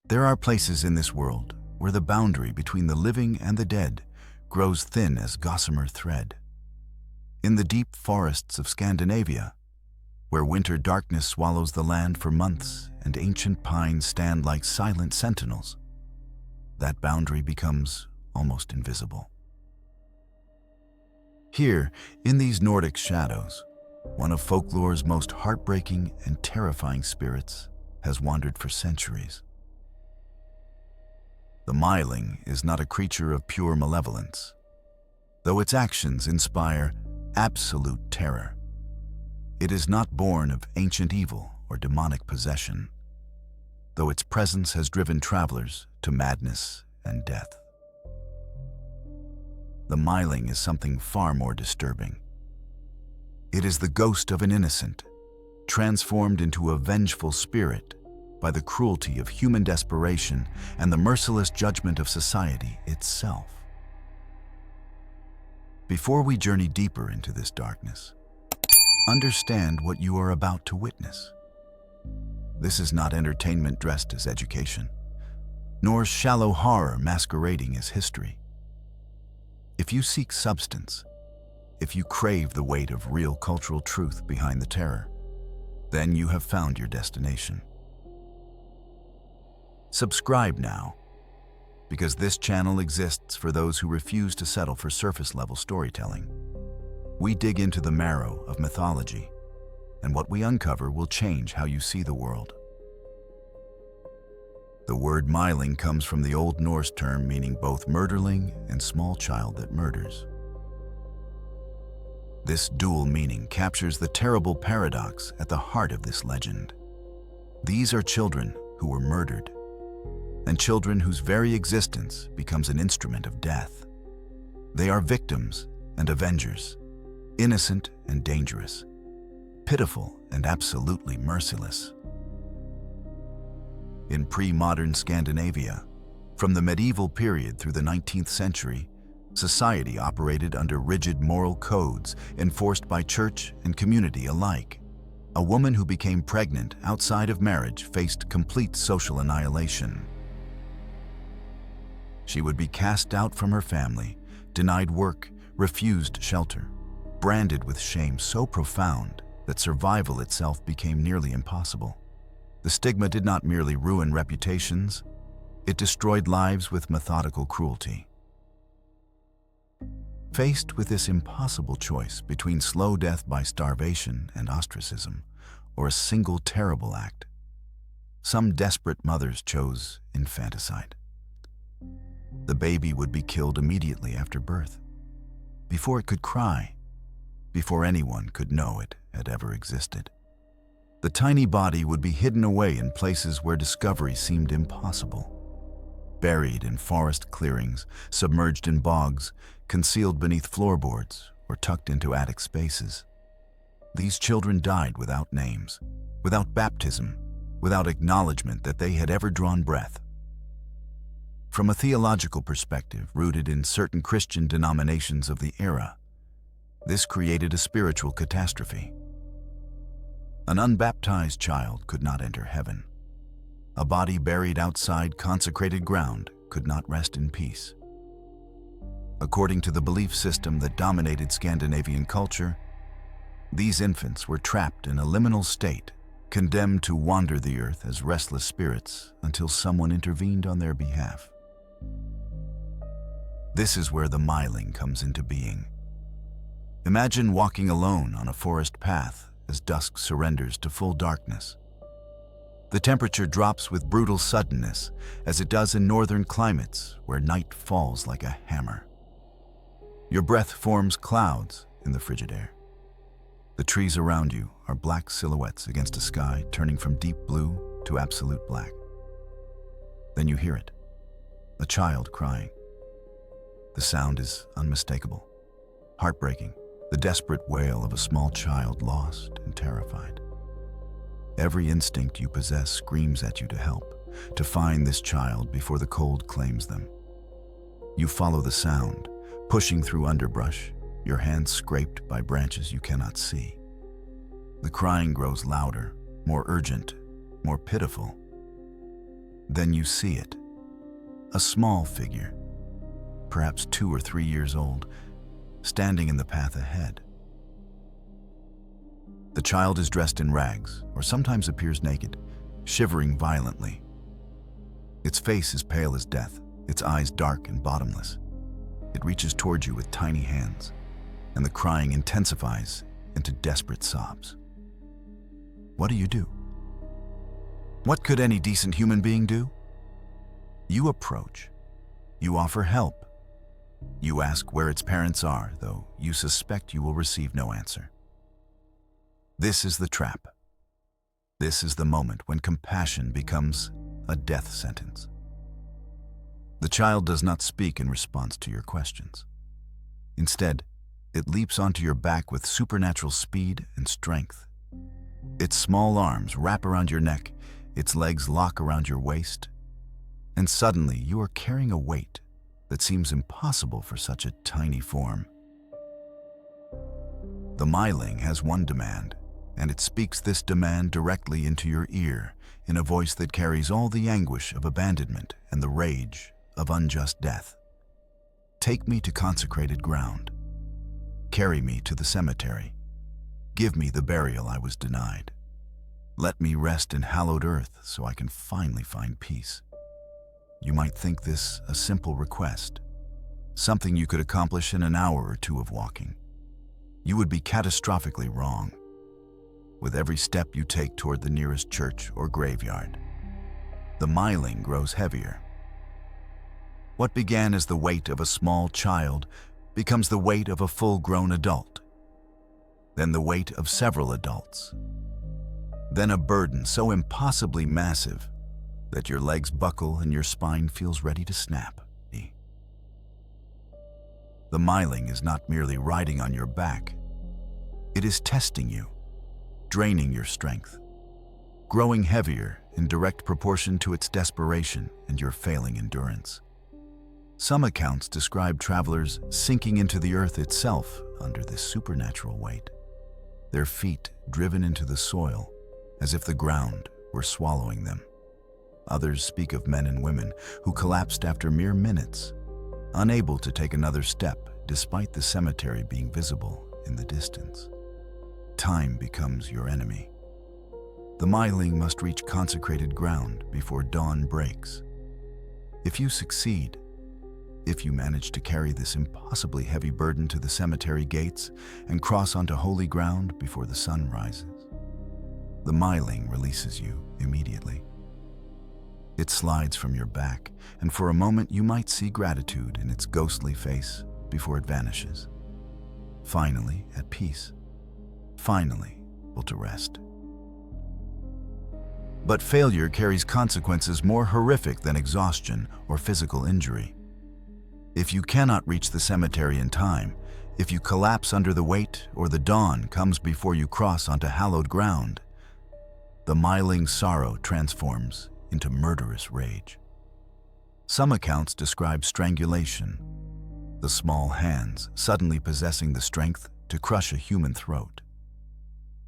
There are places in this world where the boundary between the living and the dead grows thin as gossamer thread. In the deep forests of Scandinavia, where winter darkness swallows the land for months and ancient pines stand like silent sentinels, that boundary becomes almost invisible. Here, in these Nordic shadows, one of folklore's most heartbreaking and terrifying spirits has wandered for centuries. The Myling is not a creature of pure malevolence, though its actions inspire absolute terror. It is not born of ancient evil or demonic possession, though its presence has driven travelers to madness and death. The Myling is something far more disturbing. It is the ghost of an innocent, transformed into a vengeful spirit by the cruelty of human desperation and the merciless judgment of society itself. Before we journey deeper into this darkness, understand what you are about to witness. This is not entertainment dressed as education, nor shallow horror masquerading as history. If you seek substance, if you crave the weight of real cultural truth behind the terror, then you have found your destination. Subscribe now, because this channel exists for those who refuse to settle for surface-level storytelling. We dig into the marrow of mythology, and what we uncover will change how you see the world. The word Myling comes from the Old Norse term meaning both murderling and small child that murders. This dual meaning captures the terrible paradox at the heart of this legend. These are children who were murdered, and children whose very existence becomes an instrument of death. They are victims and avengers, innocent and dangerous, pitiful and absolutely merciless. In pre-modern Scandinavia, from the medieval period through the 19th century, society operated under rigid moral codes enforced by church and community alike. A woman who became pregnant outside of marriage faced complete social annihilation. She would be cast out from her family, denied work, refused shelter, branded with shame so profound that survival itself became nearly impossible. The stigma did not merely ruin reputations, it destroyed lives with methodical cruelty. Faced with this impossible choice between slow death by starvation and ostracism, or a single terrible act, some desperate mothers chose infanticide. The baby would be killed immediately after birth, before it could cry, before anyone could know it had ever existed. The tiny body would be hidden away in places where discovery seemed impossible. Buried in forest clearings, submerged in bogs, concealed beneath floorboards, or tucked into attic spaces. These children died without names, without baptism, without acknowledgement that they had ever drawn breath. From a theological perspective rooted in certain Christian denominations of the era, this created a spiritual catastrophe. An unbaptized child could not enter heaven. A body buried outside consecrated ground could not rest in peace. According to the belief system that dominated Scandinavian culture, these infants were trapped in a liminal state, condemned to wander the earth as restless spirits until someone intervened on their behalf. This is where the Myling comes into being. Imagine walking alone on a forest path as dusk surrenders to full darkness. The temperature drops with brutal suddenness, as it does in northern climates where night falls like a hammer. Your breath forms clouds in the frigid air. The trees around you are black silhouettes against a sky turning from deep blue to absolute black. Then you hear it, a child crying. The sound is unmistakable, heartbreaking, the desperate wail of a small child lost and terrified. Every instinct you possess screams at you to help, to find this child before the cold claims them. You follow the sound, pushing through underbrush, your hands scraped by branches you cannot see. The crying grows louder, more urgent, more pitiful. Then you see it. A small figure, perhaps 2 or 3 years old, standing in the path ahead. The child is dressed in rags, or sometimes appears naked, shivering violently. Its face is pale as death, its eyes dark and bottomless. It reaches towards you with tiny hands, and the crying intensifies into desperate sobs. What do? What could any decent human being do? You approach. You offer help. You ask where its parents are, though you suspect you will receive no answer. This is the trap. This is the moment when compassion becomes a death sentence. The child does not speak in response to your questions. Instead, it leaps onto your back with supernatural speed and strength. Its small arms wrap around your neck, its legs lock around your waist, and suddenly you are carrying a weight that seems impossible for such a tiny form. The Myling has one demand, and it speaks this demand directly into your ear in a voice that carries all the anguish of abandonment and the rage of unjust death. Take me to consecrated ground. Carry me to the cemetery. Give me the burial I was denied. Let me rest in hallowed earth so I can finally find peace. You might think this a simple request, something you could accomplish in an hour or 2 of walking. You would be catastrophically wrong. With every step you take toward the nearest church or graveyard, the Myling grows heavier. What began as the weight of a small child becomes the weight of a full-grown adult, then the weight of several adults, then a burden so impossibly massive that your legs buckle and your spine feels ready to snap. The Myling is not merely riding on your back. It is testing you, draining your strength, growing heavier in direct proportion to its desperation and your failing endurance. Some accounts describe travelers sinking into the earth itself under this supernatural weight, their feet driven into the soil as if the ground were swallowing them. Others speak of men and women who collapsed after mere minutes, unable to take another step despite the cemetery being visible in the distance. Time becomes your enemy. The Myling must reach consecrated ground before dawn breaks. If you succeed, if you manage to carry this impossibly heavy burden to the cemetery gates and cross onto holy ground before the sun rises, the Myling releases you immediately. It slides from your back, and for a moment you might see gratitude in its ghostly face before it vanishes. Finally at peace. Finally able to rest. But failure carries consequences more horrific than exhaustion or physical injury. If you cannot reach the cemetery in time, if you collapse under the weight or the dawn comes before you cross onto hallowed ground, the Myling's sorrow transforms into murderous rage. Some accounts describe strangulation, the small hands suddenly possessing the strength to crush a human throat.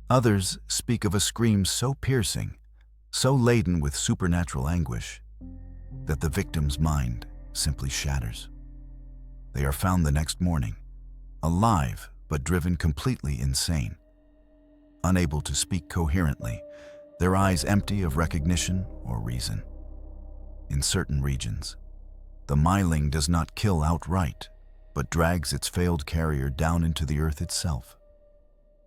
Others speak of a scream so piercing, so laden with supernatural anguish, that the victim's mind simply shatters. They are found the next morning, alive but driven completely insane, unable to speak coherently, their eyes empty of recognition or reason. In certain regions, the Myling does not kill outright, but drags its failed carrier down into the earth itself,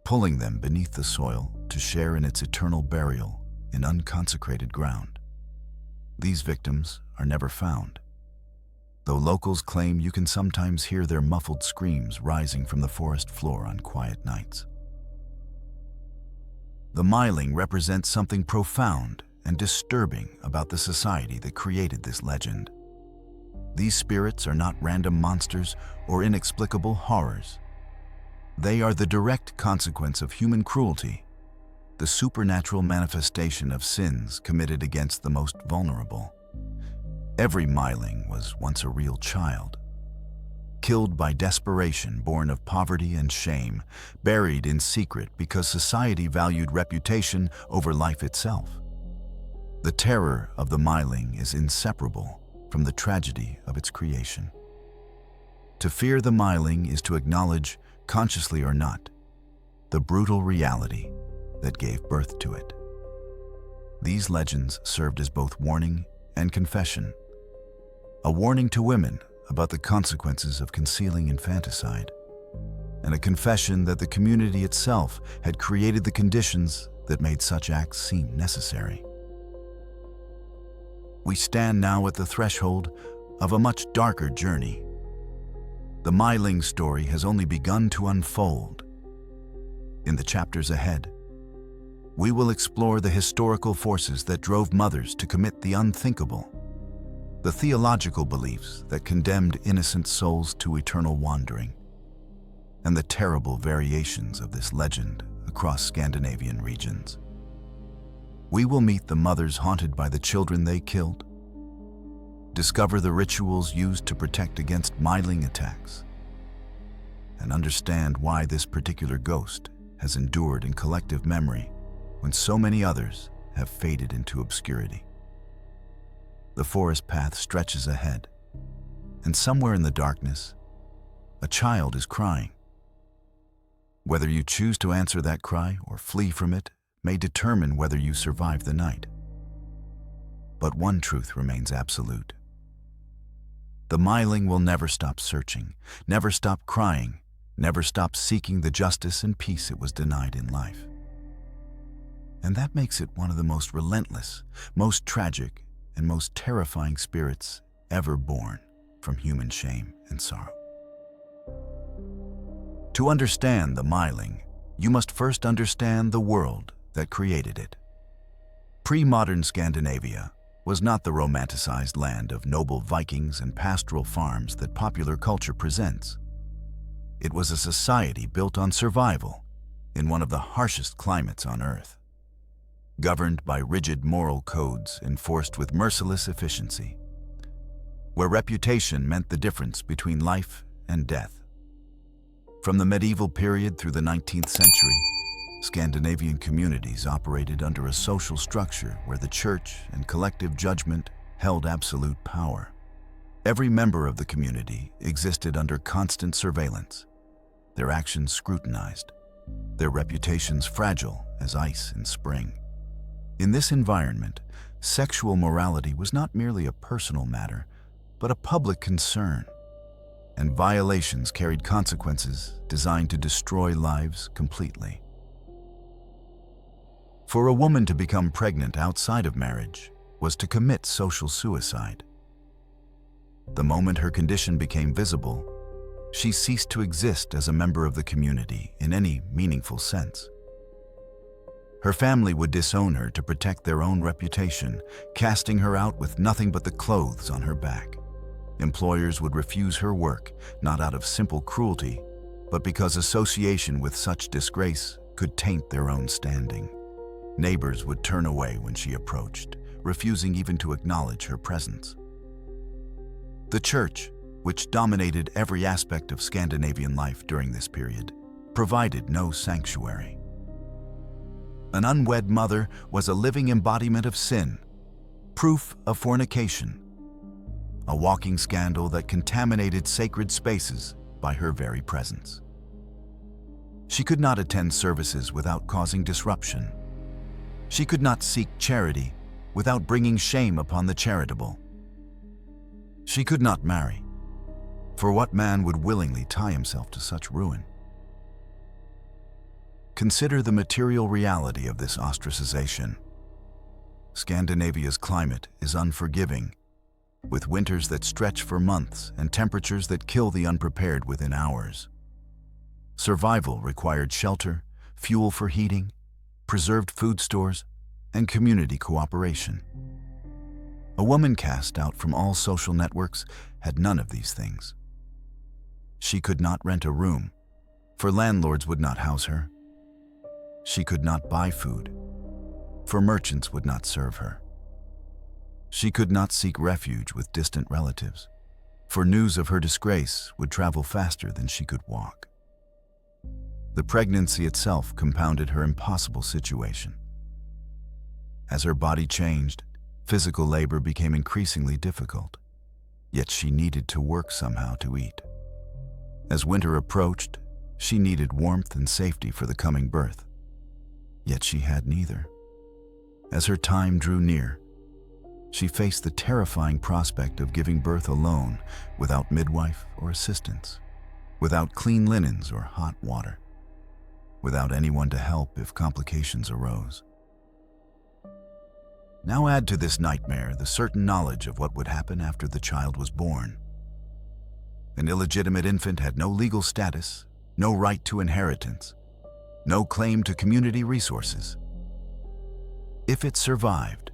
pulling them beneath the soil to share in its eternal burial in unconsecrated ground. These victims are never found, though locals claim you can sometimes hear their muffled screams rising from the forest floor on quiet nights. The Myling represents something profound and disturbing about the society that created this legend. These spirits are not random monsters or inexplicable horrors. They are the direct consequence of human cruelty, the supernatural manifestation of sins committed against the most vulnerable. Every Myling was once a real child, killed by desperation born of poverty and shame, buried in secret because society valued reputation over life itself. The terror of the Myling is inseparable from the tragedy of its creation. To fear the Myling is to acknowledge, consciously or not, the brutal reality that gave birth to it. These legends served as both warning and confession. A warning to women about the consequences of concealing infanticide, and a confession that the community itself had created the conditions that made such acts seem necessary. We stand now at the threshold of a much darker journey. The Myling story has only begun to unfold. In the chapters ahead, we will explore the historical forces that drove mothers to commit the unthinkable, the theological beliefs that condemned innocent souls to eternal wandering, and the terrible variations of this legend across Scandinavian regions. We will meet the mothers haunted by the children they killed, discover the rituals used to protect against Myling attacks, and understand why this particular ghost has endured in collective memory when so many others have faded into obscurity. The forest path stretches ahead, and somewhere in the darkness, a child is crying. Whether you choose to answer that cry or flee from it may determine whether you survive the night. But one truth remains absolute. The Myling will never stop searching, never stop crying, never stop seeking the justice and peace it was denied in life. And that makes it one of the most relentless, most tragic, and most terrifying spirits ever born from human shame and sorrow. To understand the Myling, you must first understand the world that created it. Pre-modern Scandinavia was not the romanticized land of noble Vikings and pastoral farms that popular culture presents. It was a society built on survival in one of the harshest climates on Earth, governed by rigid moral codes enforced with merciless efficiency, where reputation meant the difference between life and death. From the medieval period through the 19th century, Scandinavian communities operated under a social structure where the church and collective judgment held absolute power. Every member of the community existed under constant surveillance, their actions scrutinized, their reputations fragile as ice in spring. In this environment, sexual morality was not merely a personal matter, but a public concern, and violations carried consequences designed to destroy lives completely. For a woman to become pregnant outside of marriage was to commit social suicide. The moment her condition became visible, she ceased to exist as a member of the community in any meaningful sense. Her family would disown her to protect their own reputation, casting her out with nothing but the clothes on her back. Employers would refuse her work, not out of simple cruelty, but because association with such disgrace could taint their own standing. Neighbors would turn away when she approached, refusing even to acknowledge her presence. The church, which dominated every aspect of Scandinavian life during this period, provided no sanctuary. An unwed mother was a living embodiment of sin, proof of fornication, a walking scandal that contaminated sacred spaces by her very presence. She could not attend services without causing disruption. She could not seek charity without bringing shame upon the charitable. She could not marry, for what man would willingly tie himself to such ruin? Consider the material reality of this ostracization. Scandinavia's climate is unforgiving, with winters that stretch for months and temperatures that kill the unprepared within hours. Survival required shelter, fuel for heating, preserved food stores, and community cooperation. A woman cast out from all social networks had none of these things. She could not rent a room, for landlords would not house her. She could not buy food, for merchants would not serve her. She could not seek refuge with distant relatives, for news of her disgrace would travel faster than she could walk. The pregnancy itself compounded her impossible situation. As her body changed, Physical labor became increasingly difficult, yet she needed to work somehow to eat. As winter approached, she needed warmth and safety for the coming birth, yet she had neither. As her time drew near, she faced the terrifying prospect of giving birth alone, without midwife or assistance, without clean linens or hot water, without anyone to help if complications arose. Now add to this nightmare the certain knowledge of what would happen after the child was born. An illegitimate infant had no legal status, no right to inheritance, no claim to community resources. If it survived,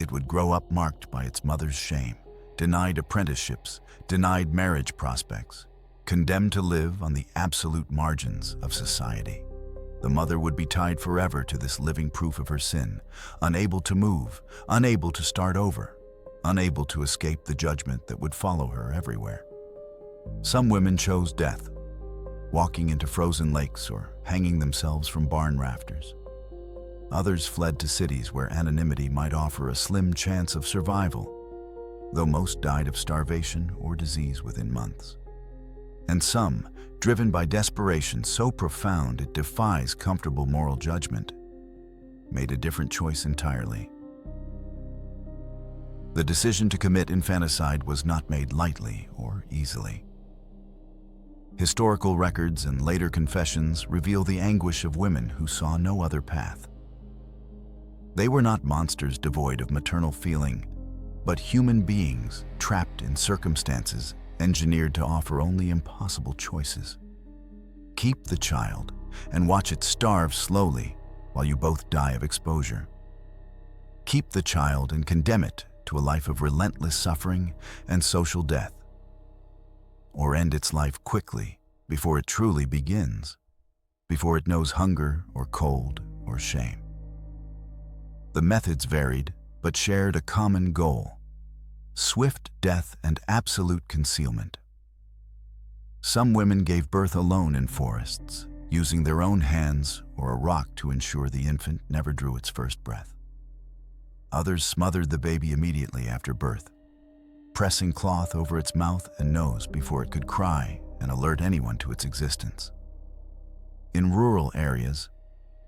it would grow up marked by its mother's shame, denied apprenticeships, denied marriage prospects, condemned to live on the absolute margins of society. The mother would be tied forever to this living proof of her sin, unable to move, unable to start over, unable to escape the judgment that would follow her everywhere. Some women chose death, walking into frozen lakes or hanging themselves from barn rafters. Others fled to cities where anonymity might offer a slim chance of survival, though most died of starvation or disease within months. And some, driven by desperation so profound it defies comfortable moral judgment, made a different choice entirely. The decision to commit infanticide was not made lightly or easily. Historical records and later confessions reveal the anguish of women who saw no other path. They were not monsters devoid of maternal feeling, but human beings trapped in circumstances engineered to offer only impossible choices. Keep the child and watch it starve slowly while you both die of exposure. Keep the child and condemn it to a life of relentless suffering and social death. Or end its life quickly before it truly begins, before it knows hunger or cold or shame. The methods varied, but shared a common goal: swift death and absolute concealment. Some women gave birth alone in forests, using their own hands or a rock to ensure the infant never drew its first breath. Others smothered the baby immediately after birth, pressing cloth over its mouth and nose before it could cry and alert anyone to its existence. In rural areas,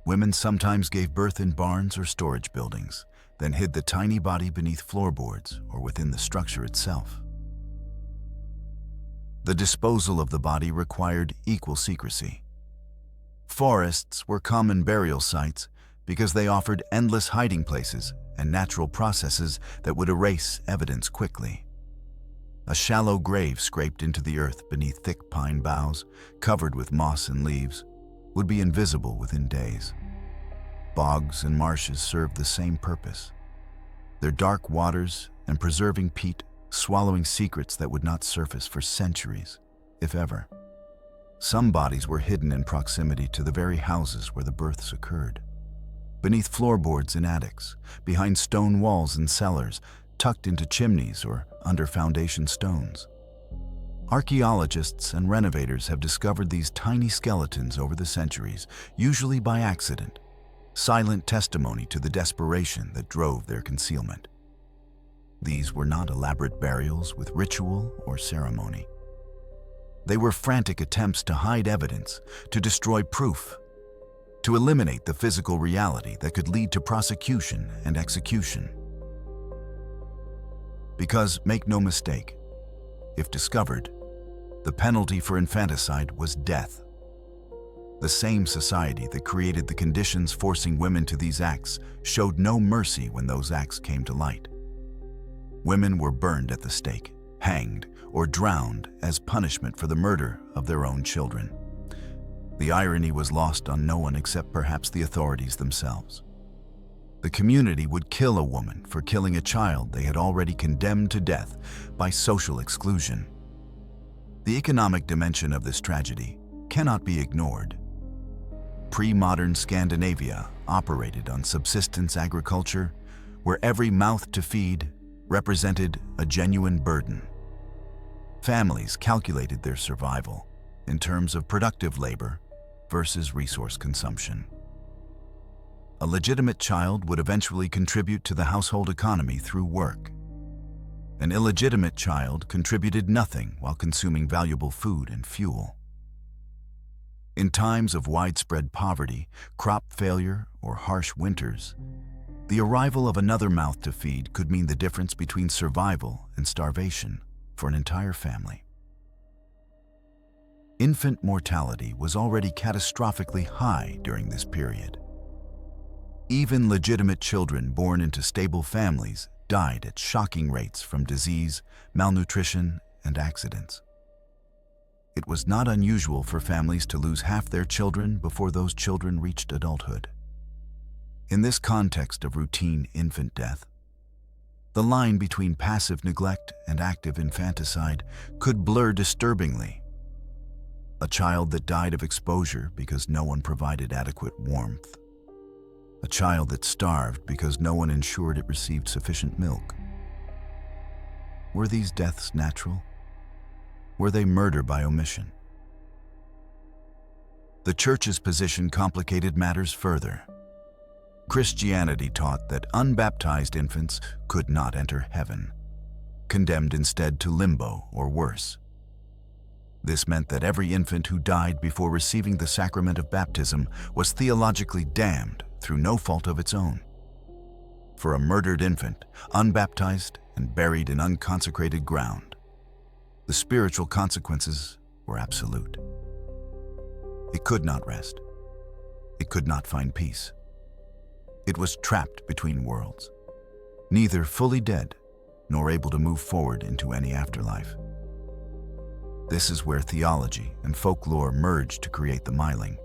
women sometimes gave birth in barns or storage buildings, then hid the tiny body beneath floorboards or within the structure itself. The disposal of the body required equal secrecy. Forests were common burial sites because they offered endless hiding places and natural processes that would erase evidence quickly. A shallow grave scraped into the earth beneath thick pine boughs, covered with moss and leaves, would be invisible within days. Bogs and marshes served the same purpose, their dark waters and preserving peat swallowing secrets that would not surface for centuries, if ever. Some bodies were hidden in proximity to the very houses where the births occurred. Beneath floorboards in attics, behind stone walls in cellars, tucked into chimneys or under foundation stones. Archaeologists and renovators have discovered these tiny skeletons over the centuries, usually by accident, silent testimony to the desperation that drove their concealment. These were not elaborate burials with ritual or ceremony. They were frantic attempts to hide evidence, to destroy proof, to eliminate the physical reality that could lead to prosecution and execution. Because, make no mistake, if discovered, the penalty for infanticide was death. The same society that created the conditions forcing women to these acts showed no mercy when those acts came to light. Women were burned at the stake, hanged, or drowned as punishment for the murder of their own children. The irony was lost on no one except perhaps the authorities themselves. The community would kill a woman for killing a child they had already condemned to death by social exclusion. The economic dimension of this tragedy cannot be ignored. Pre-modern Scandinavia operated on subsistence agriculture, where every mouth to feed represented a genuine burden. Families calculated their survival in terms of productive labor versus resource consumption. A legitimate child would eventually contribute to the household economy through work. An illegitimate child contributed nothing while consuming valuable food and fuel. In times of widespread poverty, crop failure, or harsh winters, the arrival of another mouth to feed could mean the difference between survival and starvation for an entire family. Infant mortality was already catastrophically high during this period. Even legitimate children born into stable families died at shocking rates from disease, malnutrition, and accidents. It was not unusual for families to lose half their children before those children reached adulthood. In this context of routine infant death, the line between passive neglect and active infanticide could blur disturbingly. A child that died of exposure because no one provided adequate warmth. A child that starved because no one ensured it received sufficient milk. Were these deaths natural? Were they murder by omission? The Church's position complicated matters further. Christianity taught that unbaptized infants could not enter heaven, condemned instead to limbo or worse. This meant that every infant who died before receiving the sacrament of baptism was theologically damned through no fault of its own. For a murdered infant, unbaptized and buried in unconsecrated ground, the spiritual consequences were absolute. It could not rest. It could not find peace. It was trapped between worlds, neither fully dead nor able to move forward into any afterlife. This is where theology and folklore merged to create the Myling.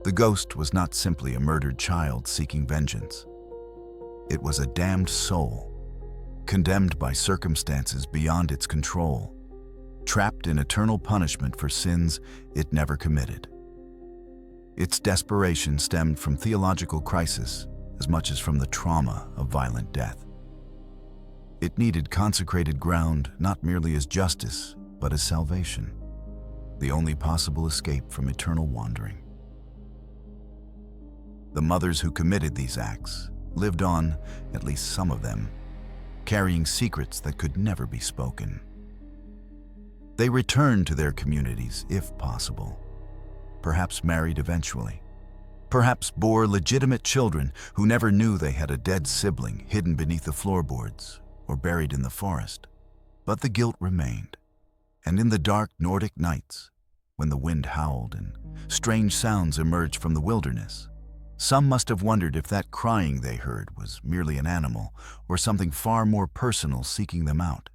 The ghost was not simply a murdered child seeking vengeance. It was a damned soul, condemned by circumstances beyond its control, trapped in eternal punishment for sins it never committed. Its desperation stemmed from theological crisis as much as from the trauma of violent death. It needed consecrated ground not merely as justice, but as salvation, the only possible escape from eternal wandering. The mothers who committed these acts lived on, at least some of them, carrying secrets that could never be spoken. They returned to their communities, if possible, perhaps married eventually, perhaps bore legitimate children who never knew they had a dead sibling hidden beneath the floorboards or buried in the forest. But the guilt remained, and in the dark Nordic nights, when the wind howled and strange sounds emerged from the wilderness, some must have wondered if that crying they heard was merely an animal or something far more personal seeking them out.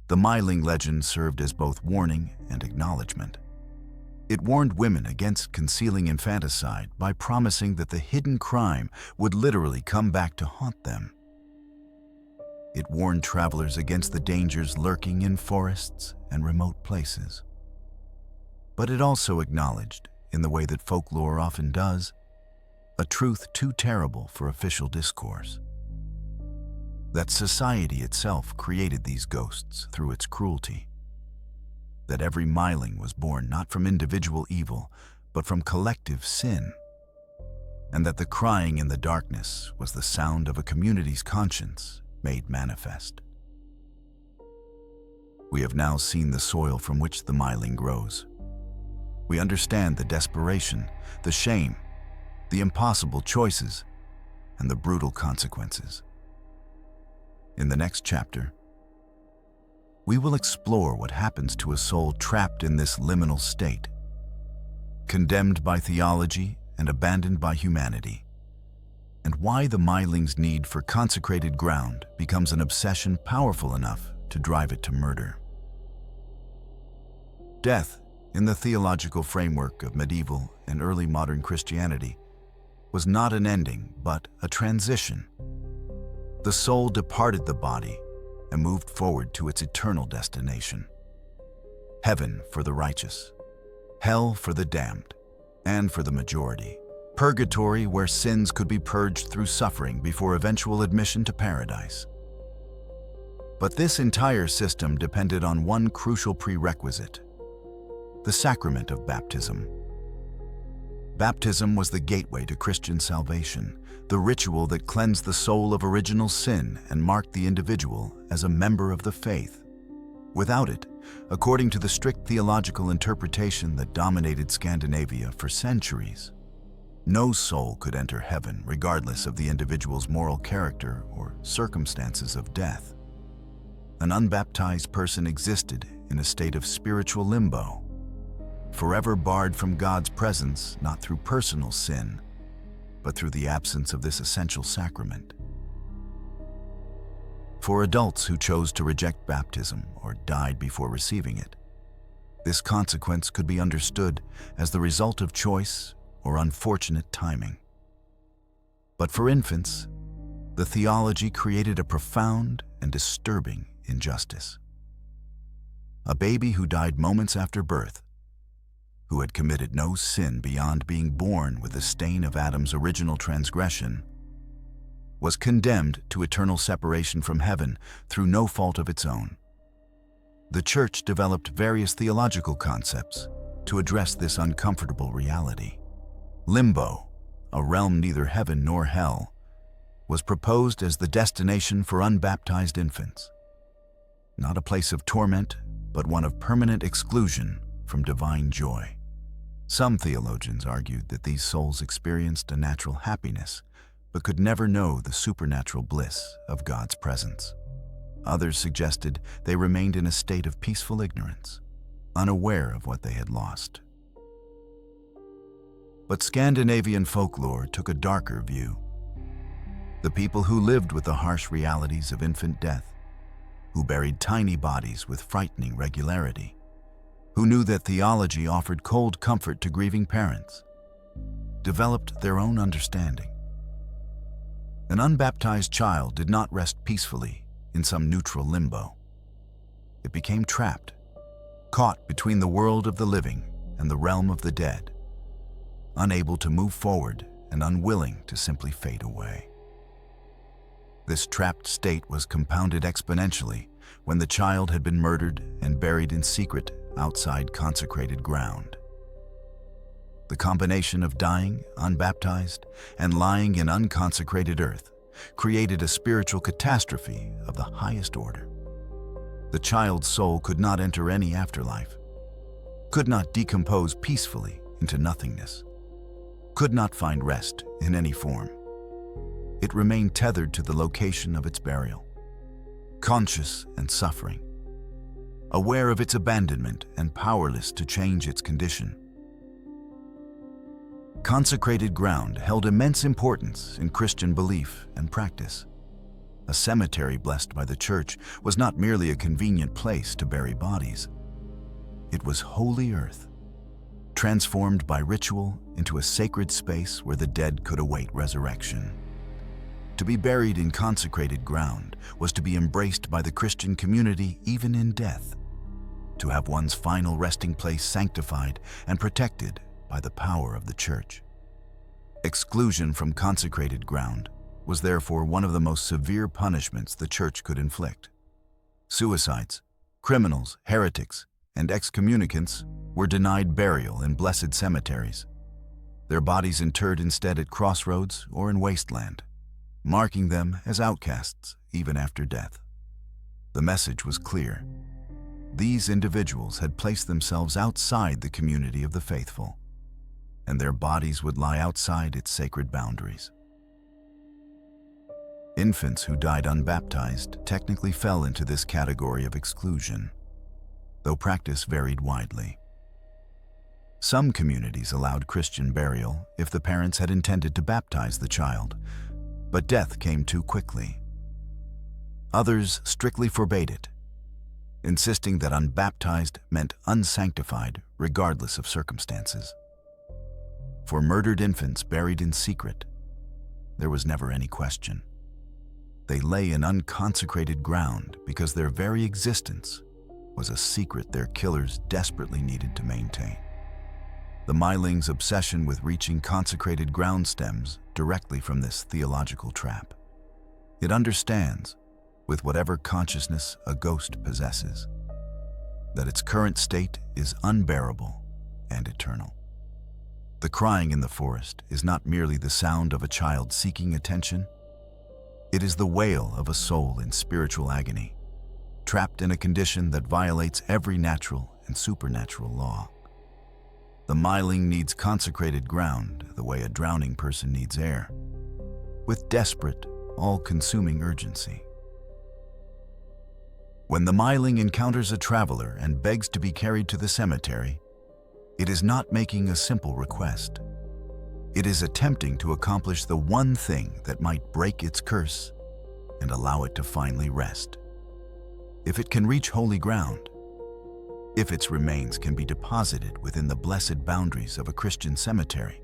The Myling legend served as both warning and acknowledgement. It warned women against concealing infanticide by promising that the hidden crime would literally come back to haunt them. It warned travelers against the dangers lurking in forests and remote places. But it also acknowledged, in the way that folklore often does, a truth too terrible for official discourse. That society itself created these ghosts through its cruelty. That every Myling was born not from individual evil, but from collective sin. And that the crying in the darkness was the sound of a community's conscience made manifest. We have now seen the soil from which the Myling grows. We understand the desperation, the shame, the impossible choices, and the brutal consequences. In the next chapter, we will explore what happens to a soul trapped in this liminal state, condemned by theology and abandoned by humanity, and why the Myling's need for consecrated ground becomes an obsession powerful enough to drive it to murder. Death, in the theological framework of medieval and early modern Christianity, was not an ending, but a transition. The soul departed the body and moved forward to its eternal destination. Heaven for the righteous, hell for the damned, and for the majority. Purgatory, where sins could be purged through suffering before eventual admission to paradise. But this entire system depended on one crucial prerequisite: the sacrament of baptism. Baptism was the gateway to Christian salvation, the ritual that cleansed the soul of original sin and marked the individual as a member of the faith. Without it, according to the strict theological interpretation that dominated Scandinavia for centuries, no soul could enter heaven regardless of the individual's moral character or circumstances of death. An unbaptized person existed in a state of spiritual limbo, forever barred from God's presence not through personal sin, but through the absence of this essential sacrament. For adults who chose to reject baptism or died before receiving it, this consequence could be understood as the result of choice or unfortunate timing. But for infants, the theology created a profound and disturbing injustice. A baby who died moments after birth, who had committed no sin beyond being born with the stain of Adam's original transgression, was condemned to eternal separation from heaven through no fault of its own. The Church developed various theological concepts to address this uncomfortable reality. Limbo, a realm neither heaven nor hell, was proposed as the destination for unbaptized infants. Not a place of torment, but one of permanent exclusion from divine joy. Some theologians argued that these souls experienced a natural happiness, but could never know the supernatural bliss of God's presence. Others suggested they remained in a state of peaceful ignorance, unaware of what they had lost. But Scandinavian folklore took a darker view. The people who lived with the harsh realities of infant death, who buried tiny bodies with frightening regularity, who knew that theology offered cold comfort to grieving parents, developed their own understanding. An unbaptized child did not rest peacefully in some neutral limbo. It became trapped, caught between the world of the living and the realm of the dead, unable to move forward and unwilling to simply fade away. This trapped state was compounded exponentially when the child had been murdered and buried in secret outside consecrated ground. The combination of dying, unbaptized, and lying in unconsecrated earth created a spiritual catastrophe of the highest order. The child's soul could not enter any afterlife, could not decompose peacefully into nothingness, could not find rest in any form. It remained tethered to the location of its burial, conscious and suffering, aware of its abandonment and powerless to change its condition. Consecrated ground held immense importance in Christian belief and practice. A cemetery blessed by the Church was not merely a convenient place to bury bodies. It was holy earth, transformed by ritual into a sacred space where the dead could await resurrection. To be buried in consecrated ground was to be embraced by the Christian community even in death, to have one's final resting place sanctified and protected by the power of the Church. Exclusion from consecrated ground was therefore one of the most severe punishments the Church could inflict. Suicides, criminals, heretics, and excommunicants were denied burial in blessed cemeteries, their bodies interred instead at crossroads or in wasteland, marking them as outcasts even after death. The message was clear. These individuals had placed themselves outside the community of the faithful, and their bodies would lie outside its sacred boundaries. Infants who died unbaptized technically fell into this category of exclusion, though practice varied widely. Some communities allowed Christian burial if the parents had intended to baptize the child, but death came too quickly. Others strictly forbade it, insisting that unbaptized meant unsanctified regardless of circumstances. For murdered infants buried in secret, there was never any question. They lay in unconsecrated ground because their very existence was a secret their killers desperately needed to maintain. The Myling's obsession with reaching consecrated ground stems directly from this theological trap. It understands, with whatever consciousness a ghost possesses, that its current state is unbearable and eternal. The crying in the forest is not merely the sound of a child seeking attention. It is the wail of a soul in spiritual agony, trapped in a condition that violates every natural and supernatural law. The Myling needs consecrated ground the way a drowning person needs air, with desperate, all-consuming urgency. When the Myling encounters a traveler and begs to be carried to the cemetery, it is not making a simple request. It is attempting to accomplish the one thing that might break its curse and allow it to finally rest. If it can reach holy ground, if its remains can be deposited within the blessed boundaries of a Christian cemetery,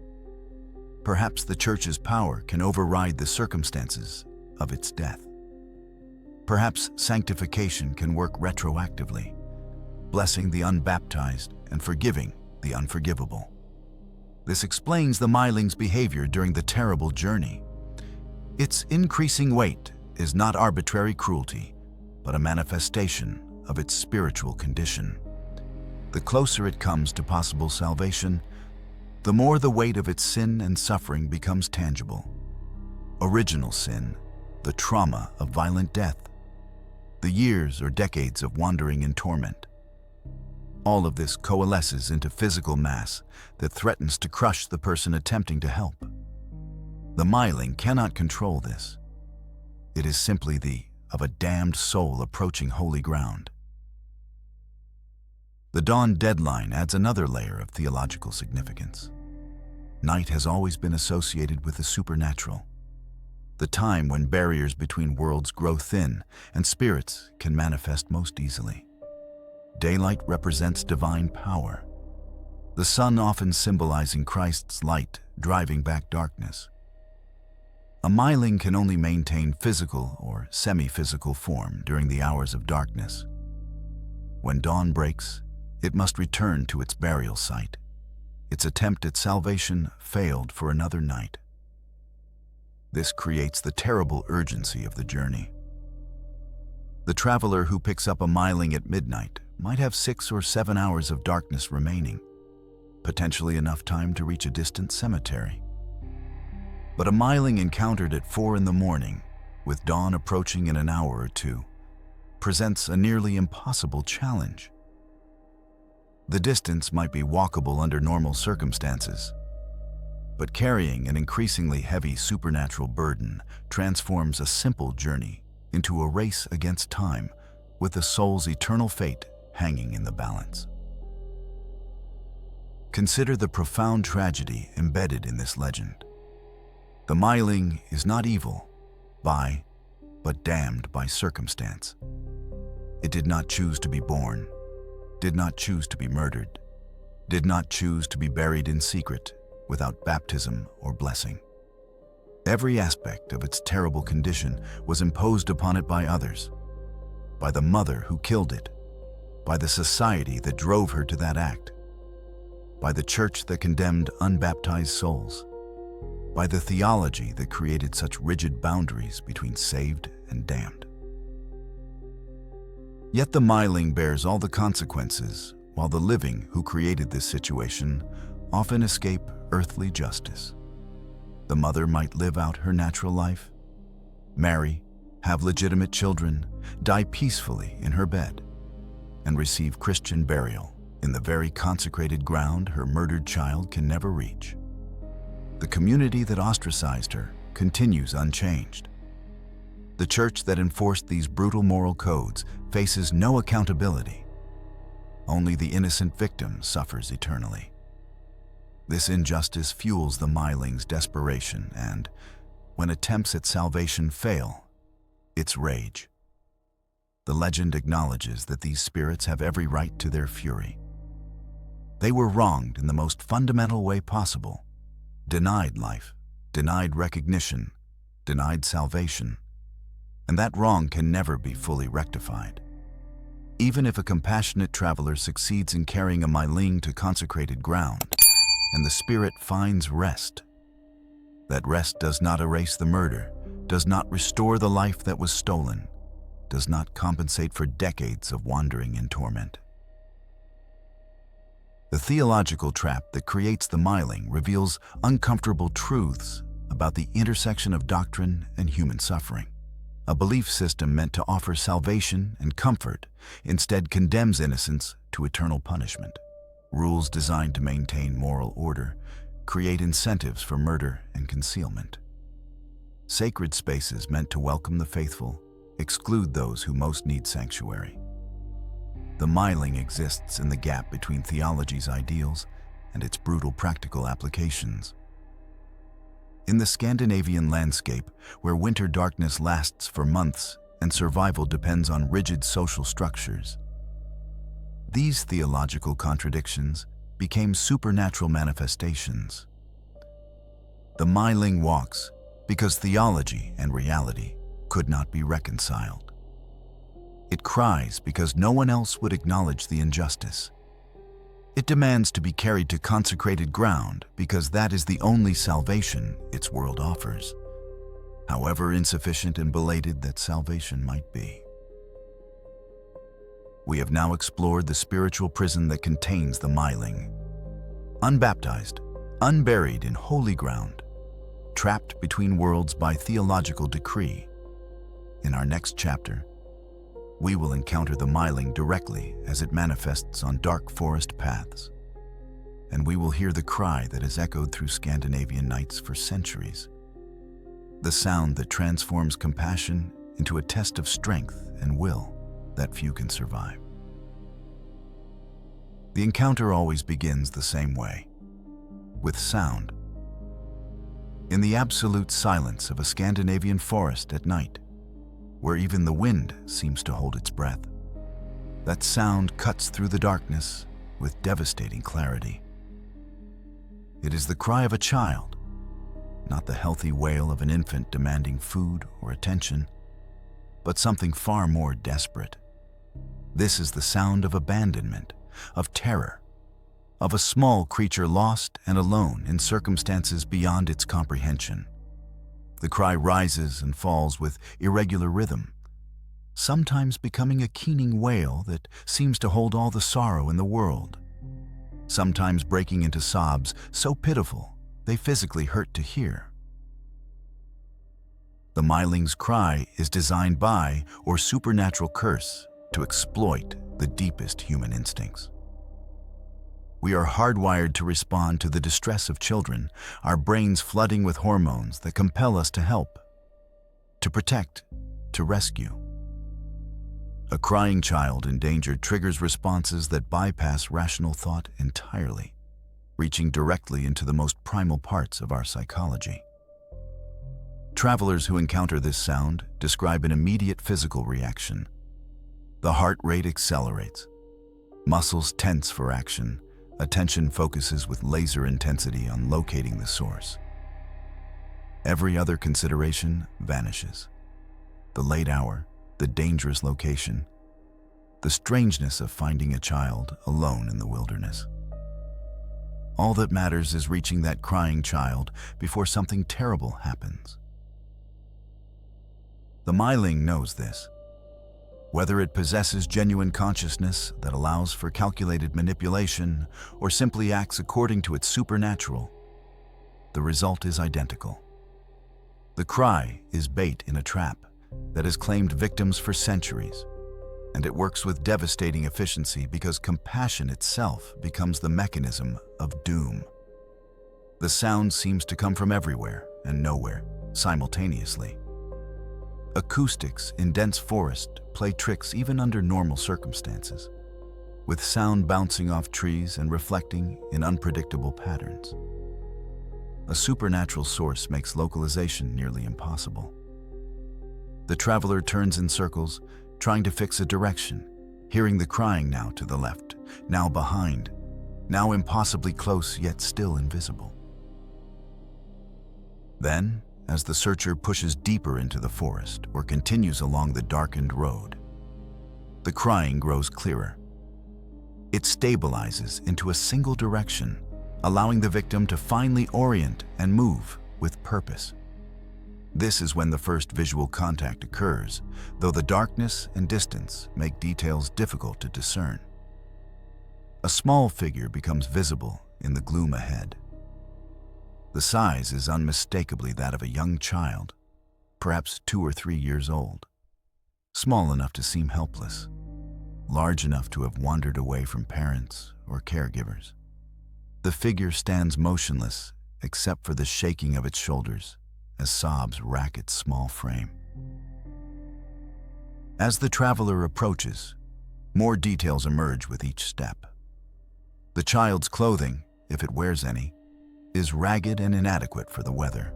perhaps the Church's power can override the circumstances of its death. Perhaps sanctification can work retroactively, blessing the unbaptized and forgiving the unforgivable. This explains the Myling's behavior during the terrible journey. Its increasing weight is not arbitrary cruelty, but a manifestation of its spiritual condition. The closer it comes to possible salvation, the more the weight of its sin and suffering becomes tangible. Original sin, the trauma of violent death, the years or decades of wandering in torment. All of this coalesces into physical mass that threatens to crush the person attempting to help. The Myling cannot control this. It is simply the of a damned soul approaching holy ground. The dawn deadline adds another layer of theological significance. Night has always been associated with the supernatural, the time when barriers between worlds grow thin and spirits can manifest most easily. Daylight represents divine power, the sun often symbolizing Christ's light driving back darkness. A Myling can only maintain physical or semi-physical form during the hours of darkness. When dawn breaks, it must return to its burial site. Its attempt at salvation failed for another night. This creates the terrible urgency of the journey. The traveler who picks up a Myling at midnight might have 6 or 7 hours of darkness remaining, potentially enough time to reach a distant cemetery. But a Myling encountered at 4 in the morning, with dawn approaching in an hour or two, presents a nearly impossible challenge. The distance might be walkable under normal circumstances, but carrying an increasingly heavy supernatural burden transforms a simple journey into a race against time, with the soul's eternal fate hanging in the balance. Consider the profound tragedy embedded in this legend. The Myling is not evil but damned by circumstance. It did not choose to be born, did not choose to be murdered, did not choose to be buried in secret without baptism or blessing. Every aspect of its terrible condition was imposed upon it by others, by the mother who killed it, by the society that drove her to that act, by the church that condemned unbaptized souls, by the theology that created such rigid boundaries between saved and damned. Yet the Myling bears all the consequences, while the living who created this situation often escape earthly justice. The mother might live out her natural life, marry, have legitimate children, die peacefully in her bed, and receive Christian burial in the very consecrated ground her murdered child can never reach. The community that ostracized her continues unchanged. The church that enforced these brutal moral codes faces no accountability. Only the innocent victim suffers eternally. This injustice fuels the Myling's desperation and, when attempts at salvation fail, its rage. The legend acknowledges that these spirits have every right to their fury. They were wronged in the most fundamental way possible, denied life, denied recognition, denied salvation, and that wrong can never be fully rectified. Even if a compassionate traveler succeeds in carrying a Myling to consecrated ground, and the spirit finds rest, that rest does not erase the murder, does not restore the life that was stolen, does not compensate for decades of wandering in torment. The theological trap that creates the Myling reveals uncomfortable truths about the intersection of doctrine and human suffering. A belief system meant to offer salvation and comfort instead condemns innocence to eternal punishment. Rules designed to maintain moral order create incentives for murder and concealment. Sacred spaces meant to welcome the faithful exclude those who most need sanctuary. The Myling exists in the gap between theology's ideals and its brutal practical applications. In the Scandinavian landscape, where winter darkness lasts for months and survival depends on rigid social structures, these theological contradictions became supernatural manifestations. The Myling walks because theology and reality could not be reconciled. It cries because no one else would acknowledge the injustice. It demands to be carried to consecrated ground because that is the only salvation its world offers, however insufficient and belated that salvation might be. We have now explored the spiritual prison that contains the Myling. Unbaptized, unburied in holy ground, trapped between worlds by theological decree. In our next chapter, we will encounter the Myling directly as it manifests on dark forest paths, and we will hear the cry that has echoed through Scandinavian nights for centuries, the sound that transforms compassion into a test of strength and will that few can survive. The encounter always begins the same way, with sound. In the absolute silence of a Scandinavian forest at night, where even the wind seems to hold its breath, that sound cuts through the darkness with devastating clarity. It is the cry of a child, not the healthy wail of an infant demanding food or attention, but something far more desperate. This is the sound of abandonment, of terror, of a small creature lost and alone in circumstances beyond its comprehension. The cry rises and falls with irregular rhythm, sometimes becoming a keening wail that seems to hold all the sorrow in the world, sometimes breaking into sobs so pitiful they physically hurt to hear. The Myling's cry is designed by or supernatural curse to exploit the deepest human instincts. We are hardwired to respond to the distress of children, our brains flooding with hormones that compel us to help, to protect, to rescue. A crying child in danger triggers responses that bypass rational thought entirely, reaching directly into the most primal parts of our psychology. Travelers who encounter this sound describe an immediate physical reaction. The heart rate accelerates, muscles tense for action, attention focuses with laser intensity on locating the source. Every other consideration vanishes. The late hour, the dangerous location, the strangeness of finding a child alone in the wilderness. All that matters is reaching that crying child before something terrible happens. The Myling knows this. Whether it possesses genuine consciousness that allows for calculated manipulation or simply acts according to its supernatural, the result is identical. The cry is bait in a trap that has claimed victims for centuries, and it works with devastating efficiency because compassion itself becomes the mechanism of doom. The sound seems to come from everywhere and nowhere simultaneously. Acoustics in dense forest play tricks even under normal circumstances, with sound bouncing off trees and reflecting in unpredictable patterns. A supernatural source makes localization nearly impossible. The traveler turns in circles, trying to fix a direction, hearing the crying now to the left, now behind, now impossibly close yet still invisible. Then, as the searcher pushes deeper into the forest or continues along the darkened road, the crying grows clearer. It stabilizes into a single direction, allowing the victim to finally orient and move with purpose. This is when the first visual contact occurs, though the darkness and distance make details difficult to discern. A small figure becomes visible in the gloom ahead. The size is unmistakably that of a young child, perhaps 2 or 3 years old, small enough to seem helpless, large enough to have wandered away from parents or caregivers. The figure stands motionless except for the shaking of its shoulders as sobs rack its small frame. As the traveler approaches, more details emerge with each step. The child's clothing, if it wears any, is ragged and inadequate for the weather.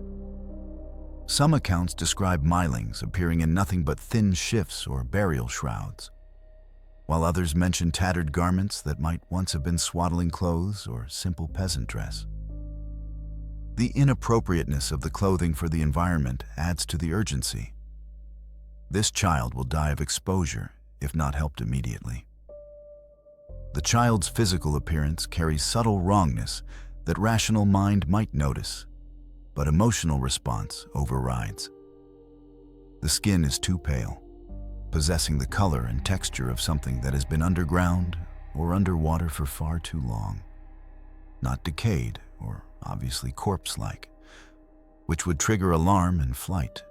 Some accounts describe Mylings appearing in nothing but thin shifts or burial shrouds, while others mention tattered garments that might once have been swaddling clothes or simple peasant dress. The inappropriateness of the clothing for the environment adds to the urgency. This child will die of exposure if not helped immediately. The child's physical appearance carries subtle wrongness that rational mind might notice, but emotional response overrides. The skin is too pale, possessing the color and texture of something that has been underground or underwater for far too long. Not decayed or obviously corpse-like, which would trigger alarm and flight,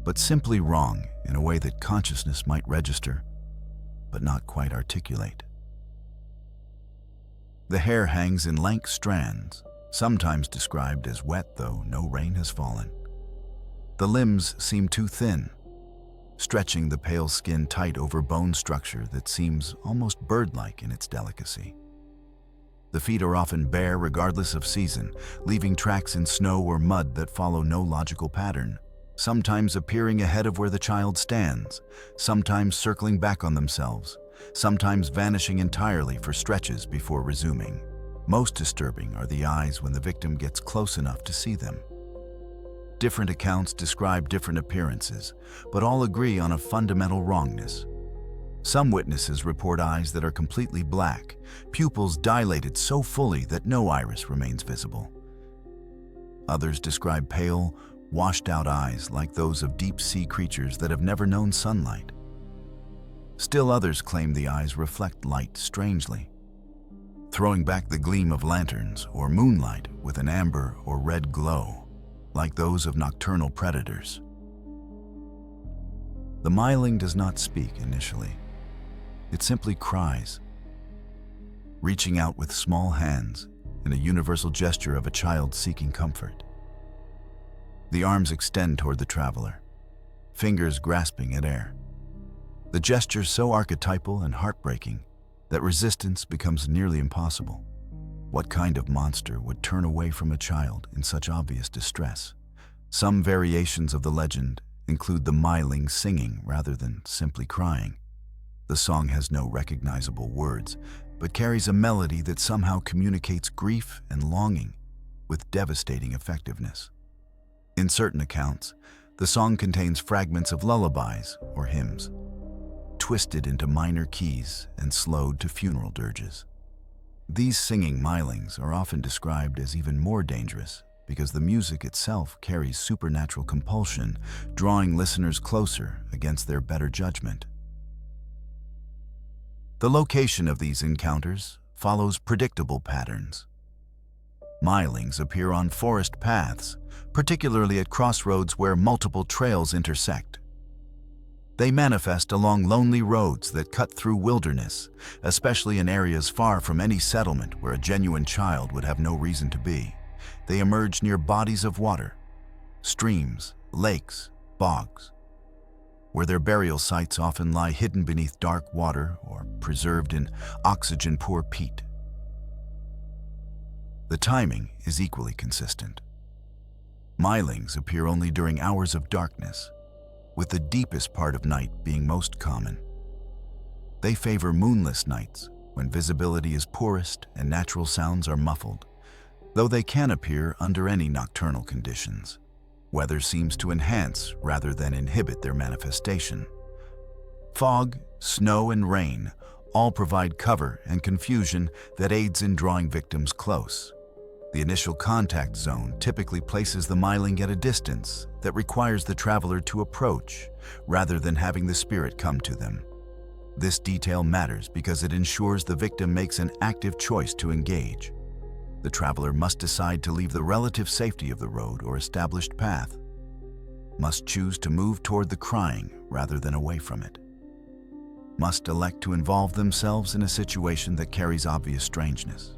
but simply wrong in a way that consciousness might register, but not quite articulate. The hair hangs in lank strands, sometimes described as wet though no rain has fallen. The limbs seem too thin, stretching the pale skin tight over bone structure that seems almost bird-like in its delicacy. The feet are often bare regardless of season, leaving tracks in snow or mud that follow no logical pattern, sometimes appearing ahead of where the child stands, sometimes circling back on themselves, sometimes vanishing entirely for stretches before resuming. Most disturbing are the eyes when the victim gets close enough to see them. Different accounts describe different appearances, but all agree on a fundamental wrongness. Some witnesses report eyes that are completely black, pupils dilated so fully that no iris remains visible. Others describe pale, washed-out eyes like those of deep-sea creatures that have never known sunlight. Still others claim the eyes reflect light strangely, throwing back the gleam of lanterns or moonlight with an amber or red glow, like those of nocturnal predators. The Myling does not speak initially. It simply cries, reaching out with small hands in a universal gesture of a child seeking comfort. The arms extend toward the traveler, fingers grasping at air. The gesture so archetypal and heartbreaking that resistance becomes nearly impossible. What kind of monster would turn away from a child in such obvious distress? Some variations of the legend include the Myling singing rather than simply crying. The song has no recognizable words, but carries a melody that somehow communicates grief and longing with devastating effectiveness. In certain accounts, the song contains fragments of lullabies or hymns, twisted into minor keys and slowed to funeral dirges. These singing Mylings are often described as even more dangerous because the music itself carries supernatural compulsion, drawing listeners closer against their better judgment. The location of these encounters follows predictable patterns. Mylings appear on forest paths, particularly at crossroads where multiple trails intersect. They manifest along lonely roads that cut through wilderness, especially in areas far from any settlement where a genuine child would have no reason to be. They emerge near bodies of water, streams, lakes, bogs, where their burial sites often lie hidden beneath dark water or preserved in oxygen-poor peat. The timing is equally consistent. Mylings appear only during hours of darkness, with the deepest part of night being most common. They favor moonless nights when visibility is poorest and natural sounds are muffled, though they can appear under any nocturnal conditions. Weather seems to enhance rather than inhibit their manifestation. Fog, snow, and rain all provide cover and confusion that aids in drawing victims close. The initial contact zone typically places the Myling at a distance that requires the traveler to approach rather than having the spirit come to them. This detail matters because it ensures the victim makes an active choice to engage. The traveler must decide to leave the relative safety of the road or established path, must choose to move toward the crying rather than away from it, must elect to involve themselves in a situation that carries obvious strangeness.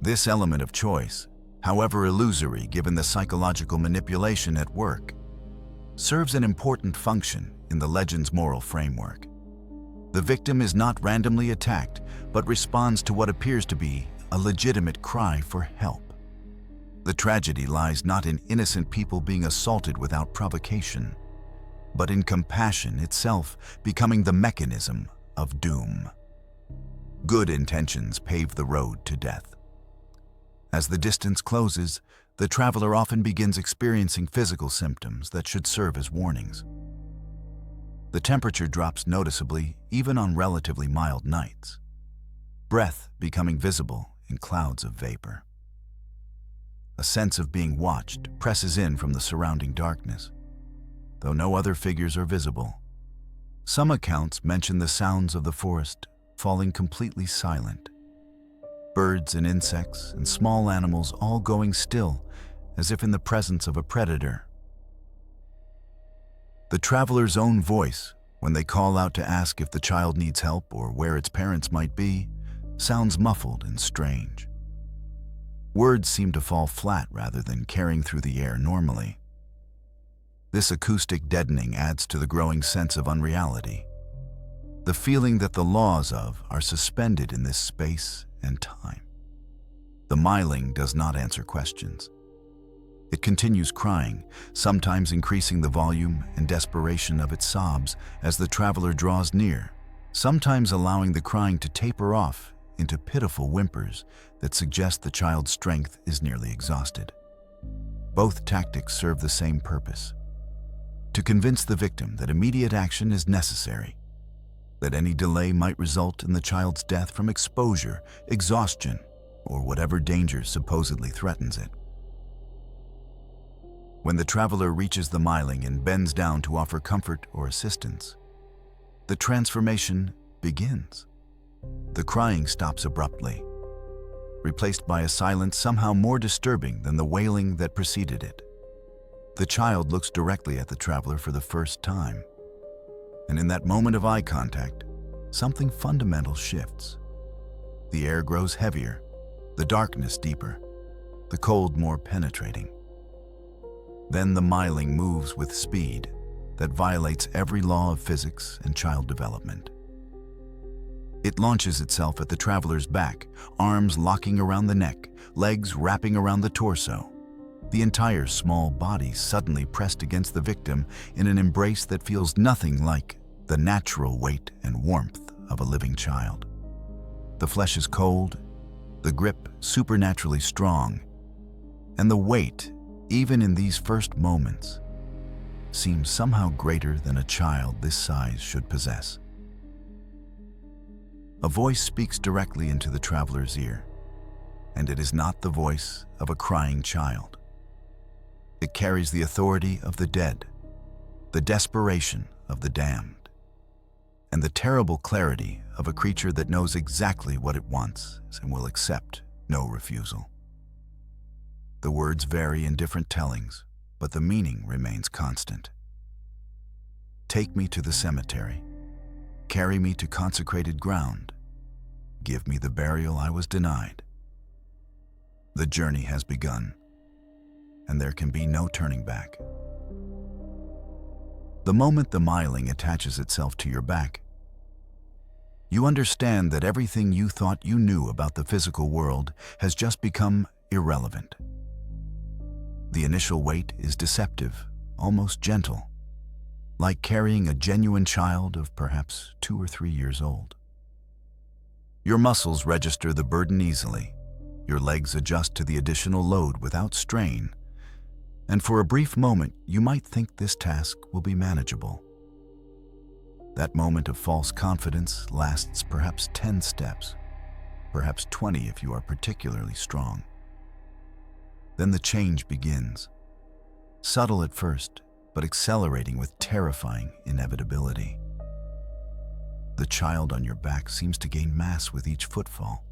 This element of choice, however illusory given the psychological manipulation at work, serves an important function in the legend's moral framework. The victim is not randomly attacked, but responds to what appears to be a legitimate cry for help. The tragedy lies not in innocent people being assaulted without provocation, but in compassion itself becoming the mechanism of doom. Good intentions pave the road to death. As the distance closes, the traveler often begins experiencing physical symptoms that should serve as warnings. The temperature drops noticeably even on relatively mild nights, breath becoming visible in clouds of vapor. A sense of being watched presses in from the surrounding darkness, though no other figures are visible. Some accounts mention the sounds of the forest falling completely silent, birds and insects and small animals all going still as if in the presence of a predator. The traveler's own voice, when they call out to ask if the child needs help or where its parents might be, sounds muffled and strange. Words seem to fall flat rather than carrying through the air normally. This acoustic deadening adds to the growing sense of unreality, the feeling that the laws of are suspended in this space and time. The Myling does not answer questions. It continues crying, sometimes increasing the volume and desperation of its sobs as the traveler draws near, sometimes allowing the crying to taper off into pitiful whimpers that suggest the child's strength is nearly exhausted. Both tactics serve the same purpose: to convince the victim that immediate action is necessary, that any delay might result in the child's death from exposure, exhaustion, or whatever danger supposedly threatens it. When the traveler reaches the Myling and bends down to offer comfort or assistance, the transformation begins. The crying stops abruptly, replaced by a silence somehow more disturbing than the wailing that preceded it. The child looks directly at the traveler for the first time, and in that moment of eye contact, something fundamental shifts. The air grows heavier, the darkness deeper, the cold more penetrating. Then the Myling moves with speed that violates every law of physics and child development. It launches itself at the traveler's back, arms locking around the neck, legs wrapping around the torso. The entire small body suddenly pressed against the victim in an embrace that feels nothing like the natural weight and warmth of a living child. The flesh is cold, the grip supernaturally strong, and the weight, even in these first moments, seems somehow greater than a child this size should possess. A voice speaks directly into the traveler's ear, and it is not the voice of a crying child. It carries the authority of the dead, the desperation of the damned, and the terrible clarity of a creature that knows exactly what it wants and will accept no refusal. The words vary in different tellings, but the meaning remains constant. Take me to the cemetery. Carry me to consecrated ground. Give me the burial I was denied. The journey has begun, and there can be no turning back. The moment the Myling attaches itself to your back, you understand that everything you thought you knew about the physical world has just become irrelevant. The initial weight is deceptive, almost gentle, like carrying a genuine child of perhaps 2 or 3 years old. Your muscles register the burden easily, your legs adjust to the additional load without strain, and for a brief moment you might think this task will be manageable. That moment of false confidence lasts perhaps 10 steps, perhaps 20 if you are particularly strong. Then the change begins, subtle at first, but accelerating with terrifying inevitability. The child on your back seems to gain mass with each footfall,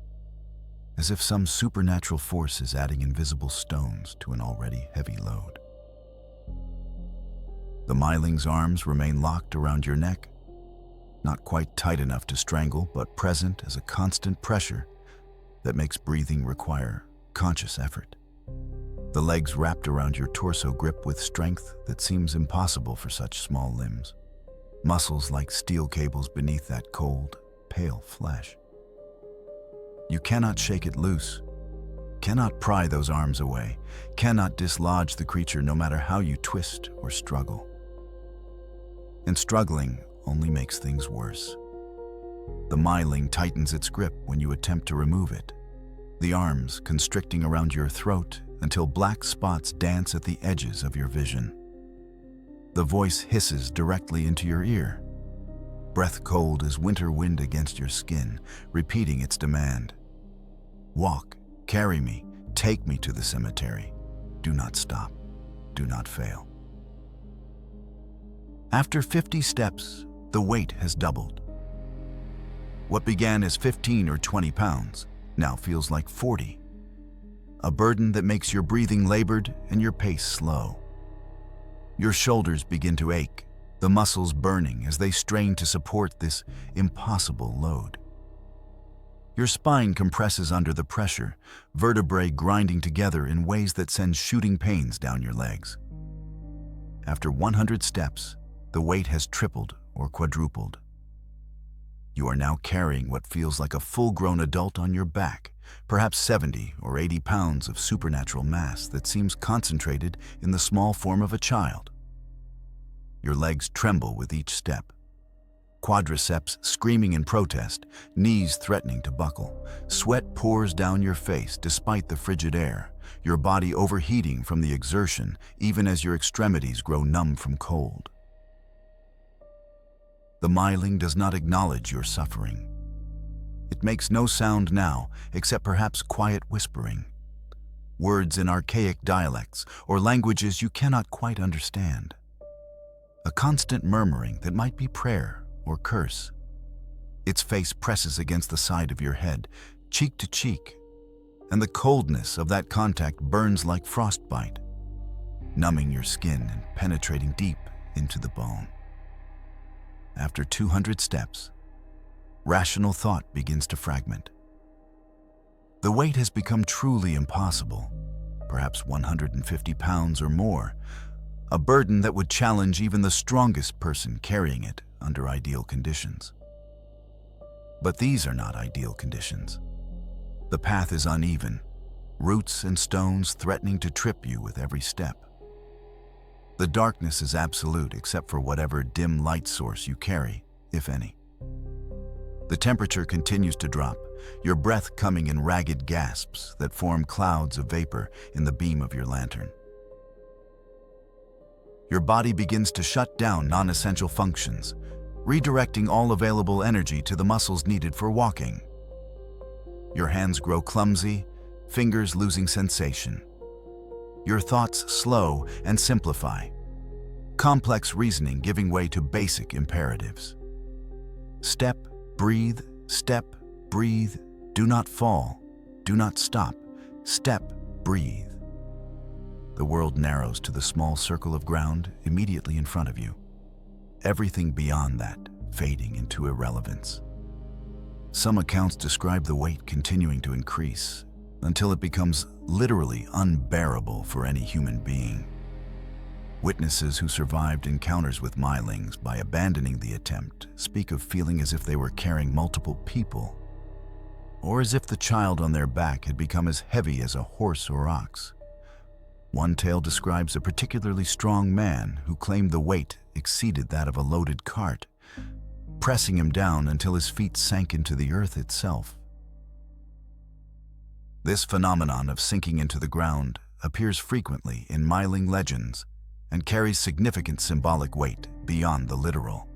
as if some supernatural force is adding invisible stones to an already heavy load. The Myling's arms remain locked around your neck, not quite tight enough to strangle, but present as a constant pressure that makes breathing require conscious effort. The legs wrapped around your torso grip with strength that seems impossible for such small limbs. Muscles like steel cables beneath that cold, pale flesh. You cannot shake it loose, cannot pry those arms away, cannot dislodge the creature no matter how you twist or struggle. And struggling only makes things worse. The Myling tightens its grip when you attempt to remove it, the arms constricting around your throat until black spots dance at the edges of your vision. The voice hisses directly into your ear, breath cold as winter wind against your skin, repeating its demand. Walk, carry me, take me to the cemetery. Do not stop, do not fail. After 50 steps, the weight has doubled. What began as 15 or 20 pounds now feels like 40. A burden that makes your breathing labored and your pace slow. Your shoulders begin to ache, the muscles burning as they strain to support this impossible load. Your spine compresses under the pressure, vertebrae grinding together in ways that send shooting pains down your legs. After 100 steps, the weight has tripled or quadrupled. You are now carrying what feels like a full-grown adult on your back, perhaps 70 or 80 pounds of supernatural mass that seems concentrated in the small form of a child. Your legs tremble with each step, quadriceps screaming in protest, knees threatening to buckle. Sweat pours down your face despite the frigid air, your body overheating from the exertion even as your extremities grow numb from cold. The Myling does not acknowledge your suffering. It makes no sound now except perhaps quiet whispering, words in archaic dialects or languages you cannot quite understand. A constant murmuring that might be prayer or curse. Its face presses against the side of your head, cheek to cheek, and the coldness of that contact burns like frostbite, numbing your skin and penetrating deep into the bone. After 200 steps, rational thought begins to fragment. The weight has become truly impossible, perhaps 150 pounds or more, a burden that would challenge even the strongest person carrying it under ideal conditions. But these are not ideal conditions. The path is uneven, roots and stones threatening to trip you with every step. The darkness is absolute except for whatever dim light source you carry, if any. The temperature continues to drop, your breath coming in ragged gasps that form clouds of vapor in the beam of your lantern. Your body begins to shut down non-essential functions, redirecting all available energy to the muscles needed for walking. Your hands grow clumsy, fingers losing sensation. Your thoughts slow and simplify, complex reasoning giving way to basic imperatives. Step, breathe, do not fall, do not stop, step, breathe. The world narrows to the small circle of ground immediately in front of you. Everything beyond that fading into irrelevance. Some accounts describe the weight continuing to increase until it becomes literally unbearable for any human being. Witnesses who survived encounters with Mylings by abandoning the attempt speak of feeling as if they were carrying multiple people, or as if the child on their back had become as heavy as a horse or ox. One tale describes a particularly strong man who claimed the weight exceeded that of a loaded cart, pressing him down until his feet sank into the earth itself. This phenomenon of sinking into the ground appears frequently in Myling legends and carries significant symbolic weight beyond the literal.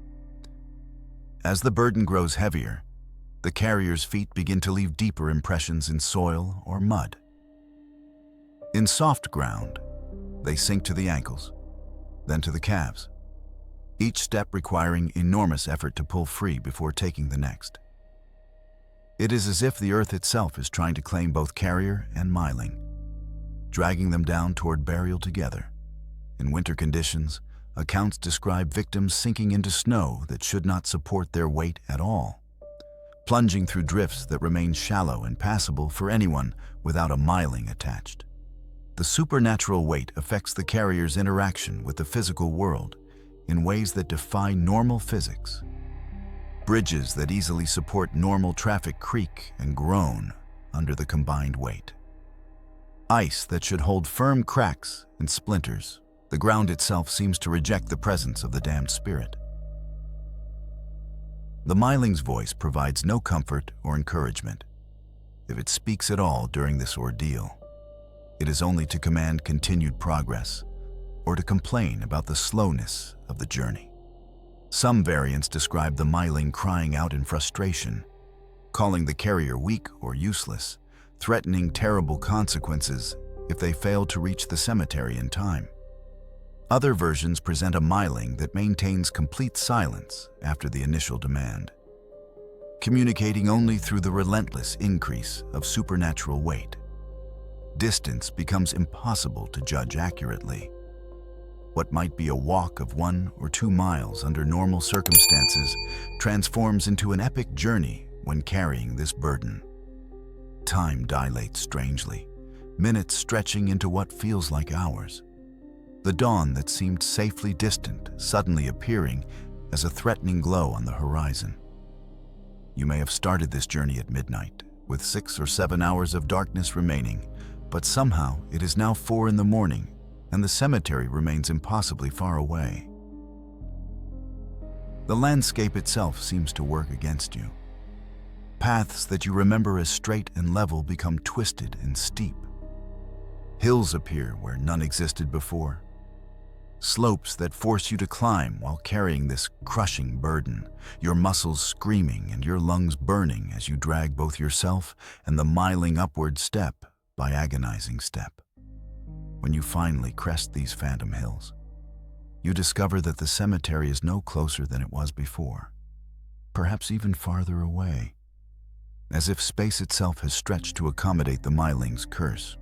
As the burden grows heavier, the carrier's feet begin to leave deeper impressions in soil or mud. In soft ground, they sink to the ankles, then to the calves. each step requiring enormous effort to pull free before taking the next. It is as if the earth itself is trying to claim both carrier and Myling, dragging them down toward burial together. In winter conditions, accounts describe victims sinking into snow that should not support their weight at all, plunging through drifts that remain shallow and passable for anyone without a Myling attached. The supernatural weight affects the carrier's interaction with the physical world in ways that defy normal physics. Bridges that easily support normal traffic creak and groan under the combined weight. Ice that should hold firm cracks and splinters. The ground itself seems to reject the presence of the damned spirit. The Myling's voice provides no comfort or encouragement. If it speaks at all during this ordeal, it is only to command continued progress or to complain about the slowness of the journey. Some variants describe the Myling crying out in frustration, calling the carrier weak or useless, threatening terrible consequences if they fail to reach the cemetery in time. Other versions present a Myling that maintains complete silence after the initial demand, communicating only through the relentless increase of supernatural weight. Distance becomes impossible to judge accurately. What might be a walk of 1 or 2 miles under normal circumstances transforms into an epic journey when carrying this burden. Time dilates strangely, minutes stretching into what feels like hours. The dawn that seemed safely distant suddenly appearing as a threatening glow on the horizon. You may have started this journey at midnight, with 6 or 7 hours of darkness remaining, but somehow it is now 4 in the morning, and the cemetery remains impossibly far away. The landscape itself seems to work against you. Paths that you remember as straight and level become twisted and steep. Hills appear where none existed before. Slopes that force you to climb while carrying this crushing burden, your muscles screaming and your lungs burning as you drag both yourself and the Myling upward step by agonizing step. When you finally crest these phantom hills, you discover that the cemetery is no closer than it was before, perhaps even farther away, as if space itself has stretched to accommodate the Myling's curse.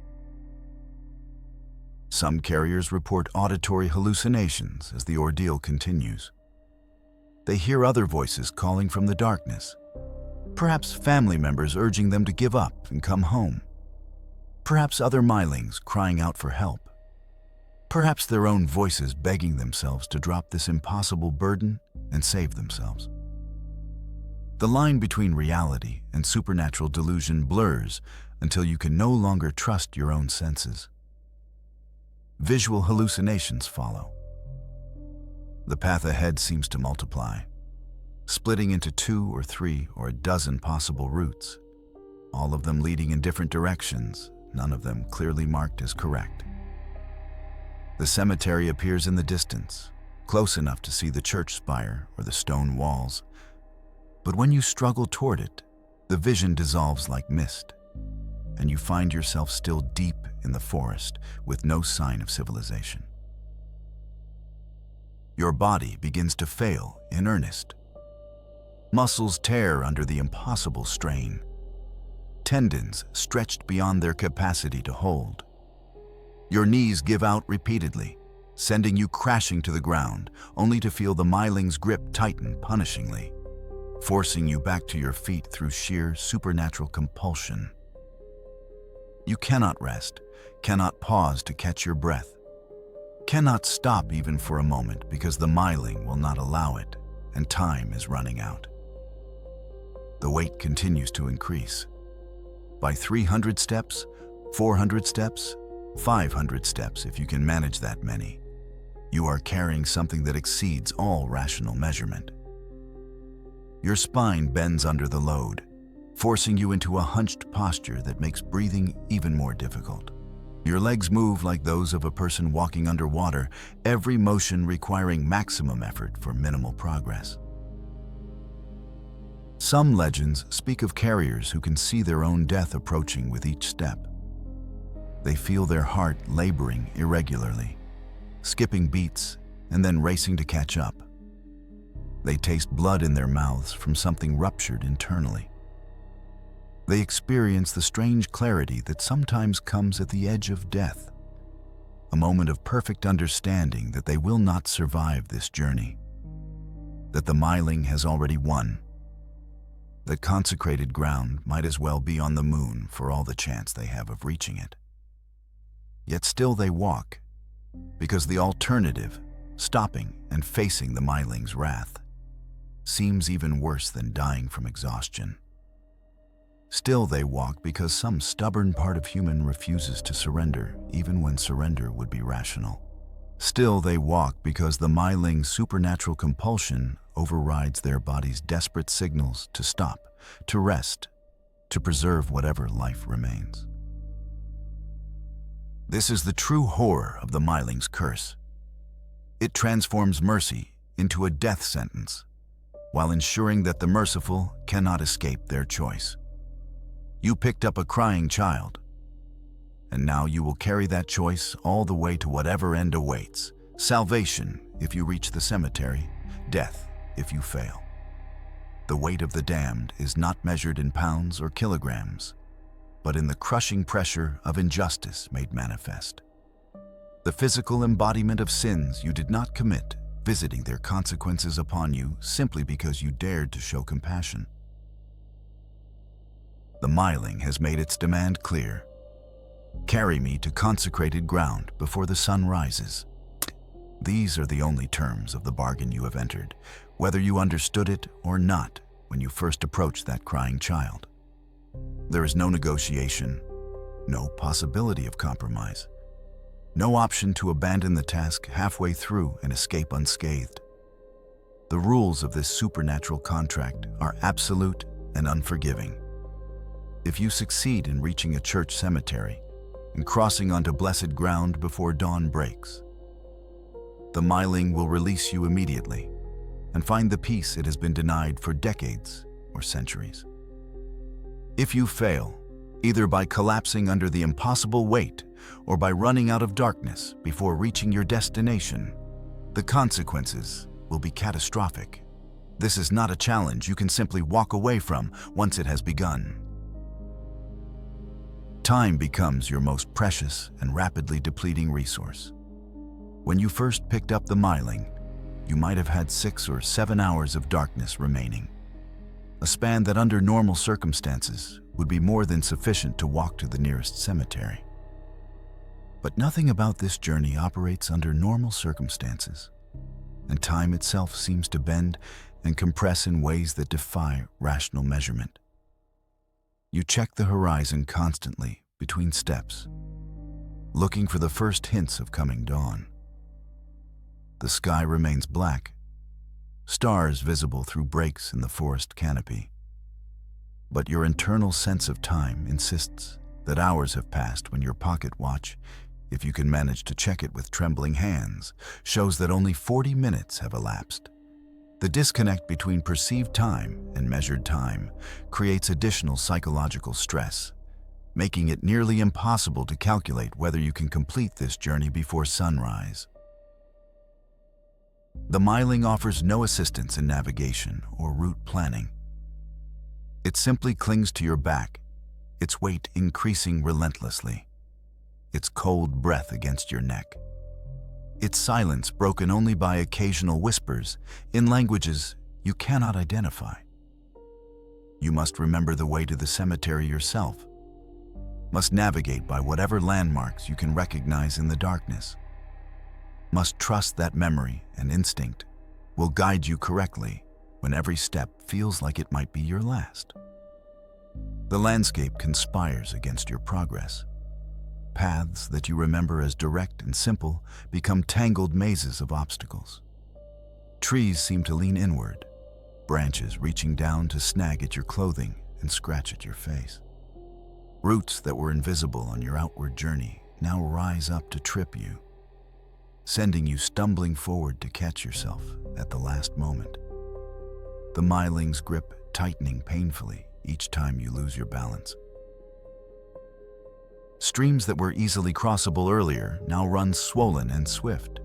Some carriers report auditory hallucinations as the ordeal continues. They hear other voices calling from the darkness, perhaps family members urging them to give up and come home. Perhaps other Mylings crying out for help. Perhaps their own voices begging themselves to drop this impossible burden and save themselves. The line between reality and supernatural delusion blurs until you can no longer trust your own senses. Visual hallucinations follow. The path ahead seems to multiply, splitting into 2 or 3 or a dozen possible routes, all of them leading in different directions, none of them clearly marked as correct. The cemetery appears in the distance, close enough to see the church spire or the stone walls. But when you struggle toward it, the vision dissolves like mist, and you find yourself still deep in the forest with no sign of civilization. Your body begins to fail in earnest. Muscles tear under the impossible strain. Tendons stretched beyond their capacity to hold. Your knees give out repeatedly, sending you crashing to the ground, only to feel the Myling's grip tighten punishingly, forcing you back to your feet through sheer supernatural compulsion. You cannot rest, cannot pause to catch your breath, cannot stop even for a moment because the Myling will not allow it, and time is running out. The weight continues to increase. By 300 steps, 400 steps, 500 steps if you can manage that many, you are carrying something that exceeds all rational measurement. Your spine bends under the load, forcing you into a hunched posture that makes breathing even more difficult. Your legs move like those of a person walking underwater, every motion requiring maximum effort for minimal progress. Some legends speak of carriers who can see their own death approaching with each step. They feel their heart laboring irregularly, skipping beats and then racing to catch up, They taste blood in their mouths from something ruptured internally. They experience the strange clarity that sometimes comes at the edge of death, a moment of perfect understanding that they will not survive this journey, that the Myling has already won, that consecrated ground might as well be on the moon for all the chance they have of reaching it. Yet still they walk, because the alternative, stopping and facing the Myling's wrath, seems even worse than dying from exhaustion. Still they walk because some stubborn part of human refuses to surrender, even when surrender would be rational. Still they walk because the Myling's supernatural compulsion overrides their body's desperate signals to stop, to rest, to preserve whatever life remains. This is the true horror of the Myling's curse. It transforms mercy into a death sentence, while ensuring that the merciful cannot escape their choice. You picked up a crying child, and now you will carry that choice all the way to whatever end awaits. Salvation if you reach the cemetery, death if you fail. The weight of the damned is not measured in pounds or kilograms, but in the crushing pressure of injustice made manifest. The physical embodiment of sins you did not commit, visiting their consequences upon you simply because you dared to show compassion. The Myling has made its demand clear. Carry me to consecrated ground before the sun rises. These are the only terms of the bargain you have entered, whether you understood it or not when you first approached that crying child. There is no negotiation, no possibility of compromise, no option to abandon the task halfway through and escape unscathed. The rules of this supernatural contract are absolute and unforgiving. If you succeed in reaching a church cemetery and crossing onto blessed ground before dawn breaks, the Myling will release you immediately and find the peace it has been denied for decades or centuries. If you fail, either by collapsing under the impossible weight or by running out of darkness before reaching your destination, the consequences will be catastrophic. This is not a challenge you can simply walk away from once it has begun. Time becomes your most precious and rapidly depleting resource. When you first picked up the Myling, you might have had 6 or 7 hours of darkness remaining, a span that under normal circumstances would be more than sufficient to walk to the nearest cemetery. But nothing about this journey operates under normal circumstances, and time itself seems to bend and compress in ways that defy rational measurement. You check the horizon constantly between steps, looking for the first hints of coming dawn. The sky remains black, stars visible through breaks in the forest canopy. But your internal sense of time insists that hours have passed when your pocket watch, if you can manage to check it with trembling hands, shows that only 40 minutes have elapsed. The disconnect between perceived time and measured time creates additional psychological stress, making it nearly impossible to calculate whether you can complete this journey before sunrise. The Myling offers no assistance in navigation or route planning. It simply clings to your back, its weight increasing relentlessly, its cold breath against your neck. Its silence broken only by occasional whispers in languages you cannot identify. You must remember the way to the cemetery yourself, must navigate by whatever landmarks you can recognize in the darkness, must trust that memory and instinct will guide you correctly when every step feels like it might be your last. The landscape conspires against your progress. Paths that you remember as direct and simple become tangled mazes of obstacles. Trees seem to lean inward, branches reaching down to snag at your clothing and scratch at your face. Roots that were invisible on your outward journey now rise up to trip you, sending you stumbling forward to catch yourself at the last moment. The Myling's grip tightening painfully each time you lose your balance. Streams that were easily crossable earlier now run swollen and swift,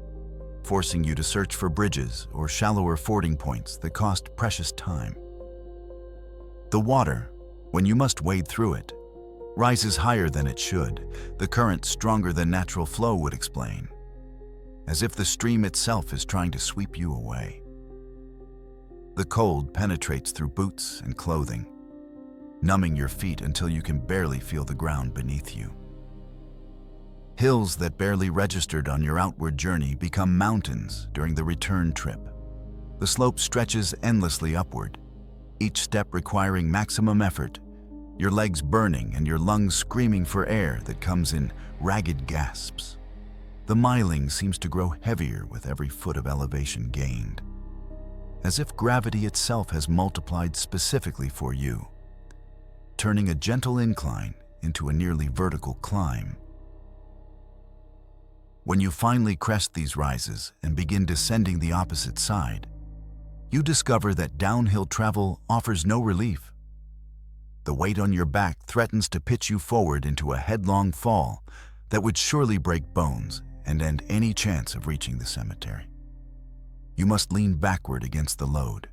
forcing you to search for bridges or shallower fording points that cost precious time. The water, when you must wade through it, rises higher than it should, the current stronger than natural flow would explain, as if the stream itself is trying to sweep you away. The cold penetrates through boots and clothing, numbing your feet until you can barely feel the ground beneath you. Hills that barely registered on your outward journey become mountains during the return trip. The slope stretches endlessly upward, each step requiring maximum effort, your legs burning and your lungs screaming for air that comes in ragged gasps. The Myling seems to grow heavier with every foot of elevation gained, as if gravity itself has multiplied specifically for you, turning a gentle incline into a nearly vertical climb. When you finally crest these rises and begin descending the opposite side, you discover that downhill travel offers no relief. The weight on your back threatens to pitch you forward into a headlong fall that would surely break bones and end any chance of reaching the cemetery. You must lean backward against the load,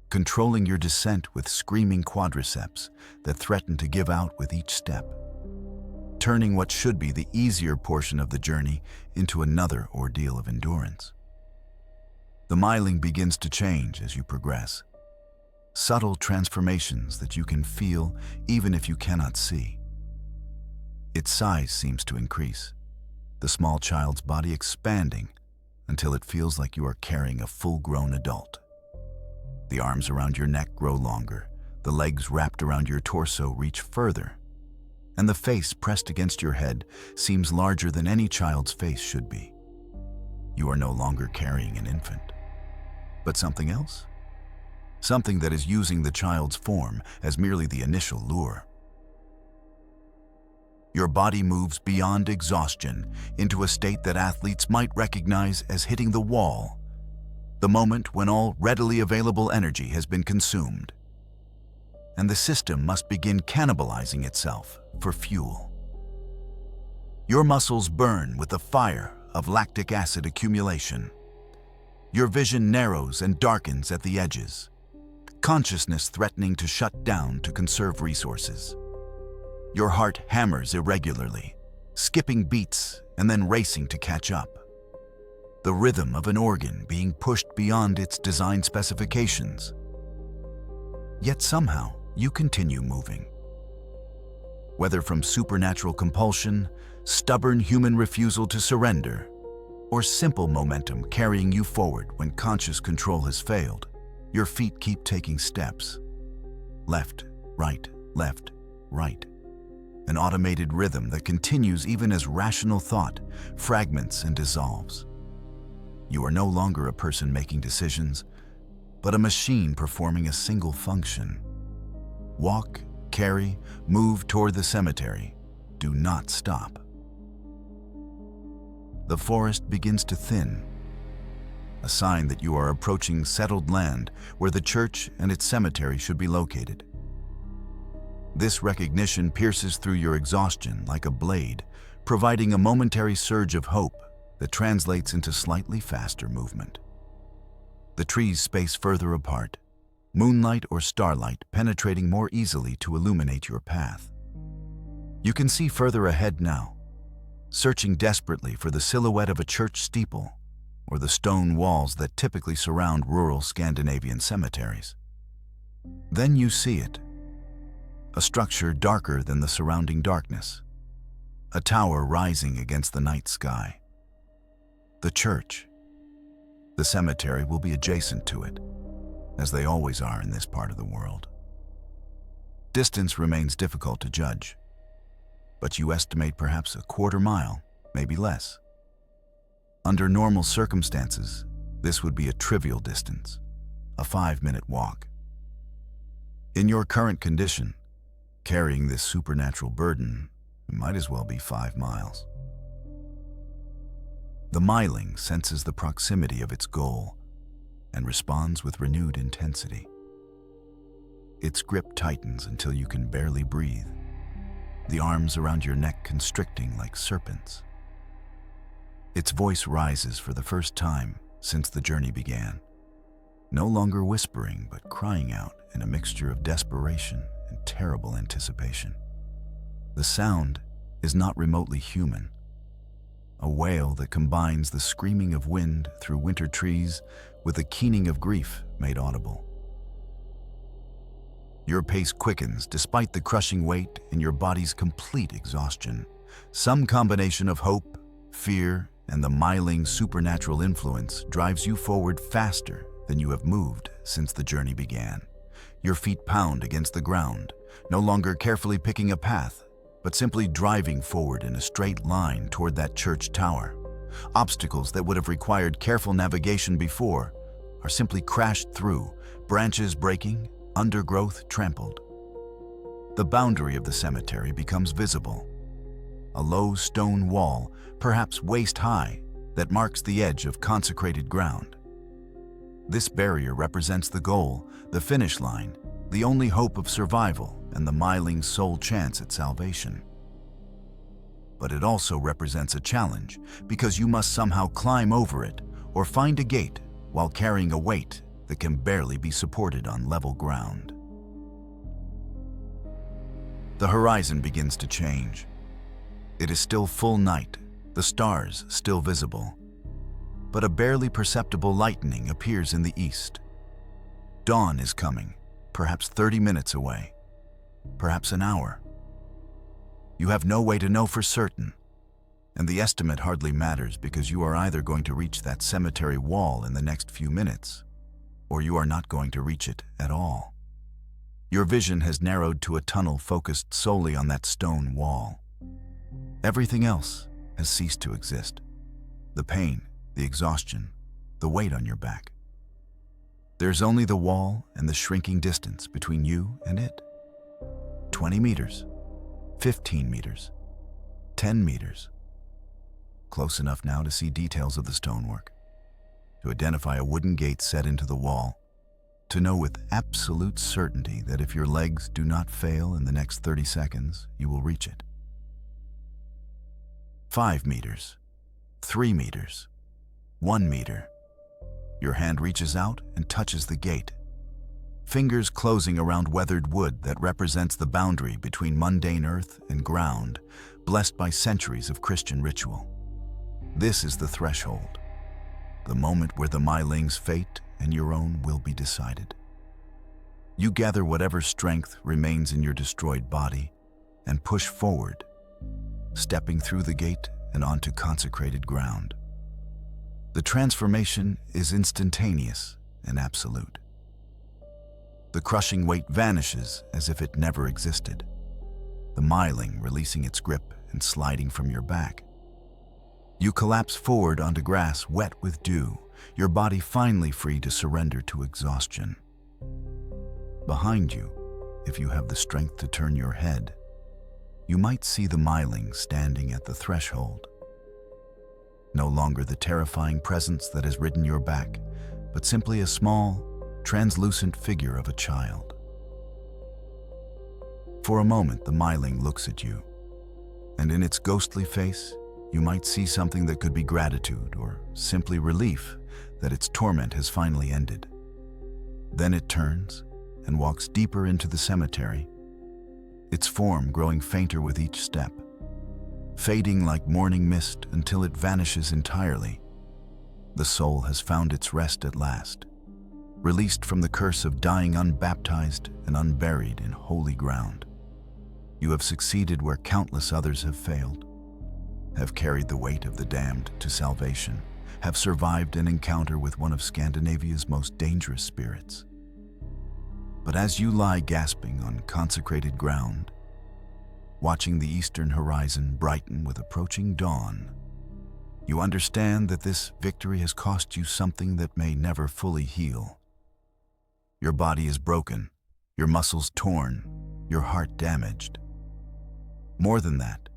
controlling your descent with screaming quadriceps that threaten to give out with each step, turning what should be the easier portion of the journey into another ordeal of endurance. The Myling begins to change as you progress, subtle transformations that you can feel even if you cannot see. Its size seems to increase, the small child's body expanding until it feels like you are carrying a full-grown adult. The arms around your neck grow longer, the legs wrapped around your torso reach further, and the face pressed against your head seems larger than any child's face should be. You are no longer carrying an infant, but something else? Something that is using the child's form as merely the initial lure. Your body moves beyond exhaustion into a state that athletes might recognize as hitting the wall, the moment when all readily available energy has been consumed, and the system must begin cannibalizing itself for fuel. Your muscles burn with the fire of lactic acid accumulation. Your vision narrows and darkens at the edges, consciousness threatening to shut down to conserve resources. Your heart hammers irregularly, skipping beats and then racing to catch up. The rhythm of an organ being pushed beyond its design specifications. Yet somehow, you continue moving. Whether from supernatural compulsion, stubborn human refusal to surrender, or simple momentum carrying you forward when conscious control has failed, your feet keep taking steps. Left, right, an automated rhythm that continues even as rational thought fragments and dissolves. You are no longer a person making decisions, but a machine performing a single function. Walk, carry, move toward the cemetery. Do not stop. The forest begins to thin, a sign that you are approaching settled land where the church and its cemetery should be located. This recognition pierces through your exhaustion like a blade, providing a momentary surge of hope that translates into slightly faster movement. The trees space further apart, moonlight or starlight penetrating more easily to illuminate your path. You can see further ahead now, searching desperately for the silhouette of a church steeple or the stone walls that typically surround rural Scandinavian cemeteries. Then you see it, a structure darker than the surrounding darkness, a tower rising against the night sky. The church. The cemetery will be adjacent to it, as they always are in this part of the world. Distance remains difficult to judge, but you estimate perhaps a quarter mile, maybe less. Under normal circumstances, this would be a trivial distance, a 5-minute walk. In your current condition, carrying this supernatural burden might as well be 5 miles. The Myling senses the proximity of its goal and responds with renewed intensity. Its grip tightens until you can barely breathe, the arms around your neck constricting like serpents. Its voice rises for the first time since the journey began, no longer whispering but crying out in a mixture of desperation and terrible anticipation. The sound is not remotely human, a wail that combines the screaming of wind through winter trees with the keening of grief made audible. Your pace quickens despite the crushing weight and your body's complete exhaustion. Some combination of hope, fear, and the Myling supernatural influence drives you forward faster than you have moved since the journey began. Your feet pound against the ground, no longer carefully picking a path, but simply driving forward in a straight line toward that church tower. Obstacles that would have required careful navigation before are simply crashed through, branches breaking, undergrowth trampled. The boundary of the cemetery becomes visible. A low stone wall, perhaps waist-high, that marks the edge of consecrated ground. This barrier represents the goal, the finish line, the only hope of survival and the Myling's sole chance at salvation. But it also represents a challenge because you must somehow climb over it or find a gate while carrying a weight that can barely be supported on level ground. The horizon begins to change. It is still full night, the stars still visible, but a barely perceptible lightening appears in the east. Dawn is coming, perhaps 30 minutes away, perhaps an hour. You have no way to know for certain, and the estimate hardly matters because you are either going to reach that cemetery wall in the next few minutes, or you are not going to reach it at all. Your vision has narrowed to a tunnel focused solely on that stone wall. Everything else has ceased to exist. The pain, the exhaustion, the weight on your back. There's only the wall and the shrinking distance between you and it. 20 meters, 15 meters, 10 meters. Close enough now to see details of the stonework, to identify a wooden gate set into the wall, to know with absolute certainty that if your legs do not fail in the next 30 seconds, you will reach it. 5 meters, 3 meters, 1 meter. Your hand reaches out and touches the gate, fingers closing around weathered wood that represents the boundary between mundane earth and ground, blessed by centuries of Christian ritual. This is the threshold, the moment where the Myling's fate and your own will be decided. You gather whatever strength remains in your destroyed body and push forward, stepping through the gate and onto consecrated ground. The transformation is instantaneous and absolute. The crushing weight vanishes as if it never existed, the Myling releasing its grip and sliding from your back. You collapse forward onto grass wet with dew, your body finally free to surrender to exhaustion. Behind you, if you have the strength to turn your head, you might see the Myling standing at the threshold. No longer the terrifying presence that has ridden your back, but simply a small, translucent figure of a child. For a moment, the Myling looks at you, and in its ghostly face, you might see something that could be gratitude or simply relief that its torment has finally ended. Then it turns and walks deeper into the cemetery, its form growing fainter with each step, fading like morning mist until it vanishes entirely. The soul has found its rest at last, released from the curse of dying unbaptized and unburied in holy ground. You have succeeded where countless others have failed, have carried the weight of the damned to salvation, have survived an encounter with one of Scandinavia's most dangerous spirits. But as you lie gasping on consecrated ground, watching the eastern horizon brighten with approaching dawn, you understand that this victory has cost you something that may never fully heal. Your body is broken, your muscles torn, your heart damaged. More than that,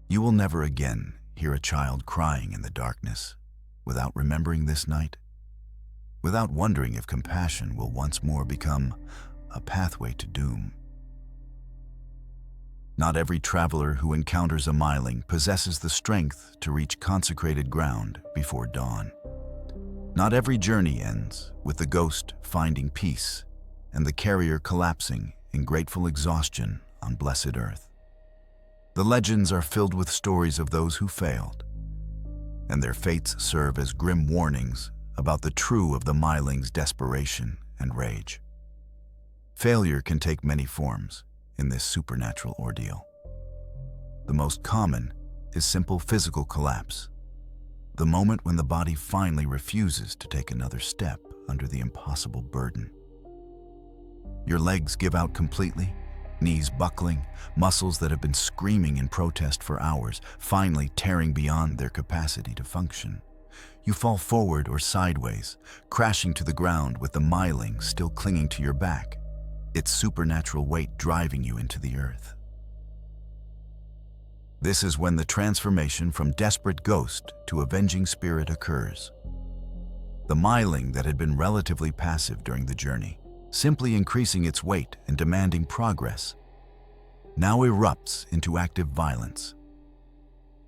you will never again hear a child crying in the darkness without remembering this night, without wondering if compassion will once more become a pathway to doom. Not every traveler who encounters a Myling possesses the strength to reach consecrated ground before dawn. Not every journey ends with the ghost finding peace and the carrier collapsing in grateful exhaustion on blessed earth. The legends are filled with stories of those who failed, and their fates serve as grim warnings about the true of the Myling's desperation and rage. Failure can take many forms in this supernatural ordeal. The most common is simple physical collapse, the moment when the body finally refuses to take another step under the impossible burden. Your legs give out completely, knees buckling, muscles that have been screaming in protest for hours, finally tearing beyond their capacity to function. You fall forward or sideways, crashing to the ground with the Myling still clinging to your back, its supernatural weight driving you into the earth. This is when the transformation from desperate ghost to avenging spirit occurs. The Myling that had been relatively passive during the journey, simply increasing its weight and demanding progress, now erupts into active violence.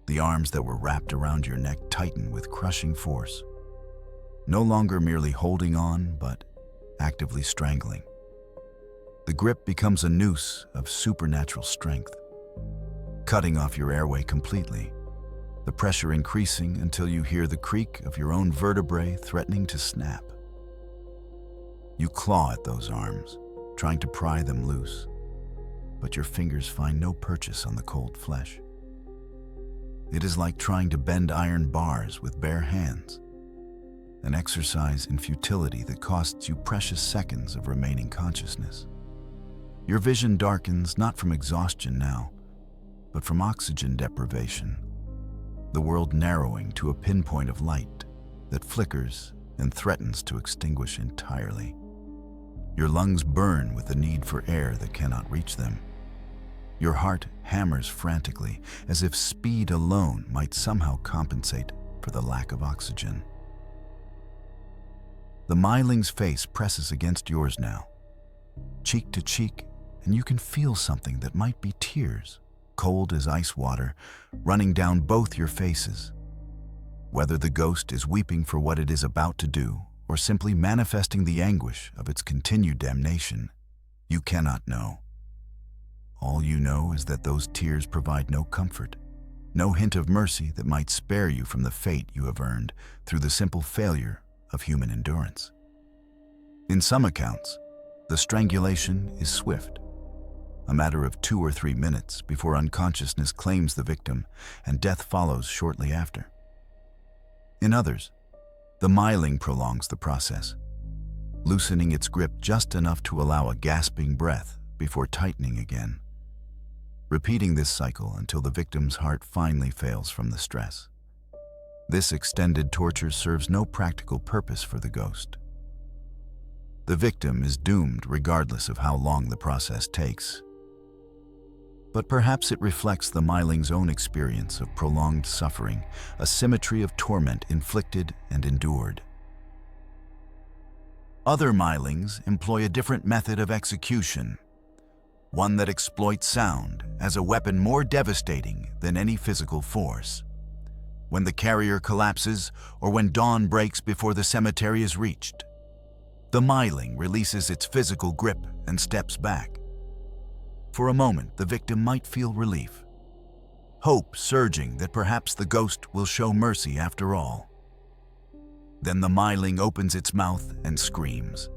The arms that were wrapped around your neck tighten with crushing force, no longer merely holding on, but actively strangling. The grip becomes a noose of supernatural strength, cutting off your airway completely, the pressure increasing until you hear the creak of your own vertebrae threatening to snap. You claw at those arms, trying to pry them loose, but your fingers find no purchase on the cold flesh. It is like trying to bend iron bars with bare hands, an exercise in futility that costs you precious seconds of remaining consciousness. Your vision darkens not from exhaustion now, but from oxygen deprivation, the world narrowing to a pinpoint of light that flickers and threatens to extinguish entirely. Your lungs burn with the need for air that cannot reach them. Your heart hammers frantically, as if speed alone might somehow compensate for the lack of oxygen. The Myling's face presses against yours now, cheek to cheek, and you can feel something that might be tears, cold as ice water, running down both your faces. Whether the ghost is weeping for what it is about to do, or simply manifesting the anguish of its continued damnation, you cannot know. All you know is that those tears provide no comfort, no hint of mercy that might spare you from the fate you have earned through the simple failure of human endurance. In some accounts, the strangulation is swift, a matter of 2 or 3 minutes before unconsciousness claims the victim and death follows shortly after. In others, the Myling prolongs the process, loosening its grip just enough to allow a gasping breath before tightening again, repeating this cycle until the victim's heart finally fails from the stress. This extended torture serves no practical purpose for the ghost. The victim is doomed regardless of how long the process takes. But perhaps it reflects the Myling's own experience of prolonged suffering, a symmetry of torment inflicted and endured. Other Mylings employ a different method of execution, one that exploits sound as a weapon more devastating than any physical force. When the carrier collapses or when dawn breaks before the cemetery is reached, the Myling releases its physical grip and steps back. For a moment, the victim might feel relief, hope surging that perhaps the ghost will show mercy after all. Then the Myling opens its mouth and screams.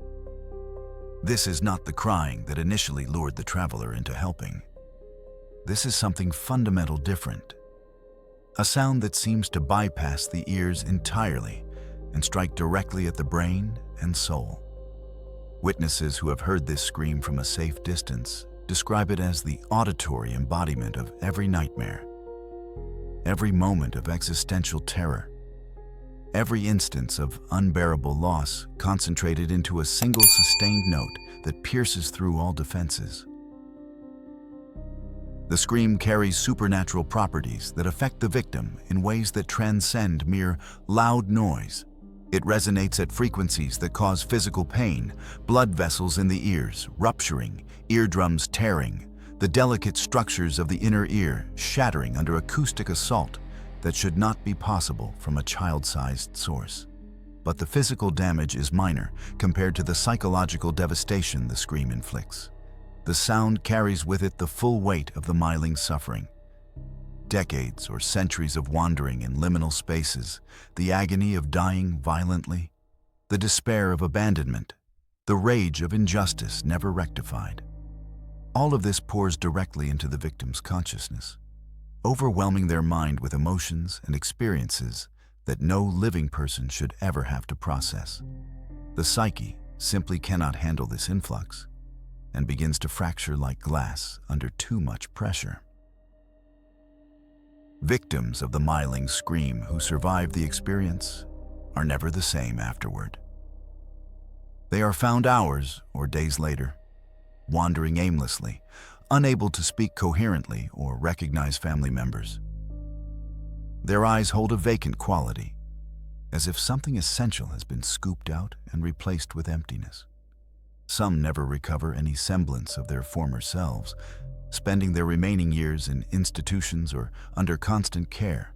This is not the crying that initially lured the traveler into helping. This is something fundamental different, a sound that seems to bypass the ears entirely and strike directly at the brain and soul. Witnesses who have heard this scream from a safe distance describe it as the auditory embodiment of every nightmare, every moment of existential terror, every instance of unbearable loss concentrated into a single sustained note that pierces through all defenses. The scream carries supernatural properties that affect the victim in ways that transcend mere loud noise. It resonates at frequencies that cause physical pain, blood vessels in the ears rupturing, eardrums tearing, the delicate structures of the inner ear shattering under acoustic assault that should not be possible from a child-sized source. But the physical damage is minor compared to the psychological devastation the scream inflicts. The sound carries with it the full weight of the Myling's suffering. Decades or centuries of wandering in liminal spaces, the agony of dying violently, the despair of abandonment, the rage of injustice never rectified. All of this pours directly into the victim's consciousness, overwhelming their mind with emotions and experiences that no living person should ever have to process. The psyche simply cannot handle this influx and begins to fracture like glass under too much pressure. Victims of the Myling scream who survive the experience are never the same afterward. They are found hours or days later, wandering aimlessly, unable to speak coherently or recognize family members. Their eyes hold a vacant quality, as if something essential has been scooped out and replaced with emptiness. Some never recover any semblance of their former selves, spending their remaining years in institutions or under constant care,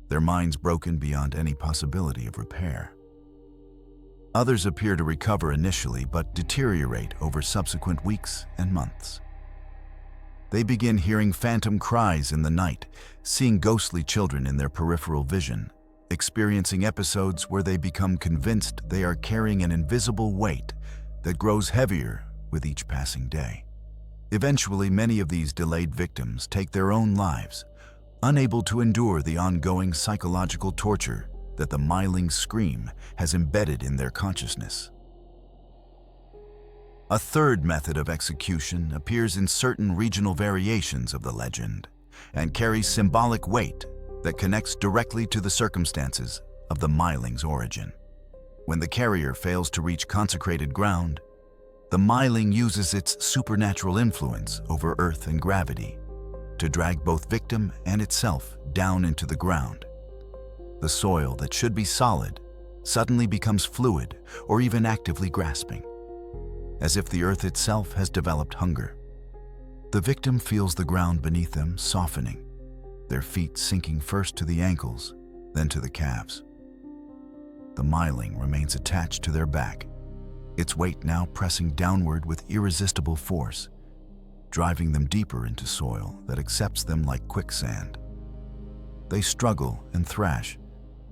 their minds broken beyond any possibility of repair. Others appear to recover initially but deteriorate over subsequent weeks and months. They begin hearing phantom cries in the night, seeing ghostly children in their peripheral vision, experiencing episodes where they become convinced they are carrying an invisible weight that grows heavier with each passing day. Eventually, many of these delayed victims take their own lives, unable to endure the ongoing psychological torture that the Myling scream has embedded in their consciousness. A third method of execution appears in certain regional variations of the legend and carries symbolic weight that connects directly to the circumstances of the Myling's origin. When the carrier fails to reach consecrated ground, the Myling uses its supernatural influence over earth and gravity to drag both victim and itself down into the ground. The soil that should be solid suddenly becomes fluid or even actively grasping, as if the earth itself has developed hunger. The victim feels the ground beneath them softening, their feet sinking first to the ankles, then to the calves. The Myling remains attached to their back, its weight now pressing downward with irresistible force, driving them deeper into soil that accepts them like quicksand. They struggle and thrash,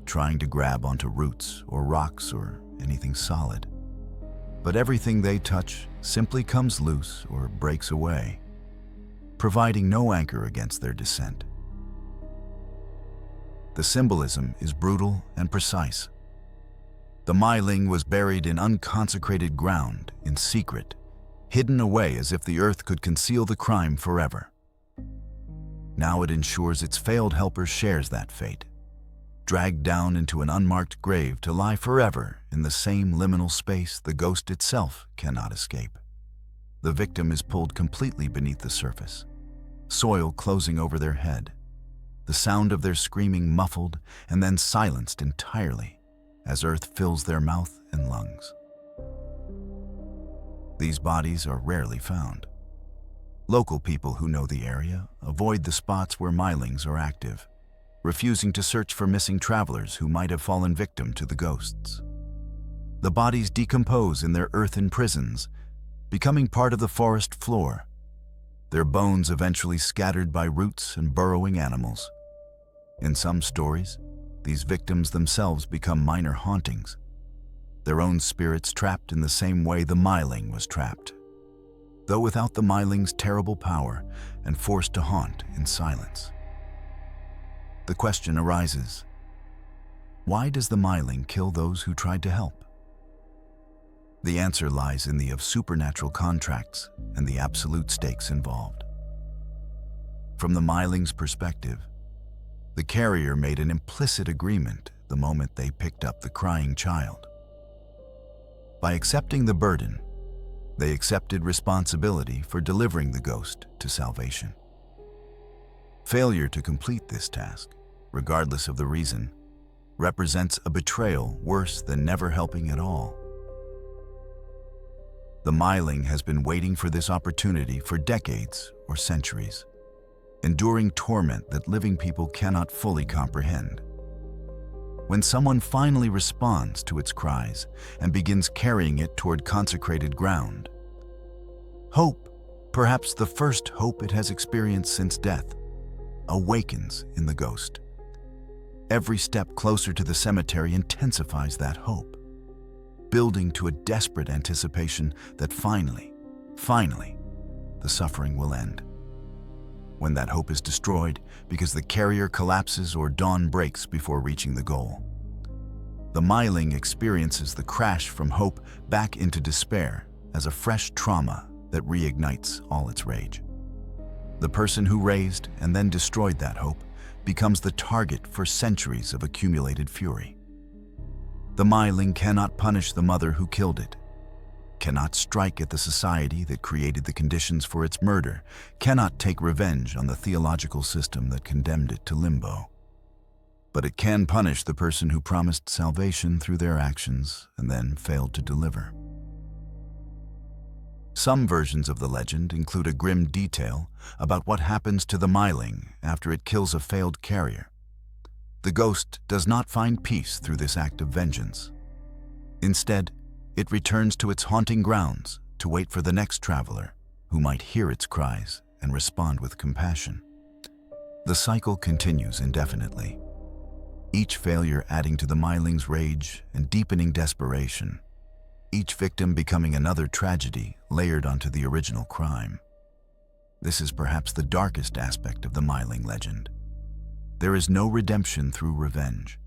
trying to grab onto roots or rocks or anything solid. But everything they touch simply comes loose or breaks away, providing no anchor against their descent. The symbolism is brutal and precise. The Myling was buried in unconsecrated ground, in secret, hidden away as if the earth could conceal the crime forever. Now it ensures its failed helper shares that fate, dragged down into an unmarked grave to lie forever in the same liminal space the ghost itself cannot escape. The victim is pulled completely beneath the surface, soil closing over their head, the sound of their screaming muffled and then silenced entirely as earth fills their mouth and lungs. These bodies are rarely found. Local people who know the area avoid the spots where Mylings are active, refusing to search for missing travelers who might have fallen victim to the ghosts. The bodies decompose in their earthen prisons, becoming part of the forest floor, their bones eventually scattered by roots and burrowing animals. In some stories, these victims themselves become minor hauntings, their own spirits trapped in the same way the Myling was trapped, though without the Myling's terrible power and forced to haunt in silence. The question arises, why does the Myling kill those who tried to help? The answer lies in the of supernatural contracts and the absolute stakes involved. From the Myling's perspective, the carrier made an implicit agreement the moment they picked up the crying child. By accepting the burden, they accepted responsibility for delivering the ghost to salvation. Failure to complete this task, regardless of the reason, represents a betrayal worse than never helping at all. The Myling has been waiting for this opportunity for decades or centuries, enduring torment that living people cannot fully comprehend. When someone finally responds to its cries and begins carrying it toward consecrated ground, hope, perhaps the first hope it has experienced since death, awakens in the ghost. Every step closer to the cemetery intensifies that hope, building to a desperate anticipation that finally, the suffering will end. When that hope is destroyed because the carrier collapses or dawn breaks before reaching the goal, the Myling experiences the crash from hope back into despair as a fresh trauma that reignites all its rage. The person who raised and then destroyed that hope becomes the target for centuries of accumulated fury. The Myling cannot punish the mother who killed it, cannot strike at the society that created the conditions for its murder, cannot take revenge on the theological system that condemned it to limbo. But it can punish the person who promised salvation through their actions and then failed to deliver. Some versions of the legend include a grim detail about what happens to the Myling after it kills a failed carrier. The ghost does not find peace through this act of vengeance. Instead, it returns to its haunting grounds to wait for the next traveler who might hear its cries and respond with compassion. The cycle continues indefinitely, each failure adding to the Myling's rage and deepening desperation, each victim becoming another tragedy layered onto the original crime. This is perhaps the darkest aspect of the Myling legend. There is no redemption through revenge,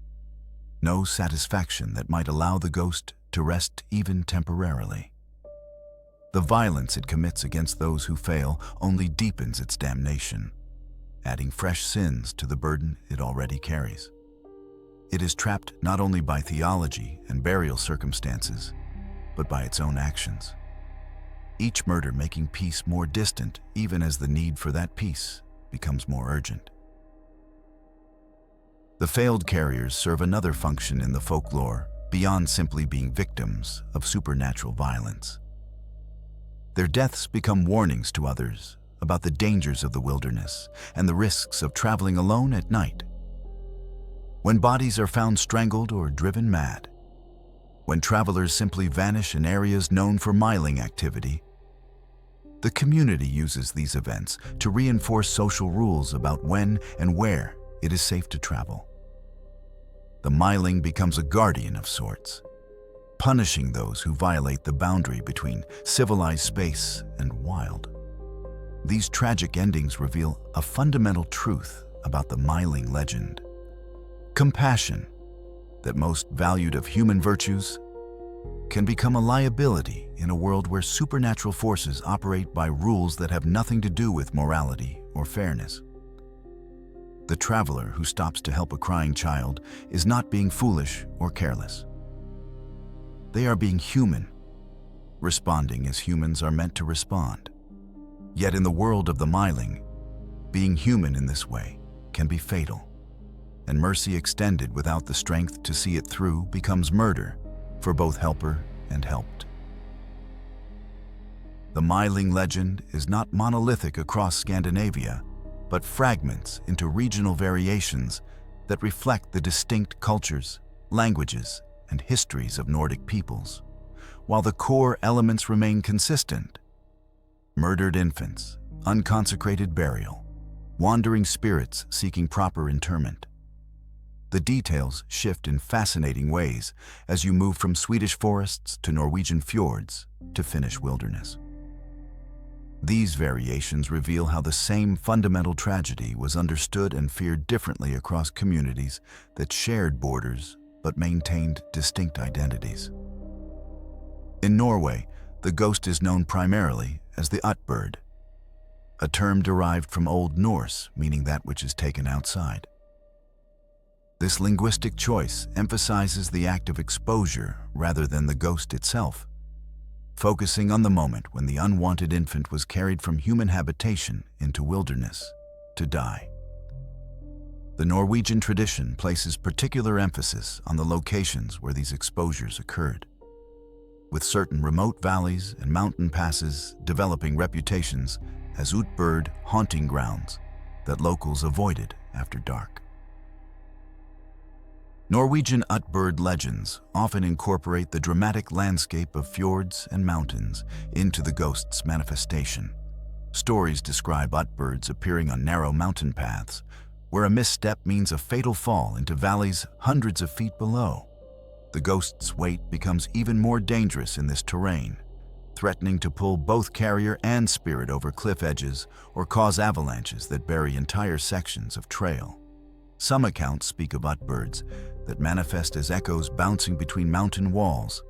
no satisfaction that might allow the ghost to rest even temporarily. The violence it commits against those who fail only deepens its damnation, adding fresh sins to the burden it already carries. It is trapped not only by theology and burial circumstances, but by its own actions, each murder making peace more distant even as the need for that peace becomes more urgent. The failed carriers serve another function in the folklore beyond simply being victims of supernatural violence. Their deaths become warnings to others about the dangers of the wilderness and the risks of traveling alone at night. When bodies are found strangled or driven mad, when travelers simply vanish in areas known for Myling activity, the community uses these events to reinforce social rules about when and where it is safe to travel. The Myling becomes a guardian of sorts, punishing those who violate the boundary between civilized space and wild. These tragic endings reveal a fundamental truth about the Myling legend. Compassion, that most valued of human virtues, can become a liability in a world where supernatural forces operate by rules that have nothing to do with morality or fairness. The traveler who stops to help a crying child is not being foolish or careless. They are being human, responding as humans are meant to respond. Yet in the world of the Myling, being human in this way can be fatal, and mercy extended without the strength to see it through becomes murder for both helper and helped. The Myling legend is not monolithic across Scandinavia, but fragments into regional variations that reflect the distinct cultures, languages, and histories of Nordic peoples, while the core elements remain consistent: murdered infants, unconsecrated burial, wandering spirits seeking proper interment. The details shift in fascinating ways as you move from Swedish forests to Norwegian fjords to Finnish wilderness. These variations reveal how the same fundamental tragedy was understood and feared differently across communities that shared borders but maintained distinct identities. In Norway, the ghost is known primarily as the utbird, a term derived from Old Norse meaning that which is taken outside. This linguistic choice emphasizes the act of exposure rather than the ghost itself, focusing on the moment when the unwanted infant was carried from human habitation into wilderness to die. The Norwegian tradition places particular emphasis on the locations where these exposures occurred. with certain remote valleys and mountain passes developing reputations as utbird haunting grounds that locals avoided after dark. Norwegian utbird legends often incorporate the dramatic landscape of fjords and mountains into the ghost's manifestation. Stories describe utbirds appearing on narrow mountain paths, where a misstep means a fatal fall into valleys hundreds of feet below. The ghost's weight becomes even more dangerous in this terrain, threatening to pull both carrier and spirit over cliff edges or cause avalanches that bury entire sections of trail. Some accounts speak of utbirds that manifest as echoes bouncing between mountain walls,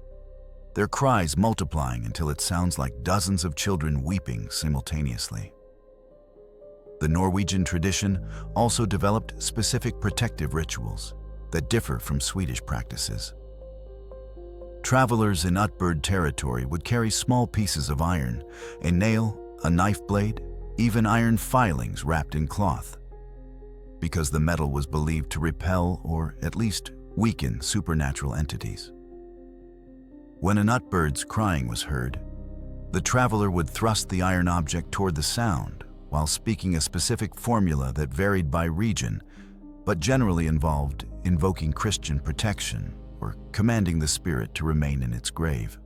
their cries multiplying until it sounds like dozens of children weeping simultaneously. The Norwegian tradition also developed specific protective rituals that differ from Swedish practices. Travelers in utbird territory would carry small pieces of iron, a nail, a knife blade, even iron filings wrapped in cloth, because the metal was believed to repel or at least weaken supernatural entities. When an utbird's crying was heard, the traveler would thrust the iron object toward the sound while speaking a specific formula that varied by region, but generally involved invoking Christian protection or commanding the spirit to remain in its grave.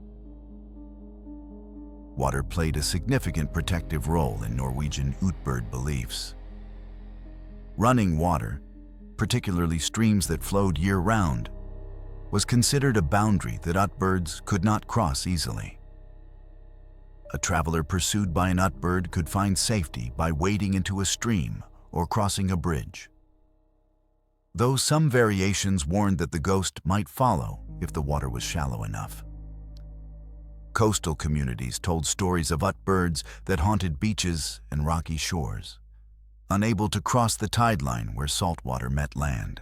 Water played a significant protective role in Norwegian utbird beliefs. Running water, particularly streams that flowed year-round, was considered a boundary that utbirds could not cross easily. A traveler pursued by an utbird could find safety by wading into a stream or crossing a bridge, though some variations warned that the ghost might follow if the water was shallow enough. Coastal communities told stories of utbirds that haunted beaches and rocky shores, unable to cross the tide line where salt water met land.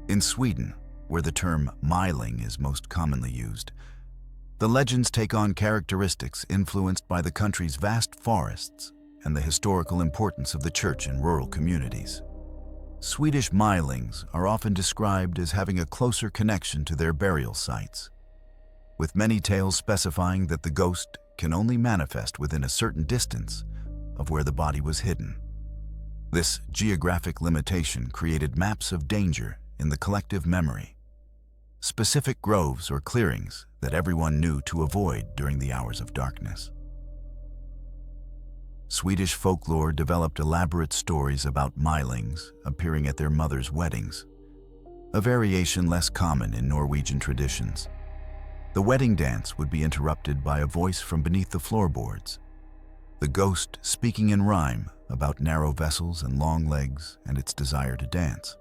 In Sweden, where the term Myling is most commonly used, the legends take on characteristics influenced by the country's vast forests and the historical importance of the church in rural communities. Swedish Mylings are often described as having a closer connection to their burial sites, with many tales specifying that the ghost can only manifest within a certain distance of where the body was hidden. This geographic limitation created maps of danger in the collective memory, specific groves or clearings that everyone knew to avoid during the hours of darkness. Swedish folklore developed elaborate stories about Mylings appearing at their mothers' weddings, a variation less common in Norwegian traditions. The wedding dance would be interrupted by a voice from beneath the floorboards, the ghost speaking in rhyme about narrow vessels and long legs and its desire to dance.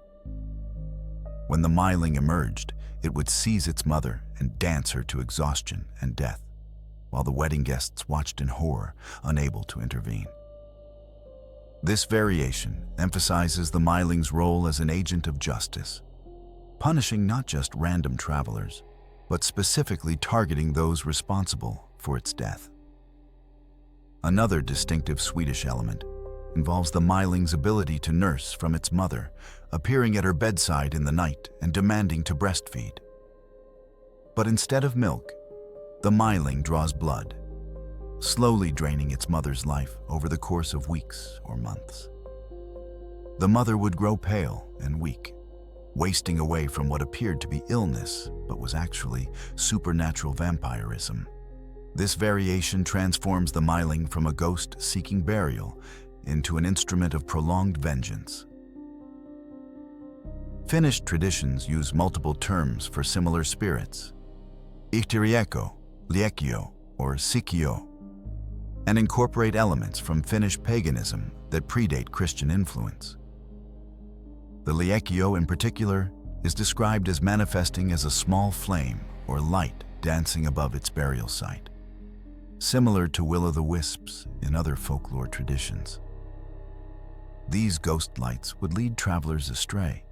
When the Myling emerged, it would seize its mother and dance her to exhaustion and death, while the wedding guests watched in horror, unable to intervene. This variation emphasizes the Myling's role as an agent of justice, punishing not just random travelers, but specifically targeting those responsible for its death. Another distinctive Swedish element involves the Myling's ability to nurse from its mother, appearing at her bedside in the night and demanding to breastfeed. But instead of milk, the Myling draws blood, slowly draining its mother's life over the course of weeks or months. The mother would grow pale and weak, wasting away from what appeared to be illness but was actually supernatural vampirism. This variation transforms the Myling from a ghost seeking burial into an instrument of prolonged vengeance. Finnish traditions use multiple terms for similar spirits: ihtirieko, liekio, or sikio, and incorporate elements from Finnish paganism that predate Christian influence. The liekio in particular is described as manifesting as a small flame or light dancing above its burial site, similar to will-o'-the-wisps in other folklore traditions. These ghost lights would lead travelers astray,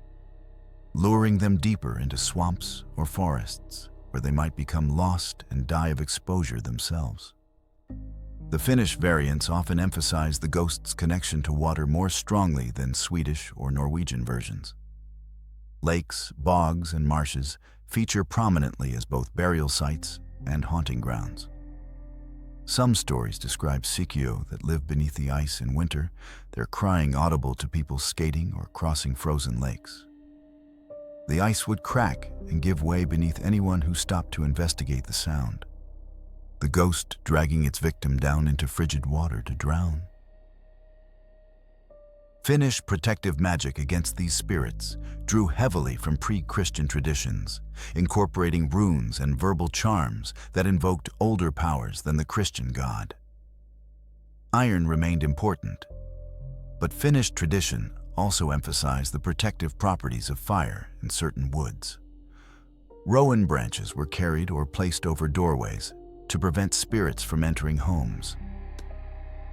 luring them deeper into swamps or forests where they might become lost and die of exposure themselves. The Finnish variants often emphasize the ghost's connection to water more strongly than Swedish or Norwegian versions. Lakes, bogs, and marshes feature prominently as both burial sites and haunting grounds. Some stories describe Sikyo that live beneath the ice in winter, their crying audible to people skating or crossing frozen lakes. The ice would crack and give way beneath anyone who stopped to investigate the sound, the ghost dragging its victim down into frigid water to drown. Finnish protective magic against these spirits drew heavily from pre-Christian traditions, incorporating runes and verbal charms that invoked older powers than the Christian god. Iron remained important, but Finnish tradition also emphasized the protective properties of fire in certain woods. Rowan branches were carried or placed over doorways to prevent spirits from entering homes.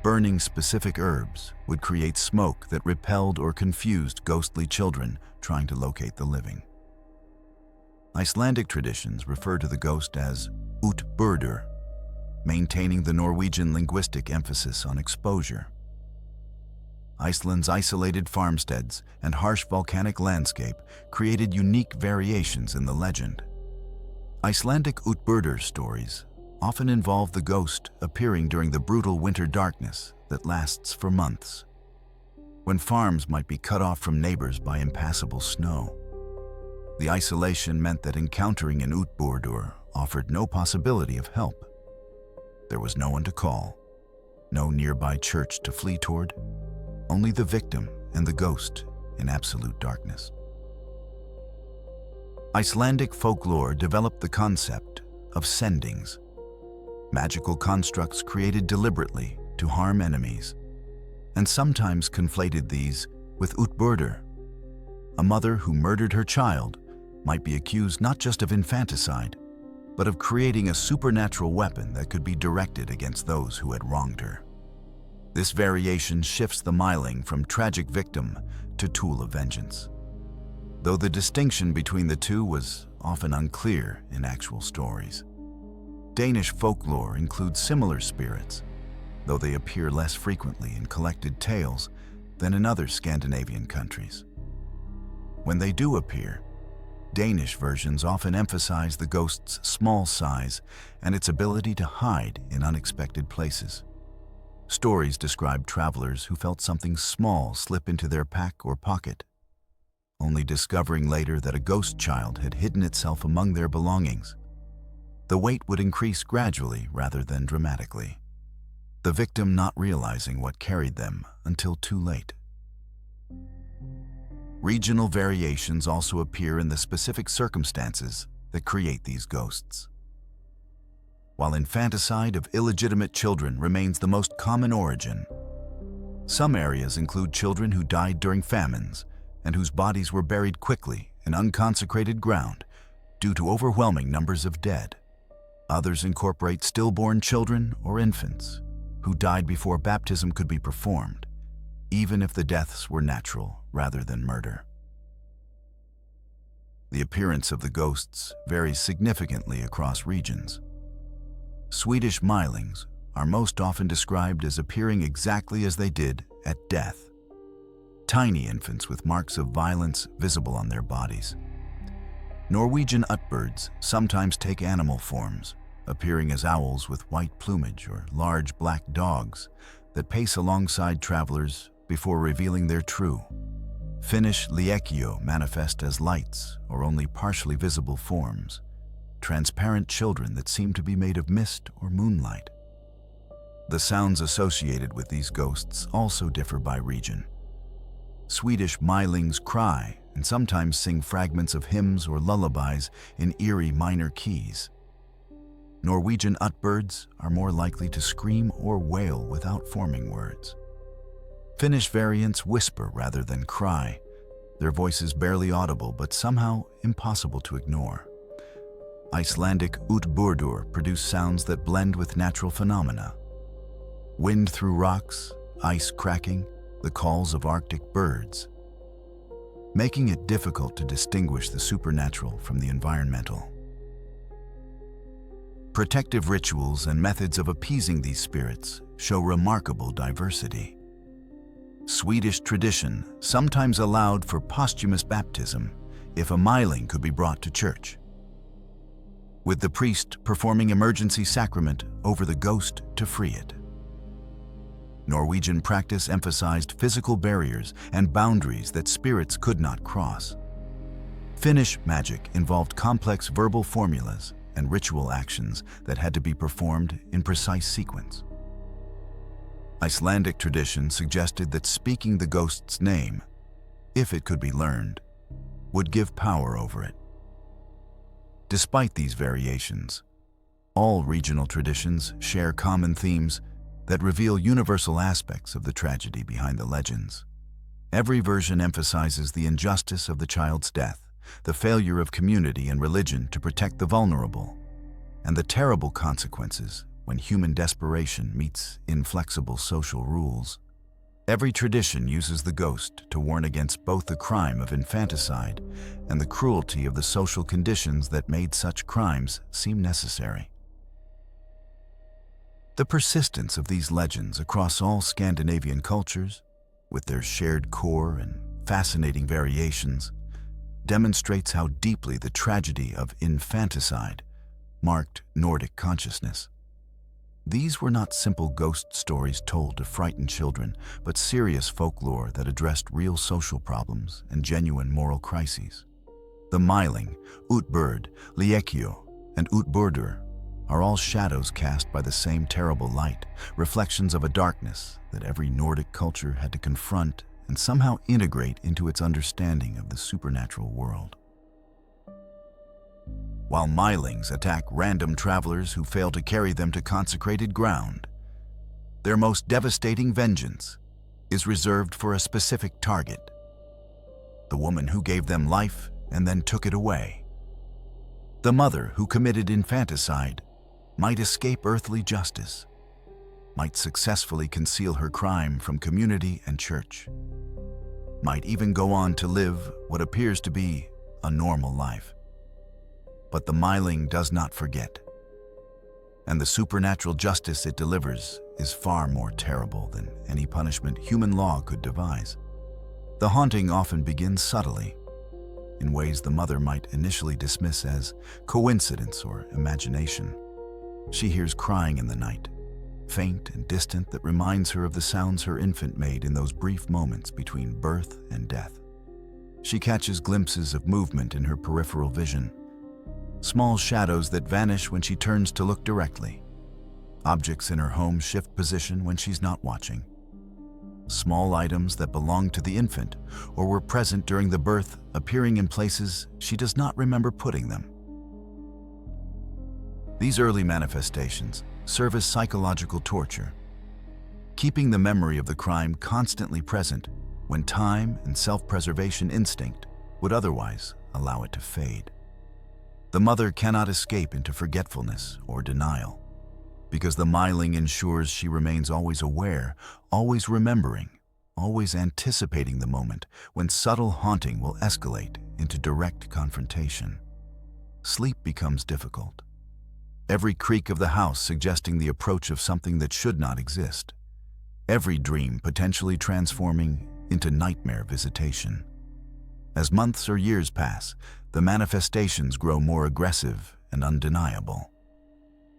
Burning specific herbs would create smoke that repelled or confused ghostly children trying to locate the living. Icelandic traditions refer to the ghost as utburdur, maintaining the Norwegian linguistic emphasis on exposure. Iceland's isolated farmsteads and harsh volcanic landscape created unique variations in the legend. Icelandic utburdur stories often involve the ghost appearing during the brutal winter darkness that lasts for months, when farms might be cut off from neighbors by impassable snow. The isolation meant that encountering an utburdur offered no possibility of help. There was no one to call, no nearby church to flee toward, only the victim and the ghost in absolute darkness. Icelandic folklore developed the concept of sendings, magical constructs created deliberately to harm enemies, and sometimes conflated these with utburdur. A mother who murdered her child might be accused not just of infanticide, but of creating a supernatural weapon that could be directed against those who had wronged her. This variation shifts the Myling from tragic victim to tool of vengeance, though the distinction between the two was often unclear in actual stories. Danish folklore includes similar spirits, though they appear less frequently in collected tales than in other Scandinavian countries. When they do appear, Danish versions often emphasize the ghost's small size and its ability to hide in unexpected places. Stories describe travelers who felt something small slip into their pack or pocket, only discovering later that a ghost child had hidden itself among their belongings. The weight would increase gradually rather than dramatically, the victim not realizing what carried them until too late. Regional variations also appear in the specific circumstances that create these ghosts. While infanticide of illegitimate children remains the most common origin, some areas include children who died during famines and whose bodies were buried quickly in unconsecrated ground due to overwhelming numbers of dead. Others incorporate stillborn children or infants who died before baptism could be performed, even if the deaths were natural rather than murder. The appearance of the ghosts varies significantly across regions. Swedish Mylings are most often described as appearing exactly as they did at death, tiny infants with marks of violence visible on their bodies. Norwegian utbirds sometimes take animal forms, appearing as owls with white plumage or large black dogs that pace alongside travelers before revealing their true. Finnish liekio manifest as lights or only partially visible forms, transparent children that seem to be made of mist or moonlight. The sounds associated with these ghosts also differ by region. Swedish Mylings cry and sometimes sing fragments of hymns or lullabies in eerie minor keys. Norwegian utbirds are more likely to scream or wail without forming words. Finnish variants whisper rather than cry, their voices barely audible but somehow impossible to ignore. Icelandic utburdur produce sounds that blend with natural phenomena. Wind through rocks, ice cracking, the calls of Arctic birds, making it difficult to distinguish the supernatural from the environmental. Protective rituals and methods of appeasing these spirits show remarkable diversity. Swedish tradition sometimes allowed for posthumous baptism if a Myling could be brought to church. with the priest performing emergency sacrament over the ghost to free it. Norwegian practice emphasized physical barriers and boundaries that spirits could not cross. Finnish magic involved complex verbal formulas and ritual actions that had to be performed in precise sequence. Icelandic tradition suggested that speaking the ghost's name, if it could be learned, would give power over it. Despite these variations, all regional traditions share common themes that reveal universal aspects of the tragedy behind the legends. Every version emphasizes the injustice of the child's death, the failure of community and religion to protect the vulnerable, and the terrible consequences when human desperation meets inflexible social rules. Every tradition uses the ghost to warn against both the crime of infanticide and the cruelty of the social conditions that made such crimes seem necessary. The persistence of these legends across all Scandinavian cultures, with their shared core and fascinating variations, demonstrates how deeply the tragedy of infanticide marked Nordic consciousness. These were not simple ghost stories told to frighten children, but serious folklore that addressed real social problems and genuine moral crises. The Myling, Utbird, Liekio, and Utburdur are all shadows cast by the same terrible light, reflections of a darkness that every Nordic culture had to confront and somehow integrate into its understanding of the supernatural world. While Mylings attack random travelers who fail to carry them to consecrated ground, their most devastating vengeance is reserved for a specific target: the woman who gave them life and then took it away. The mother who committed infanticide might escape earthly justice, might successfully conceal her crime from community and church, might even go on to live what appears to be a normal life. But the Myling does not forget, and the supernatural justice it delivers is far more terrible than any punishment human law could devise. The haunting often begins subtly, in ways the mother might initially dismiss as coincidence or imagination. She hears crying in the night, faint and distant, that reminds her of the sounds her infant made in those brief moments between birth and death. She catches glimpses of movement in her peripheral vision, small shadows that vanish when she turns to look directly. Objects in her home shift position when she's not watching. Small items that belong to the infant or were present during the birth appearing in places she does not remember putting them. These early manifestations serve as psychological torture, keeping the memory of the crime constantly present when time and self-preservation instinct would otherwise allow it to fade. The mother cannot escape into forgetfulness or denial, because the Myling ensures she remains always aware, always remembering, always anticipating the moment when subtle haunting will escalate into direct confrontation. Sleep becomes difficult, every creak of the house suggesting the approach of something that should not exist, every dream potentially transforming into nightmare visitation. As months or years pass, the manifestations grow more aggressive and undeniable.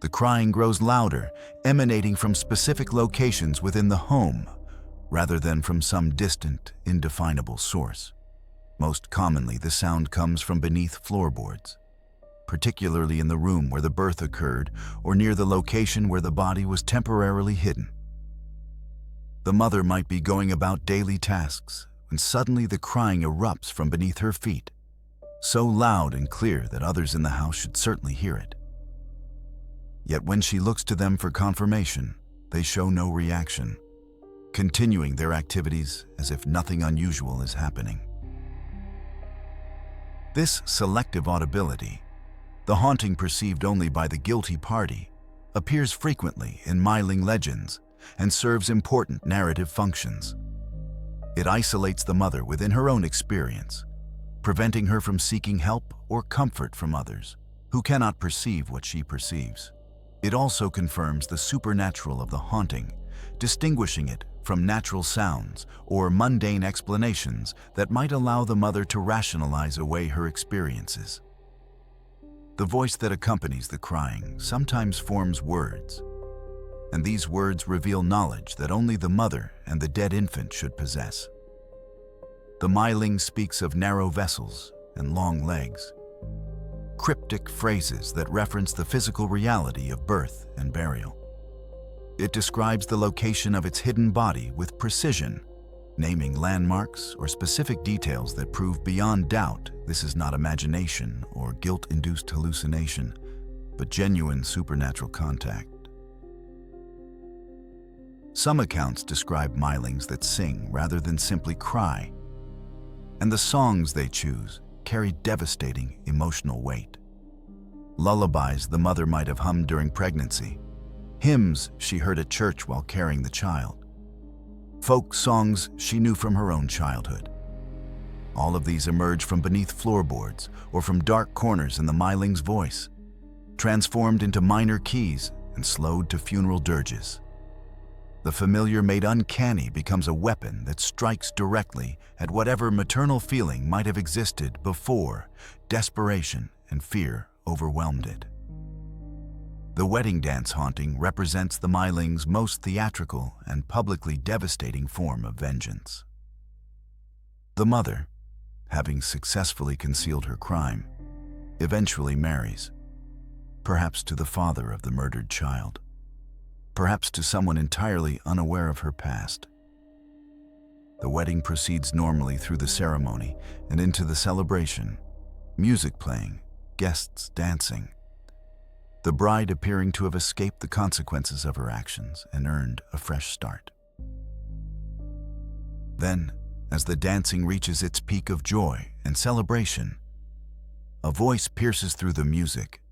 The crying grows louder, emanating from specific locations within the home, rather than from some distant, indefinable source. Most commonly, the sound comes from beneath floorboards, particularly in the room where the birth occurred or near the location where the body was temporarily hidden. The mother might be going about daily tasks when suddenly the crying erupts from beneath her feet, so loud and clear that others in the house should certainly hear it. Yet when she looks to them for confirmation, they show no reaction, continuing their activities as if nothing unusual is happening. This selective audibility, the haunting perceived only by the guilty party, appears frequently in Myling legends and serves important narrative functions. It isolates the mother within her own experience, preventing her from seeking help or comfort from others who cannot perceive what she perceives. It also confirms the supernatural of the haunting, distinguishing it from natural sounds or mundane explanations that might allow the mother to rationalize away her experiences. The voice that accompanies the crying sometimes forms words, and these words reveal knowledge that only the mother and the dead infant should possess. The Myling speaks of narrow vessels and long legs, cryptic phrases that reference the physical reality of birth and burial. It describes the location of its hidden body with precision, naming landmarks or specific details that prove beyond doubt this is not imagination or guilt-induced hallucination, but genuine supernatural contact. Some accounts describe Mylings that sing rather than simply cry, and the songs they choose carry devastating emotional weight. Lullabies the mother might have hummed during pregnancy, hymns she heard at church while carrying the child, folk songs she knew from her own childhood. All of these emerge from beneath floorboards or from dark corners in the Myling's voice, transformed into minor keys and slowed to funeral dirges. The familiar made uncanny becomes a weapon that strikes directly at whatever maternal feeling might have existed before desperation and fear overwhelmed it. The wedding dance haunting represents the Myling's most theatrical and publicly devastating form of vengeance. The mother, having successfully concealed her crime, eventually marries, perhaps to the father of the murdered child, perhaps to someone entirely unaware of her past. The wedding proceeds normally through the ceremony and into the celebration, music playing, guests dancing, the bride appearing to have escaped the consequences of her actions and earned a fresh start. Then, as the dancing reaches its peak of joy and celebration, a voice pierces through the music.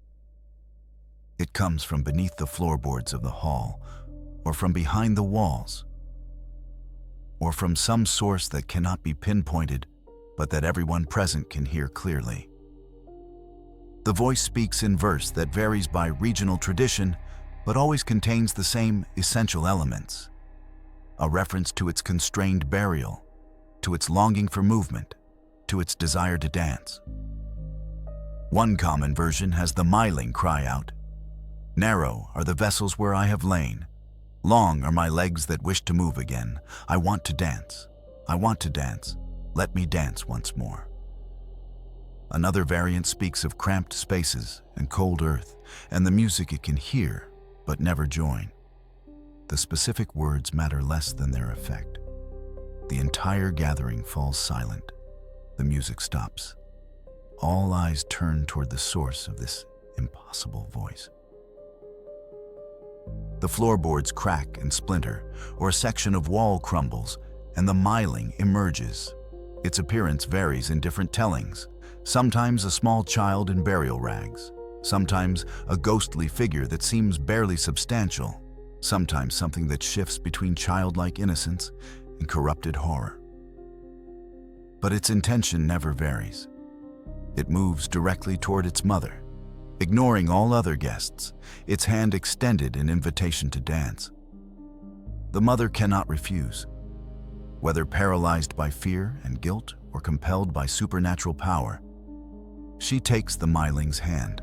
It comes from beneath the floorboards of the hall, or from behind the walls, or from some source that cannot be pinpointed, but that everyone present can hear clearly. The voice speaks in verse that varies by regional tradition, but always contains the same essential elements: a reference to its constrained burial, to its longing for movement, to its desire to dance. One common version has the Myling cry out, "Narrow are the vessels where I have lain. Long are my legs that wish to move again. I want to dance. I want to dance. Let me dance once more." Another variant speaks of cramped spaces and cold earth, and the music it can hear but never join. The specific words matter less than their effect. The entire gathering falls silent. The music stops. All eyes turn toward the source of this impossible voice. The floorboards crack and splinter, or a section of wall crumbles, and the Myling emerges. Its appearance varies in different tellings. Sometimes a small child in burial rags, sometimes a ghostly figure that seems barely substantial, sometimes something that shifts between childlike innocence and corrupted horror. But its intention never varies. It moves directly toward its mother, ignoring all other guests, its hand extended in invitation to dance. The mother cannot refuse. Whether paralyzed by fear and guilt or compelled by supernatural power, she takes the Myling's hand.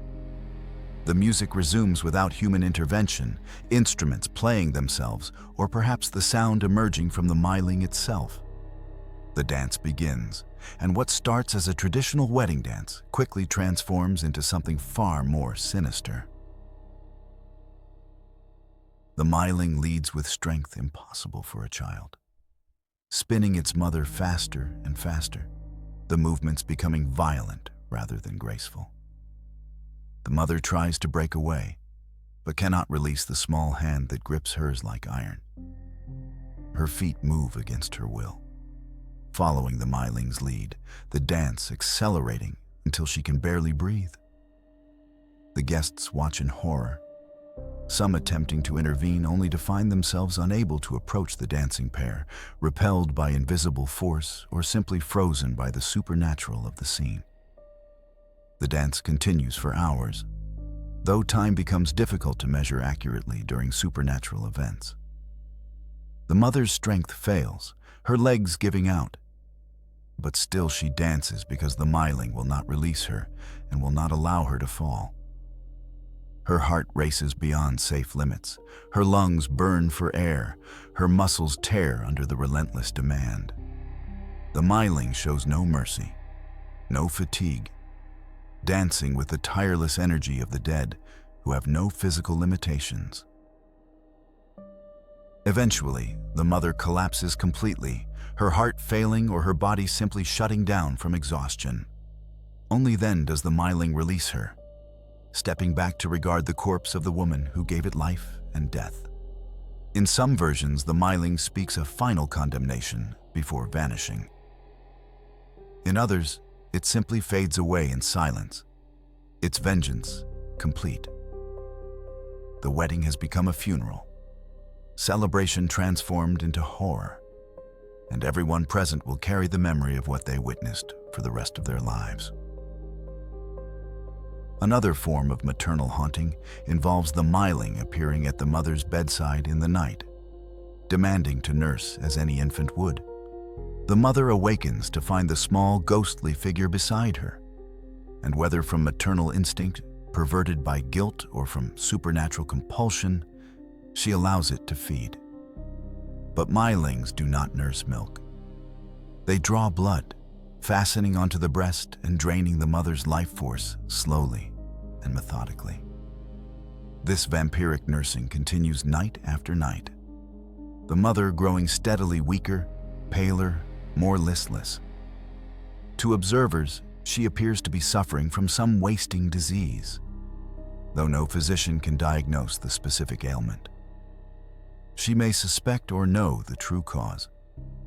The music resumes without human intervention, instruments playing themselves, or perhaps the sound emerging from the Myling itself. The dance begins, and what starts as a traditional wedding dance quickly transforms into something far more sinister. The Myling leads with strength impossible for a child, spinning its mother faster and faster, the movements becoming violent rather than graceful. The mother tries to break away, but cannot release the small hand that grips hers like iron. Her feet move against her will, following the Myling's lead, the dance accelerating until she can barely breathe. The guests watch in horror, some attempting to intervene only to find themselves unable to approach the dancing pair, repelled by invisible force or simply frozen by the supernatural of the scene. The dance continues for hours, though time becomes difficult to measure accurately during supernatural events. The mother's strength fails, her legs giving out. But still she dances because the Myling will not release her and will not allow her to fall. Her heart races beyond safe limits. Her lungs burn for air. Her muscles tear under the relentless demand. The Myling shows no mercy, no fatigue, dancing with the tireless energy of the dead who have no physical limitations. Eventually, the mother collapses completely, her heart failing or her body simply shutting down from exhaustion. Only then does the Myling release her, stepping back to regard the corpse of the woman who gave it life and death. In some versions, the Myling speaks a final condemnation before vanishing. In others, it simply fades away in silence, its vengeance complete. The wedding has become a funeral, celebration transformed into horror, and everyone present will carry the memory of what they witnessed for the rest of their lives. Another form of maternal haunting involves the Myling appearing at the mother's bedside in the night, demanding to nurse as any infant would. The mother awakens to find the small, ghostly figure beside her, and whether from maternal instinct, perverted by guilt, or from supernatural compulsion, she allows it to feed. But Mylings do not nurse milk. They draw blood, fastening onto the breast and draining the mother's life force slowly and methodically. This vampiric nursing continues night after night, the mother growing steadily weaker, paler, more listless. To observers, she appears to be suffering from some wasting disease, though no physician can diagnose the specific ailment. She may suspect or know the true cause,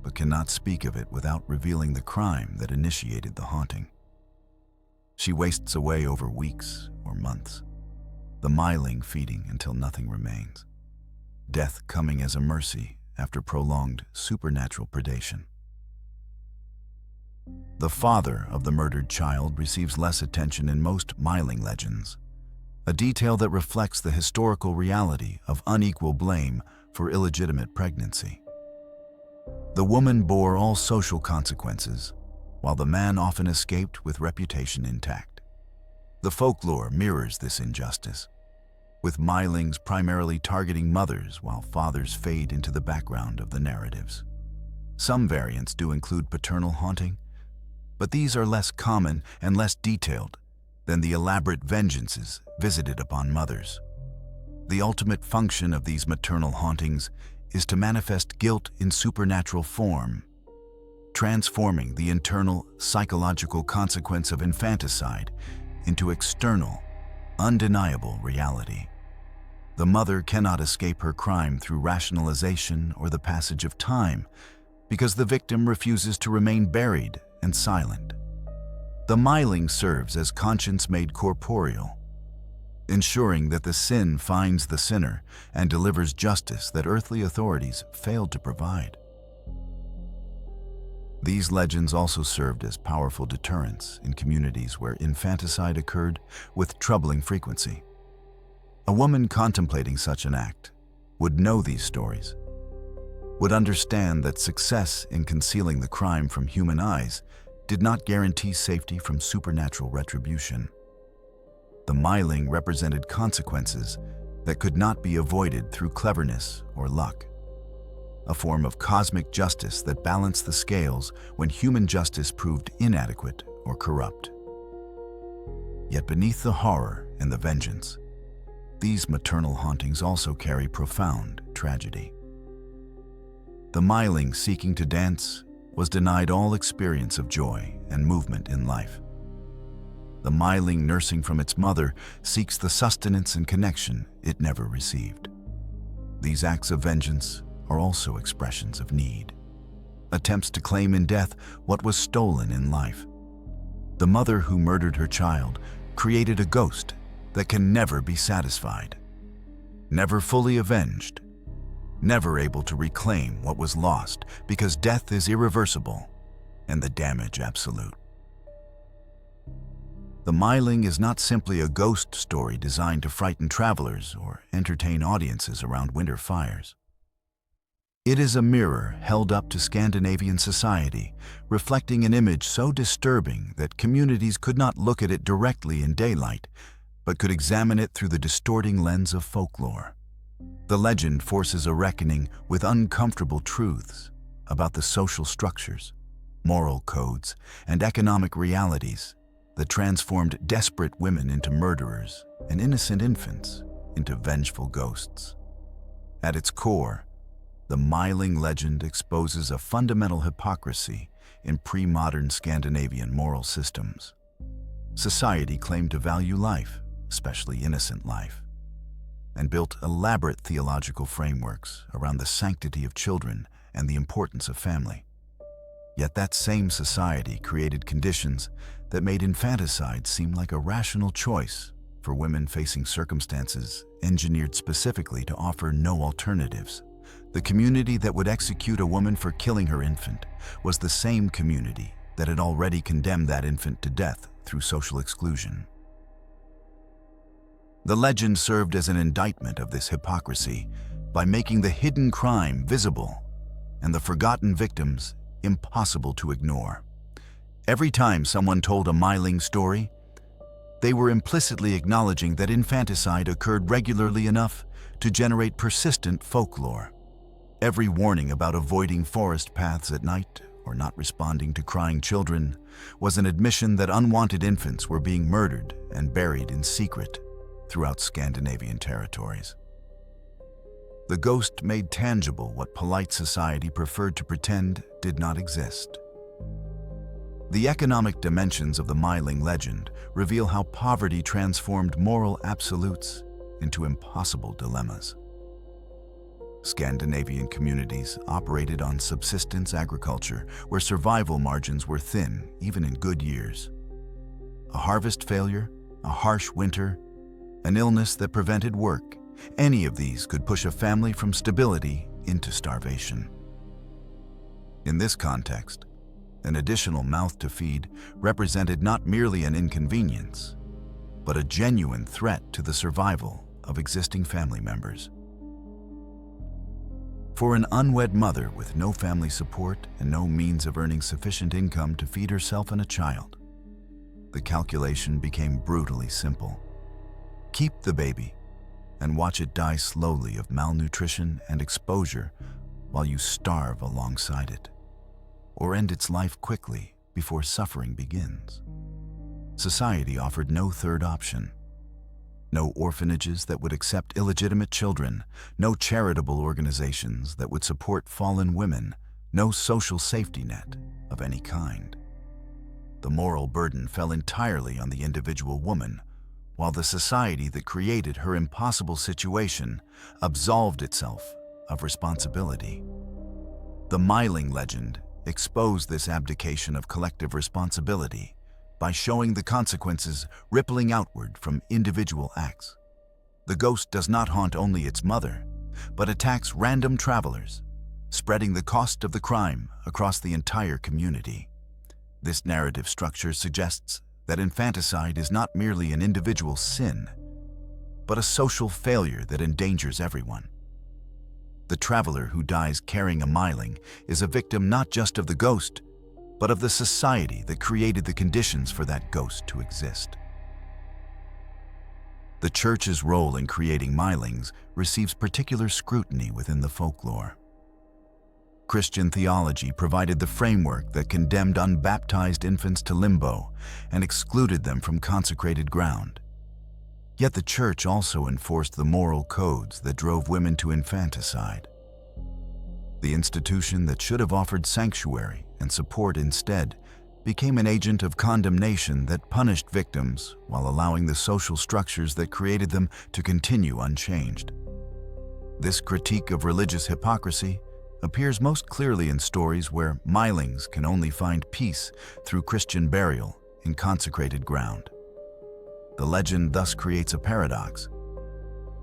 but cannot speak of it without revealing the crime that initiated the haunting. She wastes away over weeks or months, the Myling feeding until nothing remains, death coming as a mercy after prolonged supernatural predation. The father of the murdered child receives less attention in most Myling legends, a detail that reflects the historical reality of unequal blame for illegitimate pregnancy. The woman bore all social consequences, while the man often escaped with reputation intact. The folklore mirrors this injustice, with Mylings primarily targeting mothers while fathers fade into the background of the narratives. Some variants do include paternal haunting, but these are less common and less detailed than the elaborate vengeances visited upon mothers. The ultimate function of these maternal hauntings is to manifest guilt in supernatural form, transforming the internal psychological consequence of infanticide into external, undeniable reality. The mother cannot escape her crime through rationalization or the passage of time because the victim refuses to remain buried and silent. The Myling serves as conscience made corporeal, ensuring that the sin finds the sinner and delivers justice that earthly authorities failed to provide. These legends also served as powerful deterrents in communities where infanticide occurred with troubling frequency. A woman contemplating such an act would know these stories, would understand that success in concealing the crime from human eyes did not guarantee safety from supernatural retribution. The Myling represented consequences that could not be avoided through cleverness or luck, a form of cosmic justice that balanced the scales when human justice proved inadequate or corrupt. Yet beneath the horror and the vengeance, these maternal hauntings also carry profound tragedy. The Myling seeking to dance was denied all experience of joy and movement in life. The Myling nursing from its mother seeks the sustenance and connection it never received. These acts of vengeance are also expressions of need, attempts to claim in death what was stolen in life. The mother who murdered her child created a ghost that can never be satisfied, never fully avenged, never able to reclaim what was lost because death is irreversible and the damage absolute. The Myling is not simply a ghost story designed to frighten travelers or entertain audiences around winter fires. It is a mirror held up to Scandinavian society, reflecting an image so disturbing that communities could not look at it directly in daylight, but could examine it through the distorting lens of folklore. The legend forces a reckoning with uncomfortable truths about the social structures, moral codes, and economic realities that transformed desperate women into murderers and innocent infants into vengeful ghosts. At its core, the Myling legend exposes a fundamental hypocrisy in pre-modern Scandinavian moral systems. Society claimed to value life, especially innocent life, and built elaborate theological frameworks around the sanctity of children and the importance of family. Yet that same society created conditions that made infanticide seem like a rational choice for women facing circumstances engineered specifically to offer no alternatives. The community that would execute a woman for killing her infant was the same community that had already condemned that infant to death through social exclusion. The legend served as an indictment of this hypocrisy by making the hidden crime visible and the forgotten victims impossible to ignore. Every time someone told a Myling story, they were implicitly acknowledging that infanticide occurred regularly enough to generate persistent folklore. Every warning about avoiding forest paths at night or not responding to crying children was an admission that unwanted infants were being murdered and buried in secret throughout Scandinavian territories. The ghost made tangible what polite society preferred to pretend did not exist. The economic dimensions of the Myling legend reveal how poverty transformed moral absolutes into impossible dilemmas. Scandinavian communities operated on subsistence agriculture, where survival margins were thin, even in good years. A harvest failure, a harsh winter, an illness that prevented work, any of these could push a family from stability into starvation. In this context, an additional mouth to feed represented not merely an inconvenience, but a genuine threat to the survival of existing family members. For an unwed mother with no family support and no means of earning sufficient income to feed herself and a child, the calculation became brutally simple. Keep the baby and watch it die slowly of malnutrition and exposure while you starve alongside it, or end its life quickly before suffering begins. Society offered no third option. No orphanages that would accept illegitimate children, no charitable organizations that would support fallen women, no social safety net of any kind. The moral burden fell entirely on the individual woman, while the society that created her impossible situation absolved itself of responsibility. The Myling legend exposed this abdication of collective responsibility by showing the consequences rippling outward from individual acts. The ghost does not haunt only its mother, but attacks random travelers, spreading the cost of the crime across the entire community. This narrative structure suggests that infanticide is not merely an individual sin, but a social failure that endangers everyone. The traveler who dies carrying a Myling is a victim not just of the ghost, but of the society that created the conditions for that ghost to exist. The Church's role in creating Mylings receives particular scrutiny within the folklore. Christian theology provided the framework that condemned unbaptized infants to limbo and excluded them from consecrated ground. Yet the Church also enforced the moral codes that drove women to infanticide. The institution that should have offered sanctuary and support instead became an agent of condemnation that punished victims while allowing the social structures that created them to continue unchanged. This critique of religious hypocrisy appears most clearly in stories where Mylings can only find peace through Christian burial in consecrated ground. The legend thus creates a paradox.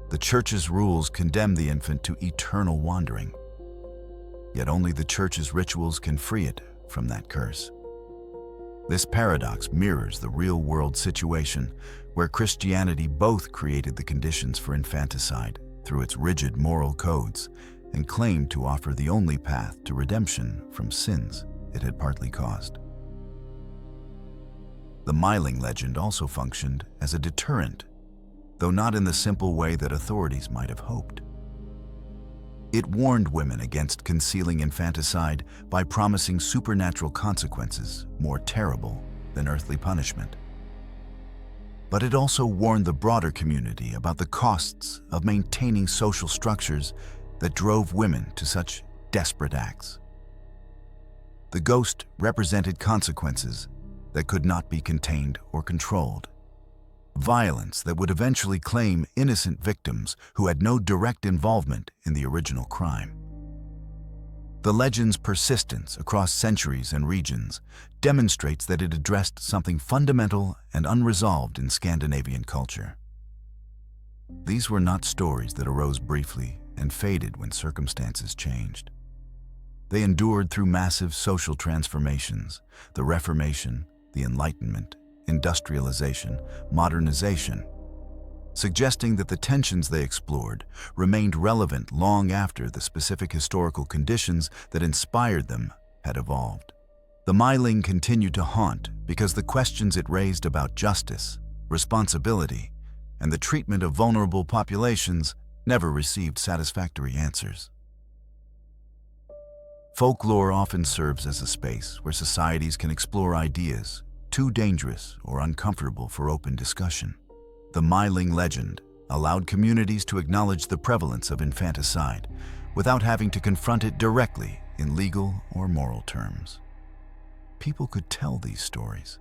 The Church's rules condemn the infant to eternal wandering, yet only the Church's rituals can free it from that curse. This paradox mirrors the real-world situation where Christianity both created the conditions for infanticide through its rigid moral codes and claimed to offer the only path to redemption from sins it had partly caused. The Myling legend also functioned as a deterrent, though not in the simple way that authorities might have hoped. It warned women against concealing infanticide by promising supernatural consequences more terrible than earthly punishment. But it also warned the broader community about the costs of maintaining social structures that drove women to such desperate acts. The ghost represented consequences that could not be contained or controlled, violence that would eventually claim innocent victims who had no direct involvement in the original crime. The legend's persistence across centuries and regions demonstrates that it addressed something fundamental and unresolved in Scandinavian culture. These were not stories that arose briefly and faded when circumstances changed. They endured through massive social transformations: the Reformation, the Enlightenment, industrialization, modernization, suggesting that the tensions they explored remained relevant long after the specific historical conditions that inspired them had evolved. The Myling continued to haunt because the questions it raised about justice, responsibility, and the treatment of vulnerable populations never received satisfactory answers. Folklore often serves as a space where societies can explore ideas too dangerous or uncomfortable for open discussion. The Myling legend allowed communities to acknowledge the prevalence of infanticide without having to confront it directly in legal or moral terms. People could tell these stories,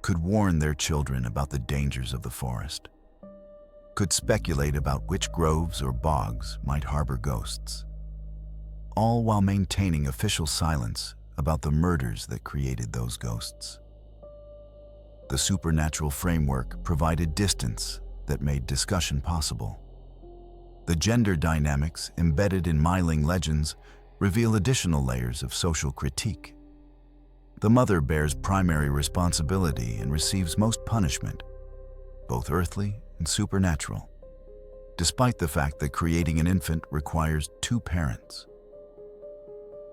could warn their children about the dangers of the forest, could speculate about which groves or bogs might harbor ghosts, all while maintaining official silence about the murders that created those ghosts. The supernatural framework provided distance that made discussion possible. The gender dynamics embedded in Myling legends reveal additional layers of social critique. The mother bears primary responsibility and receives most punishment, both earthly and supernatural, despite the fact that creating an infant requires two parents.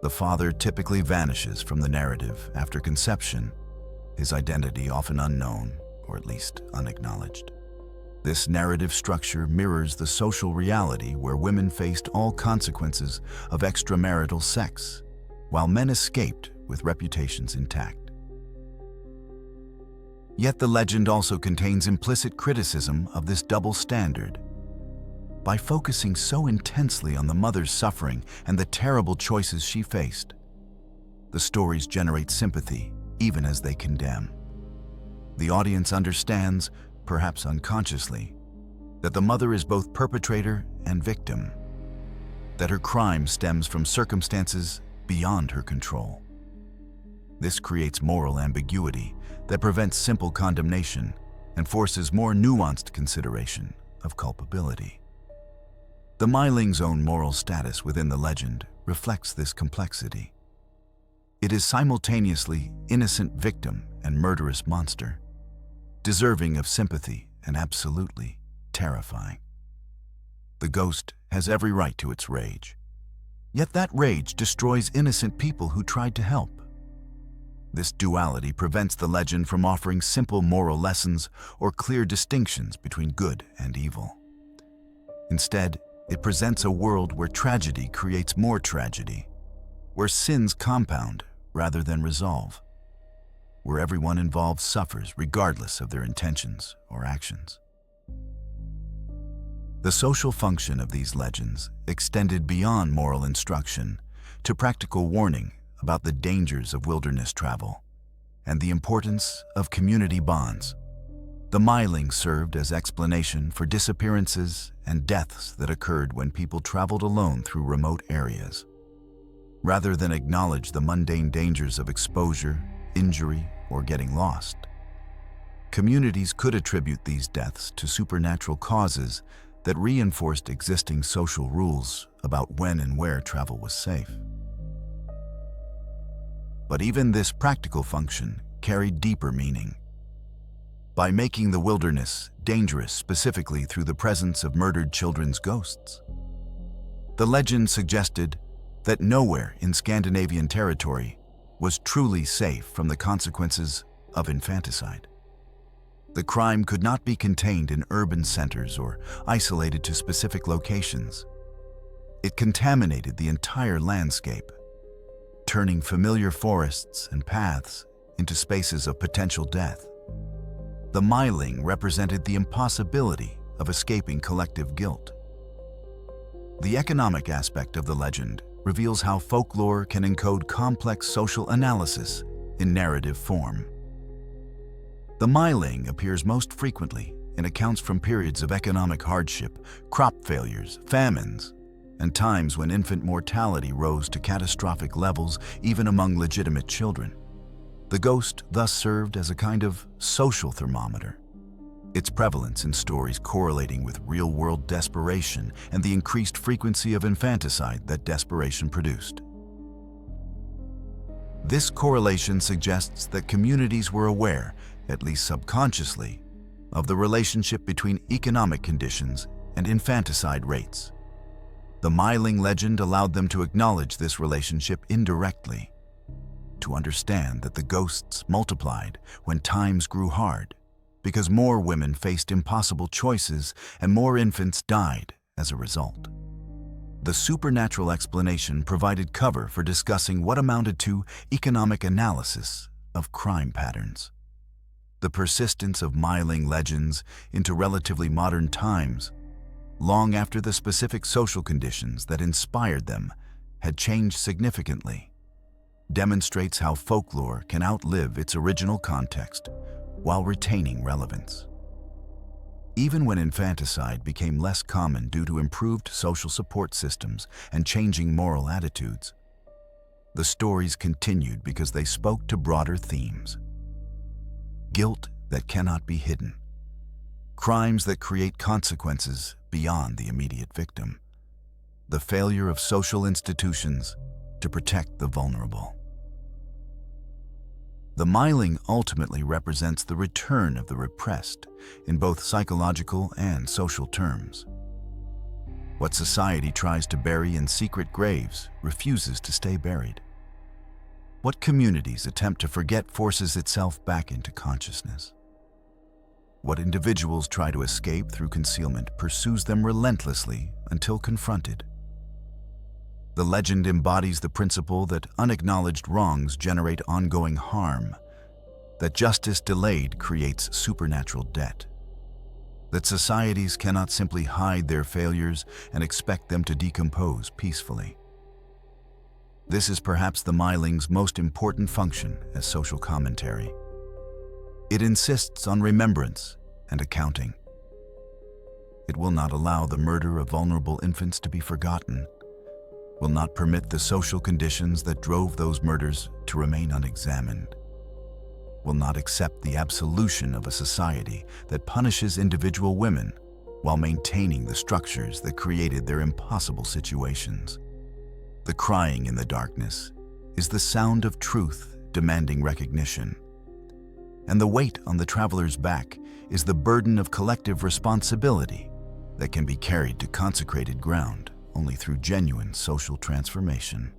The father typically vanishes from the narrative after conception, his identity often unknown, or at least unacknowledged. This narrative structure mirrors the social reality where women faced all consequences of extramarital sex, while men escaped with reputations intact. Yet the legend also contains implicit criticism of this double standard. By focusing so intensely on the mother's suffering and the terrible choices she faced, the stories generate sympathy even as they condemn. The audience understands, perhaps unconsciously, that the mother is both perpetrator and victim, that her crime stems from circumstances beyond her control. This creates moral ambiguity that prevents simple condemnation and forces more nuanced consideration of culpability. The Myling's own moral status within the legend reflects this complexity. It is simultaneously innocent victim and murderous monster, deserving of sympathy and absolutely terrifying. The ghost has every right to its rage, yet that rage destroys innocent people who tried to help. This duality prevents the legend from offering simple moral lessons or clear distinctions between good and evil. Instead, it presents a world where tragedy creates more tragedy, where sins compound rather than resolve, where everyone involved suffers regardless of their intentions or actions. The social function of these legends extended beyond moral instruction to practical warning about the dangers of wilderness travel and the importance of community bonds. The Myling served as explanation for disappearances and deaths that occurred when people traveled alone through remote areas. Rather than acknowledge the mundane dangers of exposure, injury, or getting lost, communities could attribute these deaths to supernatural causes that reinforced existing social rules about when and where travel was safe. But even this practical function carried deeper meaning. By making the wilderness dangerous specifically through the presence of murdered children's ghosts, The legend suggested that nowhere in Scandinavian territory was truly safe from the consequences of infanticide. The crime could not be contained in urban centers or isolated to specific locations. It contaminated the entire landscape, turning familiar forests and paths into spaces of potential death. The Myling represented the impossibility of escaping collective guilt. The economic aspect of the legend reveals how folklore can encode complex social analysis in narrative form. The Myling appears most frequently in accounts from periods of economic hardship, crop failures, famines, and times when infant mortality rose to catastrophic levels even among legitimate children. The ghost thus served as a kind of social thermometer, its prevalence in stories correlating with real-world desperation and the increased frequency of infanticide that desperation produced. This correlation suggests that communities were aware, at least subconsciously, of the relationship between economic conditions and infanticide rates. The Myling legend allowed them to acknowledge this relationship indirectly, to understand that the ghosts multiplied when times grew hard, because more women faced impossible choices and more infants died as a result. The supernatural explanation provided cover for discussing what amounted to economic analysis of crime patterns. The persistence of Myling legends into relatively modern times, long after the specific social conditions that inspired them had changed significantly, demonstrates how folklore can outlive its original context while retaining relevance. Even when infanticide became less common due to improved social support systems and changing moral attitudes, the stories continued because they spoke to broader themes. Guilt that cannot be hidden, crimes that create consequences beyond the immediate victim, the failure of social institutions to protect the vulnerable. The Myling ultimately represents the return of the repressed in both psychological and social terms. What society tries to bury in secret graves refuses to stay buried. What communities attempt to forget forces itself back into consciousness. What individuals try to escape through concealment pursues them relentlessly until confronted. The legend embodies the principle that unacknowledged wrongs generate ongoing harm, that justice delayed creates supernatural debt, that societies cannot simply hide their failures and expect them to decompose peacefully. This is perhaps the Myling's most important function as social commentary. It insists on remembrance and accounting. It will not allow the murder of vulnerable infants to be forgotten, will not permit the social conditions that drove those murders to remain unexamined, will not accept the absolution of a society that punishes individual women while maintaining the structures that created their impossible situations. The crying in the darkness is the sound of truth demanding recognition, and the weight on the traveler's back is the burden of collective responsibility that can be carried to consecrated ground only through genuine social transformation.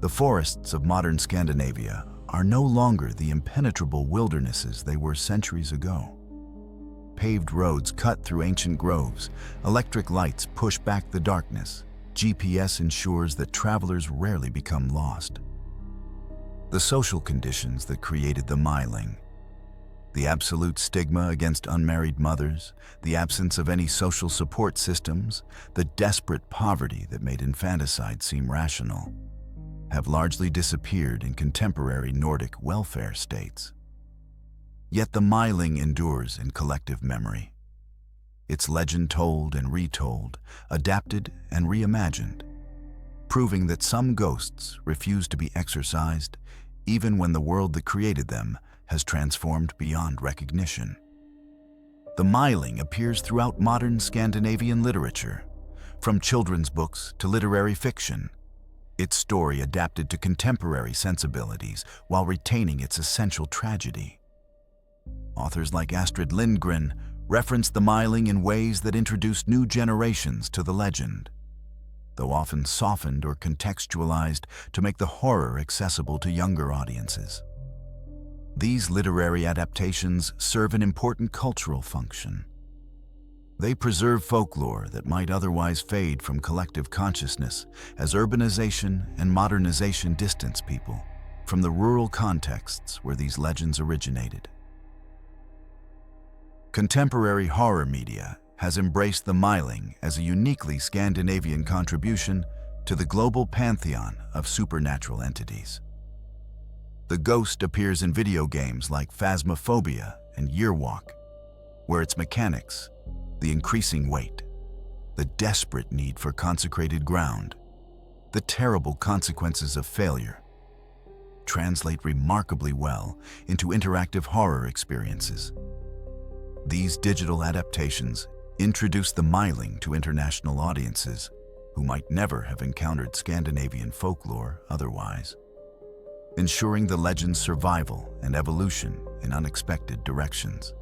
The forests of modern Scandinavia are no longer the impenetrable wildernesses they were centuries ago. Paved roads cut through ancient groves, electric lights push back the darkness, GPS ensures that travelers rarely become lost. The social conditions that created the Myling, the absolute stigma against unmarried mothers, the absence of any social support systems, the desperate poverty that made infanticide seem rational, have largely disappeared in contemporary Nordic welfare states. Yet the Myling endures in collective memory, its legend told and retold, adapted and reimagined, proving that some ghosts refuse to be exorcised even when the world that created them has transformed beyond recognition. The Myling appears throughout modern Scandinavian literature, from children's books to literary fiction, its story adapted to contemporary sensibilities while retaining its essential tragedy. Authors like Astrid Lindgren reference the Myling in ways that introduce new generations to the legend, though often softened or contextualized to make the horror accessible to younger audiences. These literary adaptations serve an important cultural function. They preserve folklore that might otherwise fade from collective consciousness as urbanization and modernization distance people from the rural contexts where these legends originated. Contemporary horror media has embraced the Myling as a uniquely Scandinavian contribution to the global pantheon of supernatural entities. The ghost appears in video games like Phasmophobia and Yearwalk, where its mechanics, the increasing weight, the desperate need for consecrated ground, the terrible consequences of failure, translate remarkably well into interactive horror experiences. These digital adaptations introduce the Myling to international audiences who might never have encountered Scandinavian folklore otherwise, ensuring the legend's survival and evolution in unexpected directions.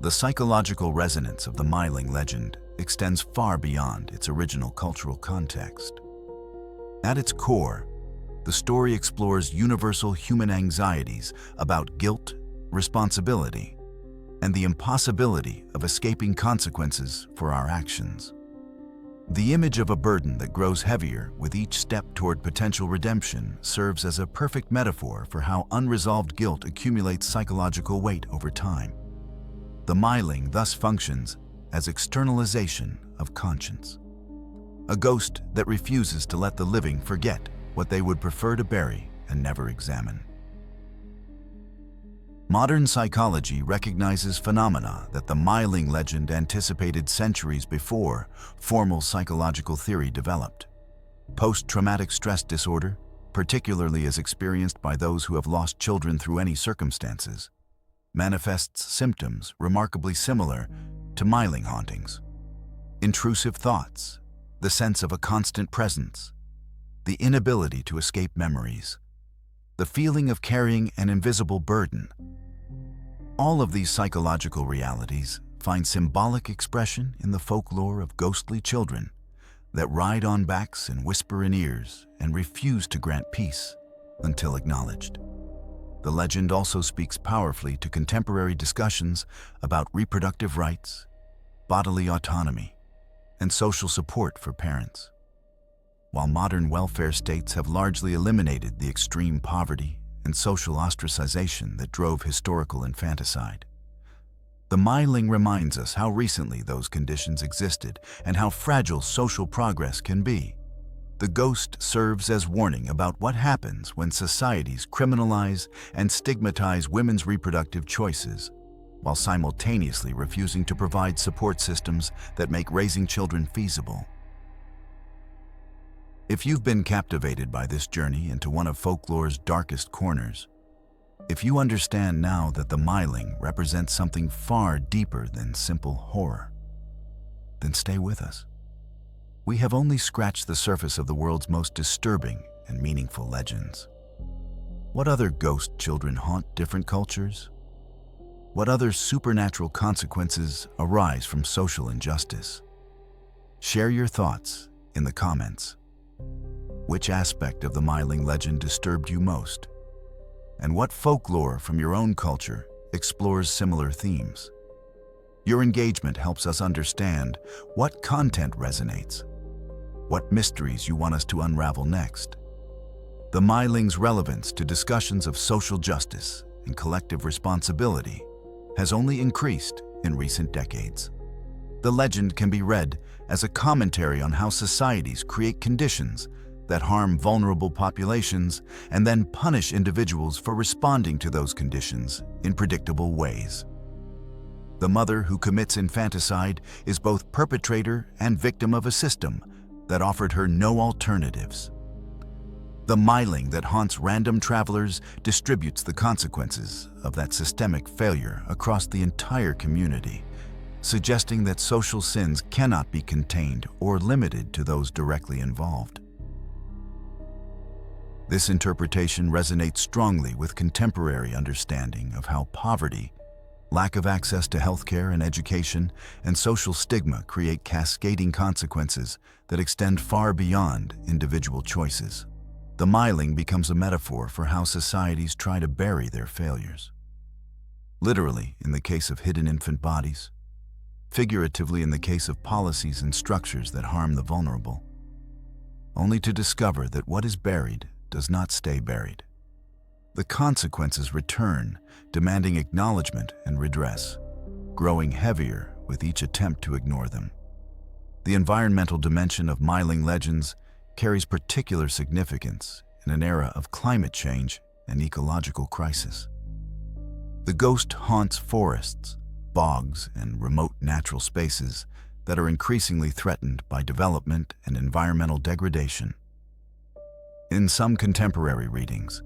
The psychological resonance of the Myling legend extends far beyond its original cultural context. At its core, the story explores universal human anxieties about guilt, responsibility, and the impossibility of escaping consequences for our actions. The image of a burden that grows heavier with each step toward potential redemption serves as a perfect metaphor for how unresolved guilt accumulates psychological weight over time. The Myling thus functions as externalization of conscience, a ghost that refuses to let the living forget what they would prefer to bury and never examine. Modern psychology recognizes phenomena that the Myling legend anticipated centuries before formal psychological theory developed. Post-traumatic stress disorder, particularly as experienced by those who have lost children through any circumstances, manifests symptoms remarkably similar to Myling hauntings. Intrusive thoughts, the sense of a constant presence, the inability to escape memories, the feeling of carrying an invisible burden. All of these psychological realities find symbolic expression in the folklore of ghostly children that ride on backs and whisper in ears and refuse to grant peace until acknowledged. The legend also speaks powerfully to contemporary discussions about reproductive rights, bodily autonomy, and social support for parents. While modern welfare states have largely eliminated the extreme poverty and social ostracization that drove historical infanticide, the Myling reminds us how recently those conditions existed and how fragile social progress can be. The ghost serves as warning about what happens when societies criminalize and stigmatize women's reproductive choices, while simultaneously refusing to provide support systems that make raising children feasible. If you've been captivated by this journey into one of folklore's darkest corners, if you understand now that the Myling represents something far deeper than simple horror, then stay with us. We have only scratched the surface of the world's most disturbing and meaningful legends. What other ghost children haunt different cultures? What other supernatural consequences arise from social injustice? Share your thoughts in the comments. Which aspect of the Myling legend disturbed you most? And what folklore from your own culture explores similar themes? Your engagement helps us understand what content resonates, what mysteries you want us to unravel next. The Myling's relevance to discussions of social justice and collective responsibility has only increased in recent decades. The legend can be read as a commentary on how societies create conditions that harm vulnerable populations and then punish individuals for responding to those conditions in predictable ways. The mother who commits infanticide is both perpetrator and victim of a system that offered her no alternatives. The Myling that haunts random travelers distributes the consequences of that systemic failure across the entire community, suggesting that social sins cannot be contained or limited to those directly involved. This interpretation resonates strongly with contemporary understanding of how poverty, Lack of access to healthcare and education and social stigma create cascading consequences that extend far beyond individual choices. The Myling becomes a metaphor for how societies try to bury their failures. Literally, in the case of hidden infant bodies, figuratively in the case of policies and structures that harm the vulnerable, only to discover that what is buried does not stay buried. The consequences return, demanding acknowledgement and redress, growing heavier with each attempt to ignore them. The environmental dimension of Myling legends carries particular significance in an era of climate change and ecological crisis. The ghost haunts forests, bogs, and remote natural spaces that are increasingly threatened by development and environmental degradation. In some contemporary readings,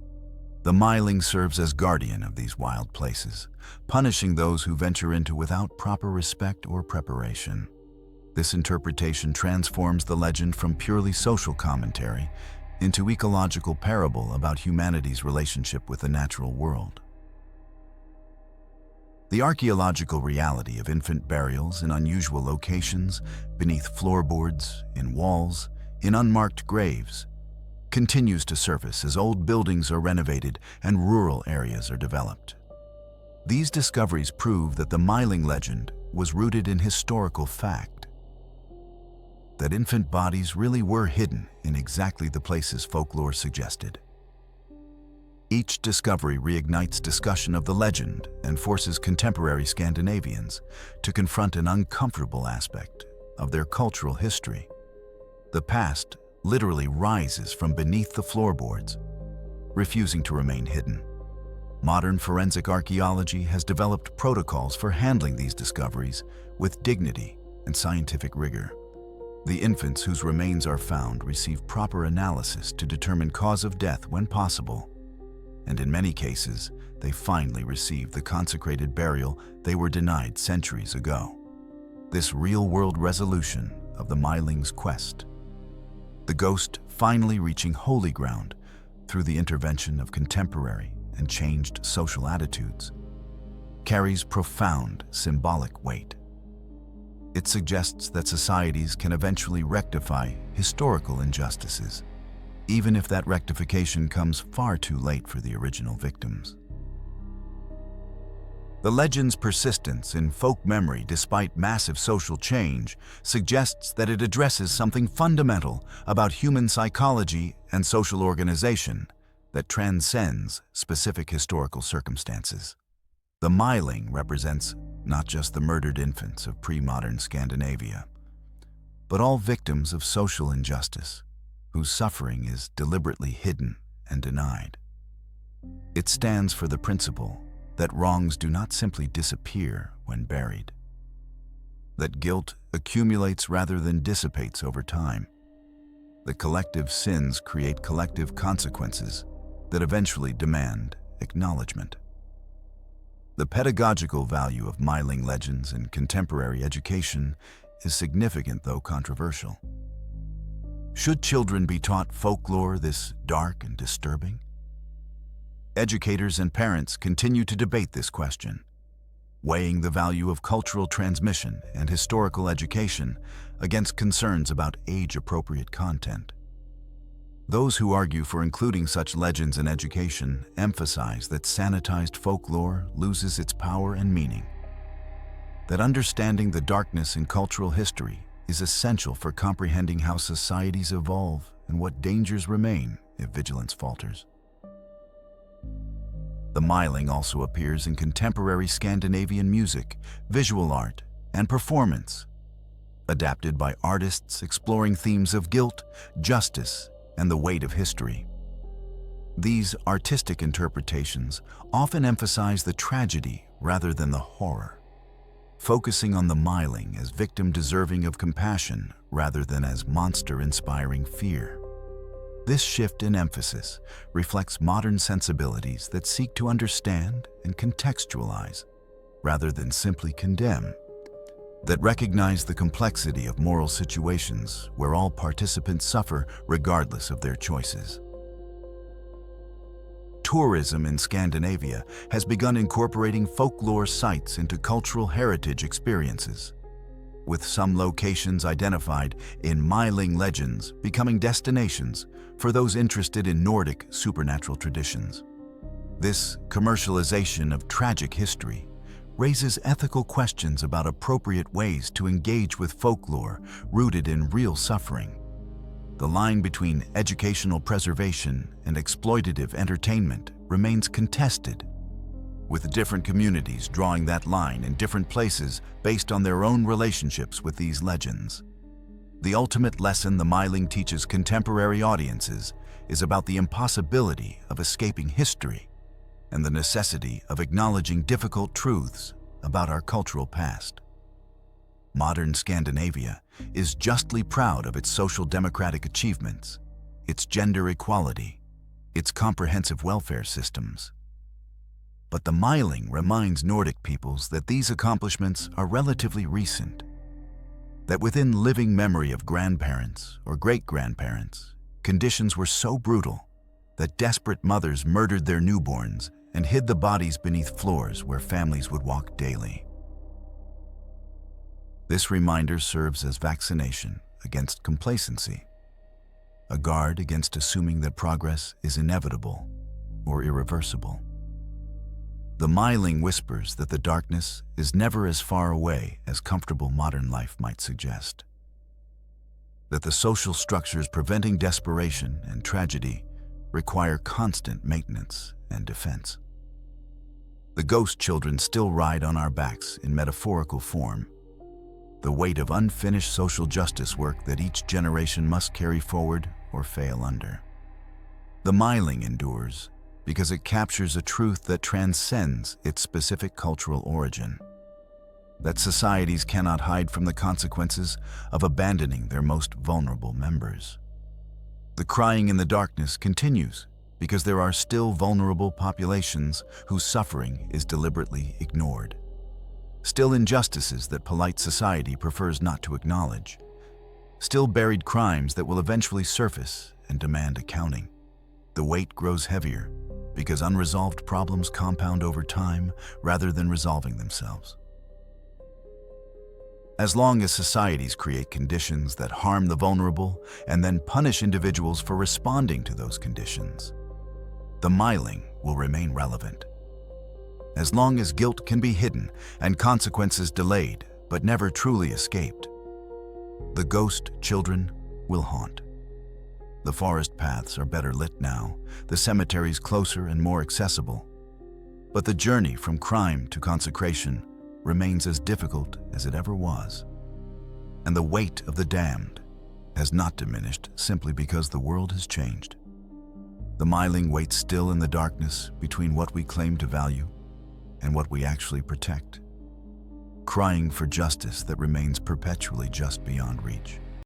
the Myling serves as guardian of these wild places, punishing those who venture into without proper respect or preparation. This interpretation transforms the legend from purely social commentary into ecological parable about humanity's relationship with the natural world. The archaeological reality of infant burials in unusual locations, beneath floorboards, in walls, in unmarked graves, continues to surface as old buildings are renovated and rural areas are developed. These discoveries prove that the Myling legend was rooted in historical fact, that infant bodies really were hidden in exactly the places folklore suggested. Each discovery reignites discussion of the legend and forces contemporary Scandinavians to confront an uncomfortable aspect of their cultural history. The past literally rises from beneath the floorboards, refusing to remain hidden. Modern forensic archaeology has developed protocols for handling these discoveries with dignity and scientific rigor. The infants whose remains are found receive proper analysis to determine cause of death when possible, and in many cases, they finally receive the consecrated burial they were denied centuries ago. This real-world resolution of the Myling's quest, the ghost finally reaching holy ground through the intervention of contemporary and changed social attitudes, carries profound symbolic weight. It suggests that societies can eventually rectify historical injustices, even if that rectification comes far too late for the original victims. The legend's persistence in folk memory despite massive social change suggests that it addresses something fundamental about human psychology and social organization that transcends specific historical circumstances. The Myling represents not just the murdered infants of pre-modern Scandinavia, but all victims of social injustice, whose suffering is deliberately hidden and denied. It stands for the principle that wrongs do not simply disappear when buried, that guilt accumulates rather than dissipates over time, that collective sins create collective consequences that eventually demand acknowledgement. The pedagogical value of Myling legends in contemporary education is significant, though controversial. Should children be taught folklore this dark and disturbing? Educators and parents continue to debate this question, weighing the value of cultural transmission and historical education against concerns about age-appropriate content. Those who argue for including such legends in education emphasize that sanitized folklore loses its power and meaning, that understanding the darkness in cultural history is essential for comprehending how societies evolve and what dangers remain if vigilance falters. The Myling also appears in contemporary Scandinavian music, visual art, and performance, adapted by artists exploring themes of guilt, justice, and the weight of history. These artistic interpretations often emphasize the tragedy rather than the horror, focusing on the Myling as victim deserving of compassion rather than as monster-inspiring fear. This shift in emphasis reflects modern sensibilities that seek to understand and contextualize, rather than simply condemn, that recognize the complexity of moral situations where all participants suffer regardless of their choices. tourism in Scandinavia has begun incorporating folklore sites into cultural heritage experiences, with some locations identified in Myling legends becoming destinations for those interested in Nordic supernatural traditions. This commercialization of tragic history raises ethical questions about appropriate ways to engage with folklore rooted in real suffering. The line between educational preservation and exploitative entertainment remains contested, with different communities drawing that line in different places based on their own relationships with these legends. The ultimate lesson the Myling teaches contemporary audiences is about the impossibility of escaping history and the necessity of acknowledging difficult truths about our cultural past. Modern Scandinavia is justly proud of its social democratic achievements, its gender equality, its comprehensive welfare systems. But the Myling reminds Nordic peoples that these accomplishments are relatively recent, that within living memory of grandparents or great-grandparents, conditions were so brutal that desperate mothers murdered their newborns and hid the bodies beneath floors where families would walk daily. This reminder serves as vaccination against complacency, a guard against assuming that progress is inevitable or irreversible. The Myling whispers that the darkness is never as far away as comfortable modern life might suggest, that the social structures preventing desperation and tragedy require constant maintenance and defense. The ghost children still ride on our backs in metaphorical form, the weight of unfinished social justice work that each generation must carry forward or fail under. The Myling endures because it captures a truth that transcends its specific cultural origin, that societies cannot hide from the consequences of abandoning their most vulnerable members. The crying in the darkness continues because there are still vulnerable populations whose suffering is deliberately ignored, still injustices that polite society prefers not to acknowledge, still buried crimes that will eventually surface and demand accounting. The weight grows heavier because unresolved problems compound over time rather than resolving themselves. As long as societies create conditions that harm the vulnerable and then punish individuals for responding to those conditions, the Myling will remain relevant. As long as guilt can be hidden and consequences delayed but never truly escaped, the ghost children will haunt. The forest paths are better lit now, the cemeteries closer and more accessible, but the journey from crime to consecration remains as difficult as it ever was. And the weight of the damned has not diminished simply because the world has changed. The Myling waits still in the darkness between what we claim to value and what we actually protect, crying for justice that remains perpetually just beyond reach.